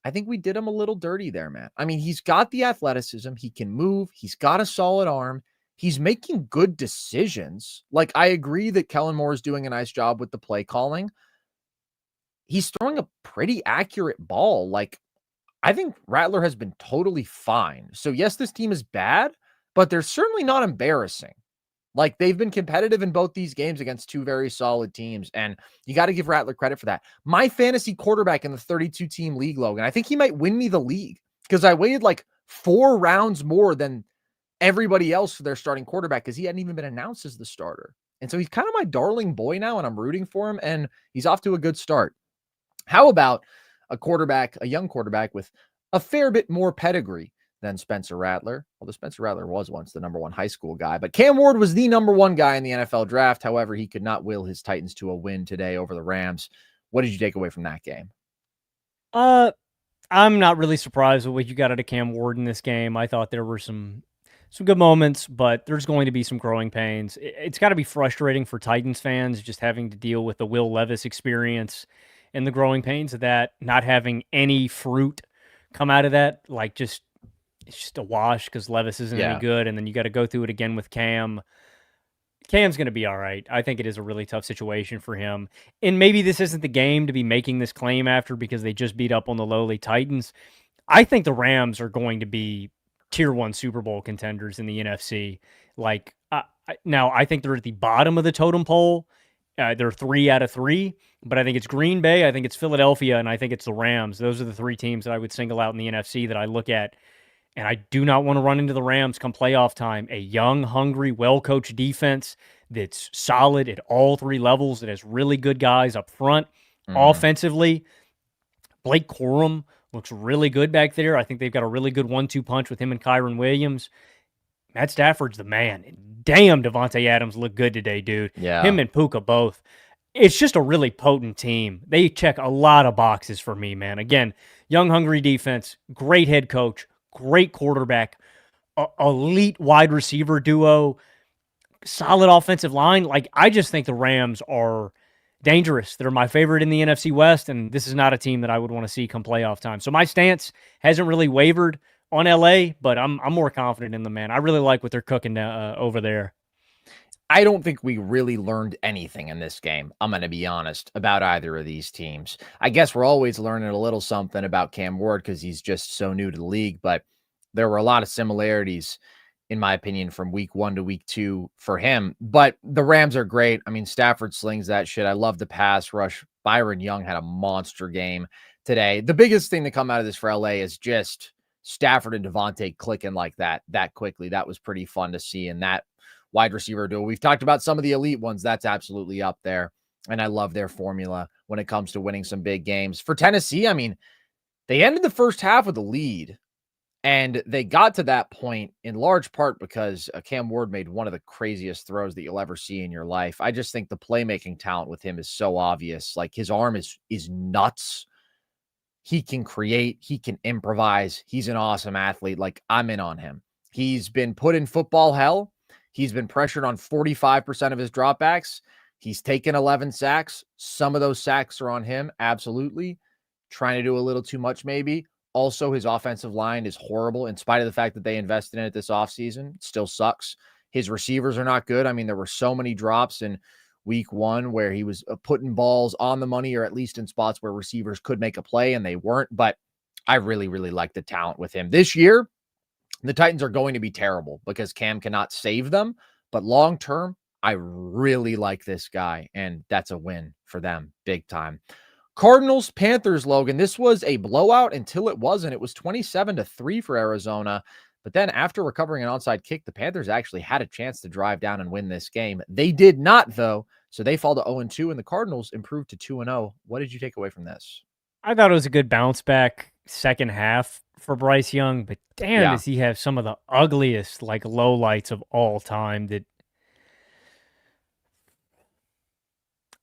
I think we did him a little dirty there, man. I mean, he's got the athleticism. He can move. He's got a solid arm. He's making good decisions. Like, I agree that Kellen Moore is doing a nice job with the play calling. He's throwing a pretty accurate ball. Like, I think Rattler has been totally fine. So, yes, this team is bad, but they're certainly not embarrassing. Like, they've been competitive in both these games against 2 very solid teams, and you got to give Rattler credit for that. My fantasy quarterback in the 32-team league, Logan, I think he might win me the league because I waited like 4 rounds more than everybody else for their starting quarterback because he hadn't even been announced as the starter. And so he's kind of my darling boy now, and I'm rooting for him, and he's off to a good start. How about a young quarterback with a fair bit more pedigree than Spencer Rattler? Well, Spencer Rattler was once the number 1 high school guy, but Cam Ward was the number 1 guy in the NFL draft. However, he could not will his Titans to a win today over the Rams. What did you take away from that game? I'm not really surprised with what you got out of Cam Ward in this game. I thought there were some good moments, but there's going to be some growing pains. It's got to be frustrating for Titans fans just having to deal with the Will Levis experience and the growing pains of that, not having any fruit come out of that. Like, it's just a wash because Levis isn't any good, and then you got to go through it again with Cam. Cam's going to be all right. I think it is a really tough situation for him. And maybe this isn't the game to be making this claim after because they just beat up on the lowly Titans. I think the Rams are going to be tier 1 Super Bowl contenders in the NFC. Like, now I think they're at the bottom of the totem pole. They're 3 out of 3, but I think it's Green Bay, I think it's Philadelphia, and I think it's the Rams. Those are the 3 teams that I would single out in the NFC that I look at. And I do not want to run into the Rams come playoff time. A young, hungry, well-coached defense that's solid at all 3 levels, that has really good guys up front. Offensively, Blake Corum looks really good back there. I think they've got a really good 1-2 punch with him and Kyron Williams. Matt Stafford's the man. Damn, Devontae Adams looked good today, dude. Yeah. Him and Puka both. It's just a really potent team. They check a lot of boxes for me, man. Again, young, hungry defense, great head coach, great quarterback, elite wide receiver duo, solid offensive line. Like, I just think the Rams are dangerous. They're my favorite in the NFC West, and this is not a team that I would want to see come playoff time. So my stance hasn't really wavered on LA, but I'm more confident in them, man. I really like what they're cooking over there. I don't think we really learned anything in this game, I'm going to be honest, about either of these teams. I guess we're always learning a little something about Cam Ward because he's just so new to the league, but there were a lot of similarities, in my opinion, from week 1 to week 2 for him. But the Rams are great. I mean, Stafford slings that shit. I love the pass rush. Byron Young had a monster game today. The biggest thing to come out of this for LA is just Stafford and Devontae clicking like that quickly. That was pretty fun to see. And that wide receiver duo, we've talked about some of the elite ones. That's absolutely up there. And I love their formula when it comes to winning some big games. For Tennessee, I mean, they ended the first half with a lead, and they got to that point in large part because Cam Ward made one of the craziest throws that you'll ever see in your life. I just think the playmaking talent with him is so obvious. Like, his arm is nuts. He can create. He can improvise. He's an awesome athlete. Like, I'm in on him. He's been put in football hell. He's been pressured on 45% of his dropbacks. He's taken 11 sacks. Some of those sacks are on him. Absolutely. Trying to do a little too much, maybe. Also, his offensive line is horrible in spite of the fact that they invested in it this offseason. It still sucks. His receivers are not good. I mean, there were so many drops in week 1 where he was putting balls on the money, or at least in spots where receivers could make a play and they weren't. But I really, really like the talent with him. This year, the Titans are going to be terrible because Cam cannot save them. But long term, I really like this guy, and that's a win for them big time. Cardinals, Panthers, Logan. This was a blowout until it wasn't. It was 27-3 for Arizona. But then after recovering an onside kick, the Panthers actually had a chance to drive down and win this game. They did not, though. So they fall to 0-2, and the Cardinals improved to 2-0. What did you take away from this? I thought it was a good bounce back second half for Bryce Young, but damn, Yeah. does he have some of the ugliest lowlights of all time that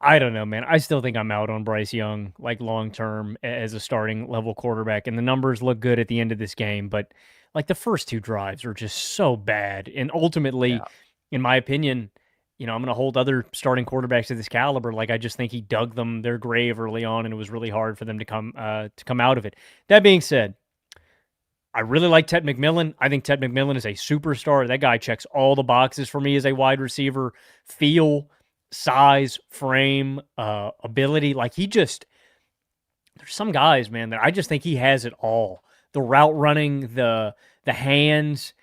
I don't know, man. I still think I'm out on Bryce Young, long term as a starting level quarterback. And the numbers look good at the end of this game, but the first two drives are just so bad. And ultimately, Yeah. in my opinion, I'm going to hold other starting quarterbacks of this caliber. I just think he dug them their grave early on, and it was really hard for them to come out of it. That being said, I really like Ted McMillan. I think Ted McMillan is a superstar. That guy checks all the boxes for me as a wide receiver. Feel, size, frame, ability. There's some guys, man, that I just think he has it all. The route running, the hands,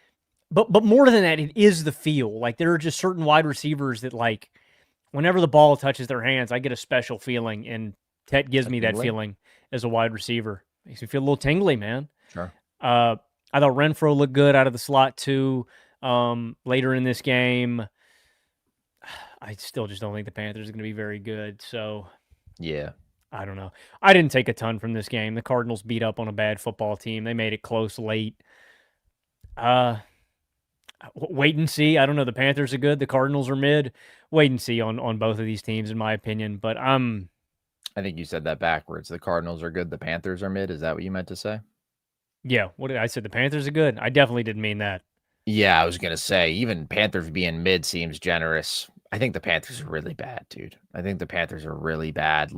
but more than that, it is the feel. There are just certain wide receivers that whenever the ball touches their hands, I get a special feeling, and Ted gives me that feeling as a wide receiver. Makes me feel a little tingly, man. Sure. I thought Renfro looked good out of the slot too. Later in this game, I still just don't think the Panthers are going to be very good. So, yeah, I don't know. I didn't take a ton from this game. The Cardinals beat up on a bad football team. They made it close late. Wait and see. I don't know. The Panthers are good. The Cardinals are mid. Wait and see on both of these teams, in my opinion. But I think you said that backwards. The Cardinals are good. The Panthers are mid. Is that what you meant to say? Yeah. What did I said? The Panthers are good. I definitely didn't mean that. Yeah, I was going to say, even Panthers being mid seems generous. I think the Panthers are really bad, dude. I think the Panthers are really bad.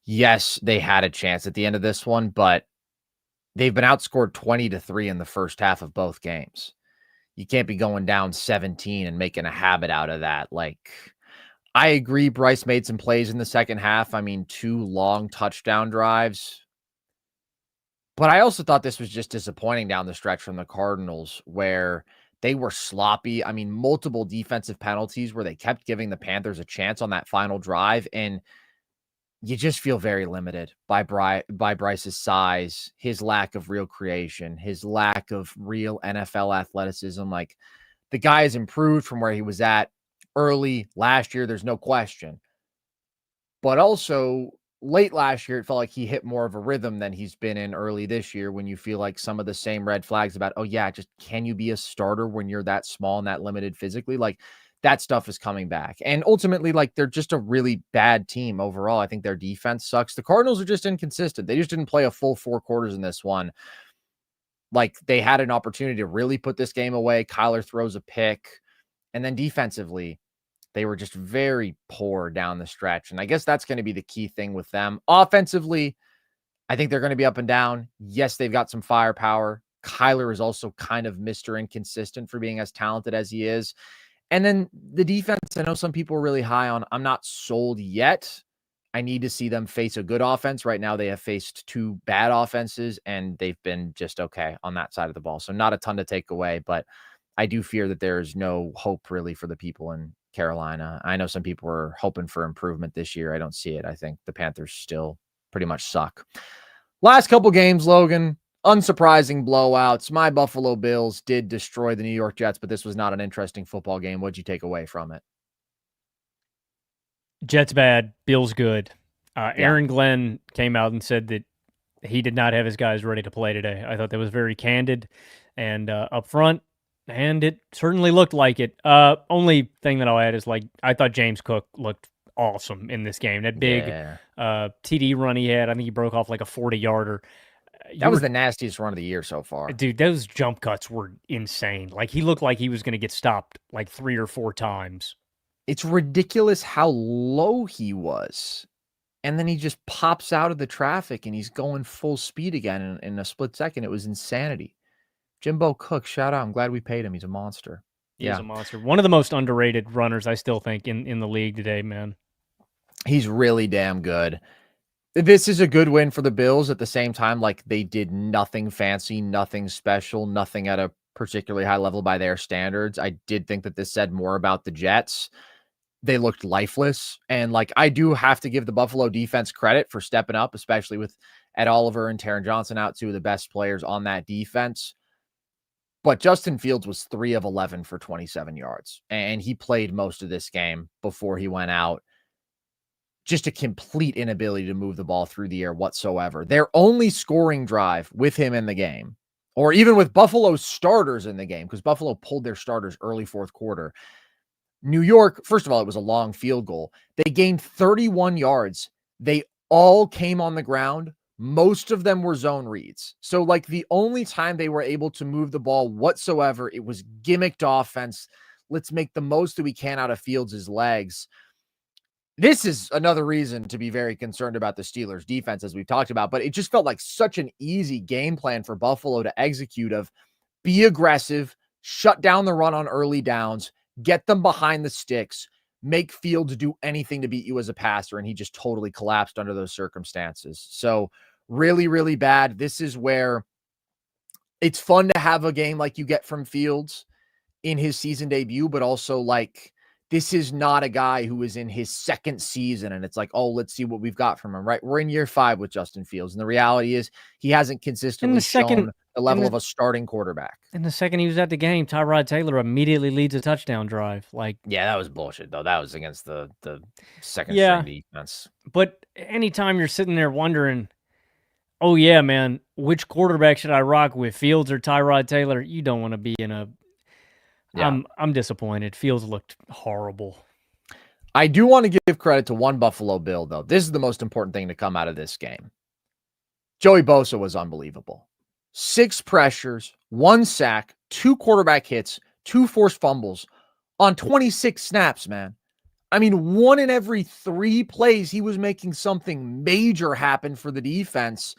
Yes, they had a chance at the end of this one, but they've been outscored 20-3 in the first half of both games. You can't be going down 17 and making a habit out of that. I agree Bryce made some plays in the second half. I mean, 2 long touchdown drives. But I also thought this was just disappointing down the stretch from the Cardinals, where they were sloppy. I mean, multiple defensive penalties where they kept giving the Panthers a chance on that final drive. And you just feel very limited by Bryce's size, his lack of real creation, his lack of real NFL athleticism. The guy has improved from where he was at early last year. There's no question. But also late last year, it felt like he hit more of a rhythm than he's been in early this year, when you feel like some of the same red flags about, oh yeah, just can you be a starter when you're that small and that limited physically? That stuff is coming back. And ultimately, they're just a really bad team overall. I think their defense sucks. The Cardinals are just inconsistent. They just didn't play a full 4 quarters in this one. They had an opportunity to really put this game away. Kyler throws a pick. And then defensively, they were just very poor down the stretch. And I guess that's going to be the key thing with them. Offensively, I think they're going to be up and down. Yes, they've got some firepower. Kyler is also kind of Mr. Inconsistent for being as talented as he is. And then the defense, I know some people are really high on. I'm not sold yet. I need to see them face a good offense. Right now, they have faced 2 bad offenses, and they've been just okay on that side of the ball. So not a ton to take away, but I do fear that there's no hope really for the people in Carolina. I know some people were hoping for improvement this year. I don't see it. I think the Panthers still pretty much suck. Last couple games, Logan, unsurprising blowouts. My Buffalo Bills did destroy the New York Jets, but this was not an interesting football game. What'd you take away from it? Jets bad, Bills good. Aaron Glenn came out and said that he did not have his guys ready to play today. I thought that was very candid and upfront, and it certainly looked like it. Only thing that I'll add is I thought James Cook looked awesome in this game. That big TD run he had, I think he broke off a 40-yarder. That was the nastiest run of the year so far. Dude, those jump cuts were insane. He looked like he was going to get stopped 3 or 4 times. It's ridiculous how low he was. And then he just pops out of the traffic and he's going full speed again in a split second. It was insanity. Jimbo Cook, shout out. I'm glad we paid him. He's a monster. He's a monster. One of the most underrated runners, I still think, in the league today, man. He's really damn good. This is a good win for the Bills. At the same time, they did nothing fancy, nothing special, nothing at a particularly high level by their standards. I did think that this said more about the Jets. They looked lifeless. And I do have to give the Buffalo defense credit for stepping up, especially with Ed Oliver and Taron Johnson out, 2 of the best players on that defense. But Justin Fields was 3 of 11 for 27 yards, and he played most of this game before he went out. Just a complete inability to move the ball through the air whatsoever. Their only scoring drive with him in the game, or even with Buffalo's starters in the game, because Buffalo pulled their starters early fourth quarter. New York, first of all, it was a long field goal. They gained 31 yards. They all came on the ground. Most of them were zone reads. So, like, the only time they were able to move the ball whatsoever, it was gimmicked offense. Let's make the most that we can out of Fields' legs. This is another reason to be very concerned about the Steelers' defense, as we've talked about, but it just felt like such an easy game plan for Buffalo to execute of be aggressive, shut down the run on early downs, get them behind the sticks, make Fields do anything to beat you as a passer, and he just totally collapsed under those circumstances. So really, really bad. This is where it's fun to have a game like you get from Fields in his season debut, but also like this is not a guy who is in his second season and it's like, oh, let's see what we've got from him, right? We're in year 5 with Justin Fields. And the reality is he hasn't consistently shown the level of a starting quarterback. In the second he was at the game, Tyrod Taylor immediately leads a touchdown drive. Like, yeah, that was bullshit though. That was against the second string defense. But anytime you're sitting there wondering, oh yeah, man, which quarterback should I rock with, Fields or Tyrod Taylor? You don't want to be in a yeah. I'm disappointed. Fields looked horrible. I do want to give credit to one Buffalo Bill, though. This is the most important thing to come out of this game. Joey Bosa was unbelievable. 6 pressures, 1 sack, 2 quarterback hits, 2 forced fumbles on 26 snaps, man. I mean, 1 in every 3 plays, he was making something major happen for the defense.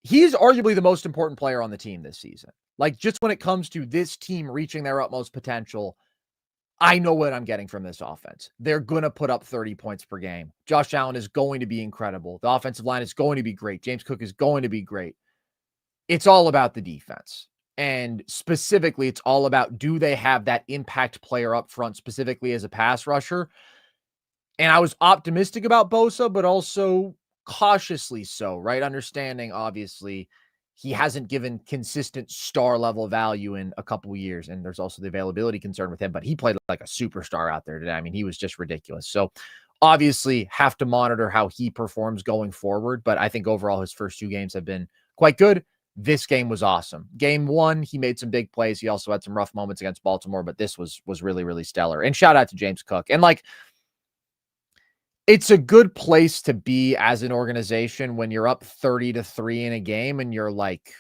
He is arguably the most important player on the team this season. Like, just when it comes to this team reaching their utmost potential, I know what I'm getting from this offense. They're going to put up 30 points per game. Josh Allen is going to be incredible. The offensive line is going to be great. James Cook is going to be great. It's all about the defense. And specifically, it's all about, do they have that impact player up front, specifically as a pass rusher? And I was optimistic about Bosa, but also cautiously so, right? Understanding, obviously, he hasn't given consistent star level value in a couple of years. And there's also the availability concern with him, but he played like a superstar out there today. I mean, he was just ridiculous. So obviously have to monitor how he performs going forward. But I think overall his first 2 games have been quite good. This game was awesome. Game 1, he made some big plays. He also had some rough moments against Baltimore, but this was really, really stellar. And shout out to James Cook. And like, it's a good place to be as an organization when you're up 30-3 in a game and you're like,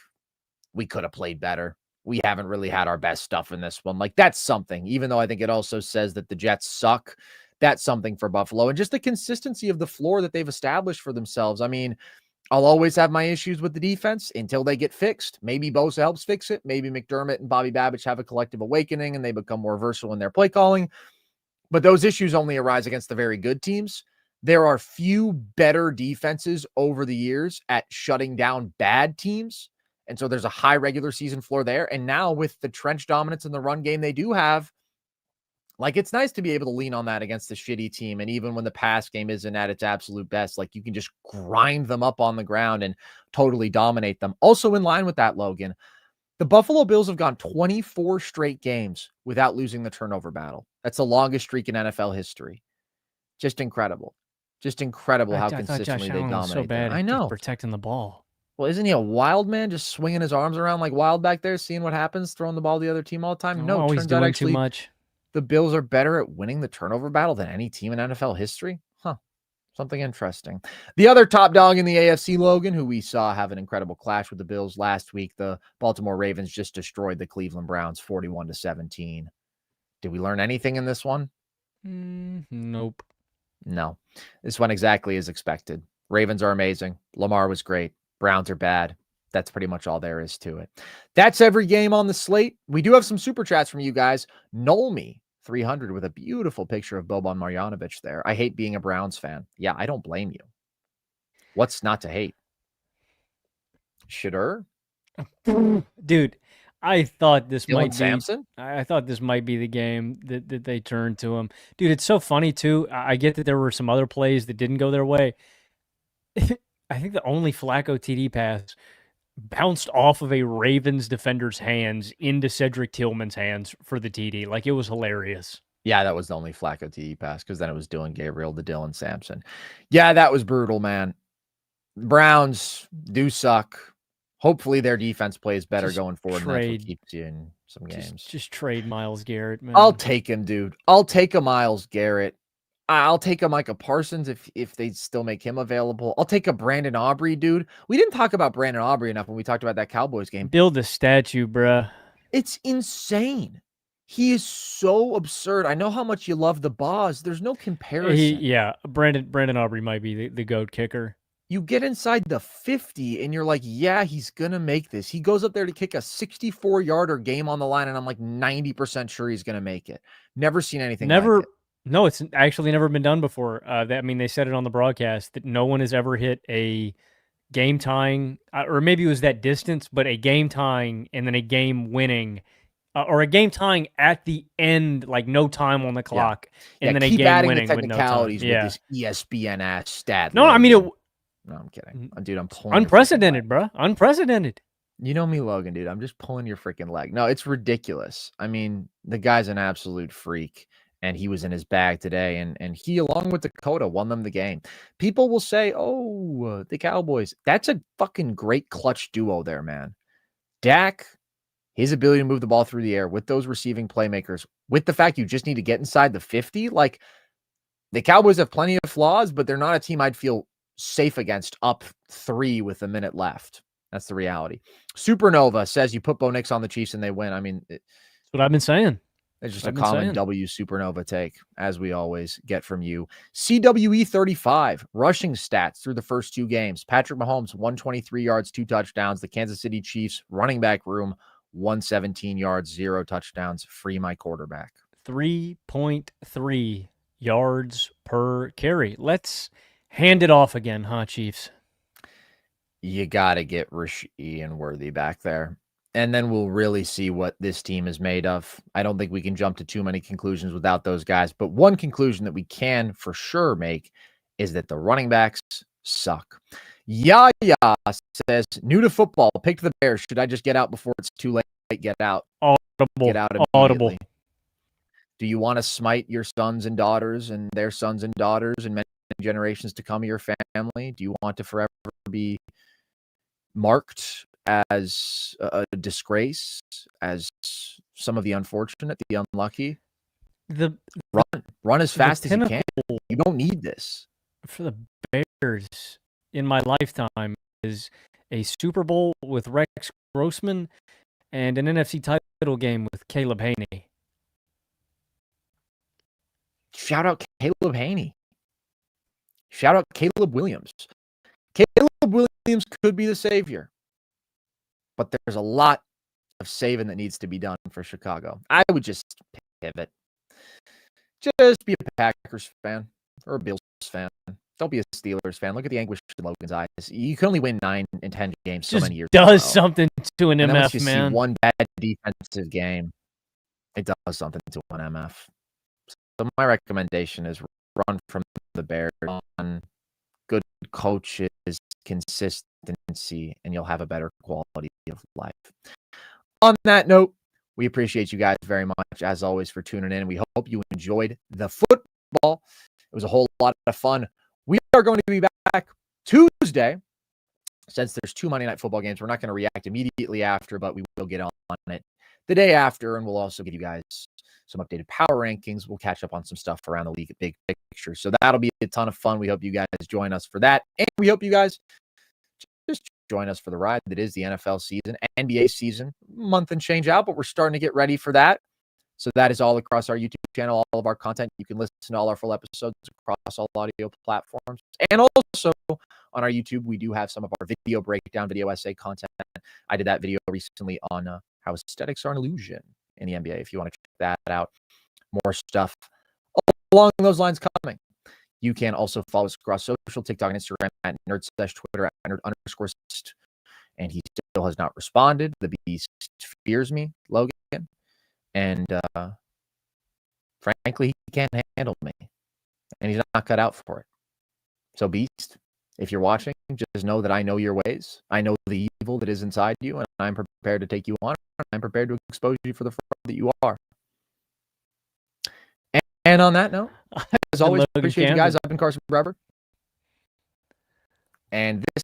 we could have played better. We haven't really had our best stuff in this one. Like, that's something, even though I think it also says that the Jets suck. That's something for Buffalo, and just the consistency of the floor that they've established for themselves. I mean, I'll always have my issues with the defense until they get fixed. Maybe Bosa helps fix it. Maybe McDermott and Bobby Babich have a collective awakening and they become more versatile in their play calling. But those issues only arise against the very good teams. There are few better defenses over the years at shutting down bad teams. And so there's a high regular season floor there. And now with the trench dominance in the run game they do have, like, it's nice to be able to lean on that against the shitty team. And even when the pass game isn't at its absolute best, like, you can just grind them up on the ground and totally dominate them. Also in line with that, Logan, the Buffalo Bills have gone 24 straight games without losing the turnover battle. That's the longest streak in NFL history. Just incredible. Just incredible how consistently they dominate. So bad. I know. Protecting the ball. Well, isn't he a wild man, just swinging his arms around like wild back there, seeing what happens, throwing the ball to the other team all the time? No, he's doing too much. The Bills are better at winning the turnover battle than any team in NFL history. Huh. Something interesting. The other top dog in the AFC, Logan, who we saw have an incredible clash with the Bills last week, the Baltimore Ravens just destroyed the Cleveland Browns 41-17. Did we learn anything in this one? Nope. No. This went exactly as expected. Ravens are amazing. Lamar was great. Browns are bad. That's pretty much all there is to it. That's every game on the slate. We do have some super chats from you guys. Nolme 300 with a beautiful picture of Boban Marjanovic there. I hate being a Browns fan. Yeah, I don't blame you. What's not to hate? Shedeur? Dude, I thought this might be Sampson? I thought this might be the game that they turned to him. Dude, it's so funny too. I get that there were some other plays that didn't go their way. I think the only Flacco TD pass bounced off of a Ravens defender's hands into Cedric Tillman's hands for the TD. Like, it was hilarious. Yeah, that was the only Flacco TD pass because then it was Dylan Gabriel to Dylan Sampson. Yeah, that was brutal, man. Browns do suck. Hopefully their defense plays better going forward, and that's what keeps you in some games. Just trade Myles Garrett, man. I'll take him, dude. I'll take a Myles Garrett. I'll take a Micah Parsons if they still make him available. I'll take a Brandon Aubrey, dude. We didn't talk about Brandon Aubrey enough when we talked about that Cowboys game. Build a statue, bruh. It's insane. He is so absurd. I know how much you love the Boz. There's no comparison. Brandon Aubrey might be the GOAT kicker. You get inside the 50 and you're like, yeah, he's going to make this. He goes up there to kick a 64-yarder game on the line, and I'm like 90% sure he's going to make it. Never seen anything like it. No, it's actually never been done before. They said it on the broadcast that no one has ever hit a game tying, or maybe it was that distance, but a game tying and then a game winning, or a game tying at the end, like no time on the clock, and then a game winning the technicalities with no time. With this ESPN ass stat. No, I mean no, I'm kidding, dude. I'm pulling unprecedented, bro. Unprecedented. You know me, Logan, dude. I'm just pulling your freaking leg. No, it's ridiculous. I mean, the guy's an absolute freak. And he was in his bag today, and he, along with Dakota, won them the game. People will say, oh, the Cowboys. That's a fucking great clutch duo there, man. Dak, his ability to move the ball through the air with those receiving playmakers, with the fact you just need to get inside the 50. Like, the Cowboys have plenty of flaws, but they're not a team I'd feel safe against up 3 with a minute left. That's the reality. Supernova says you put Bo Nix on the Chiefs and they win. I mean, that's what I've been saying. It's just a common W Supernova take, as we always get from you. CWE 35, rushing stats through the first 2 games. Patrick Mahomes, 123 yards, 2 touchdowns. The Kansas City Chiefs running back room, 117 yards, 0 touchdowns. Free my quarterback. 3.3 yards per carry. Let's hand it off again, huh, Chiefs? You got to get Rasheed and Worthy back there. And then we'll really see what this team is made of. I don't think we can jump to too many conclusions without those guys. But one conclusion that we can for sure make is that the running backs suck. Yaya says, new to football, picked the Bears. Should I just get out before it's too late? Get out. Audible. Get out immediately. Audible. Do you want to smite your sons and daughters and their sons and daughters and many generations to come of your family? Do you want to forever be marked as a disgrace, as some of the unfortunate, the unlucky? Run as fast as you can. You don't need this. For the Bears in my lifetime is a Super Bowl with Rex Grossman and an NFC title game with Caleb Haney. Shout out Caleb Haney. Shout out Caleb Williams. Caleb Williams could be the savior. But there's a lot of saving that needs to be done for Chicago. I would just pivot. Just be a Packers fan or a Bills fan. Don't be a Steelers fan. Look at the anguish in Logan's eyes. You can only win 9 and 10 games so many years. Does something to an MF, you man. See one bad defensive game, it does something to an MF. So my recommendation is run from the Bears on good coaches, consistency, and you'll have a better quality of life. On that note, we appreciate you guys very much, as always, for tuning in. We hope you enjoyed the football. It was a whole lot of fun. We are going to be back Tuesday. Since there's 2 Monday Night Football games, we're not going to react immediately after, but we will get on it the day after, and we'll also give you guys some updated power rankings. We'll catch up on some stuff around the league, big picture. So that'll be a ton of fun. We hope you guys join us for that, and we hope you guys just join us for the ride that is the NFL season, NBA season, month and change out, but we're starting to get ready for that. So that is all across our YouTube channel, all of our content. You can listen to all our full episodes across all audio platforms. And also on our YouTube, we do have some of our video breakdown, video essay content. I did that video recently on how aesthetics are an illusion in the NBA, if you want to check that out. More stuff along those lines coming. You can also follow us across social, TikTok and Instagram at NerdSesh, Twitter at nerd_. And he still has not responded. The beast fears me, Logan. And frankly, he can't handle me. And he's not cut out for it. So, Beast, If you're watching, just know that I know your ways. I know the evil that is inside you, and I'm prepared to take you on. I'm prepared to expose you for the fraud that you are. And on that note, as always, appreciate you guys. I've been Carson Breber. And this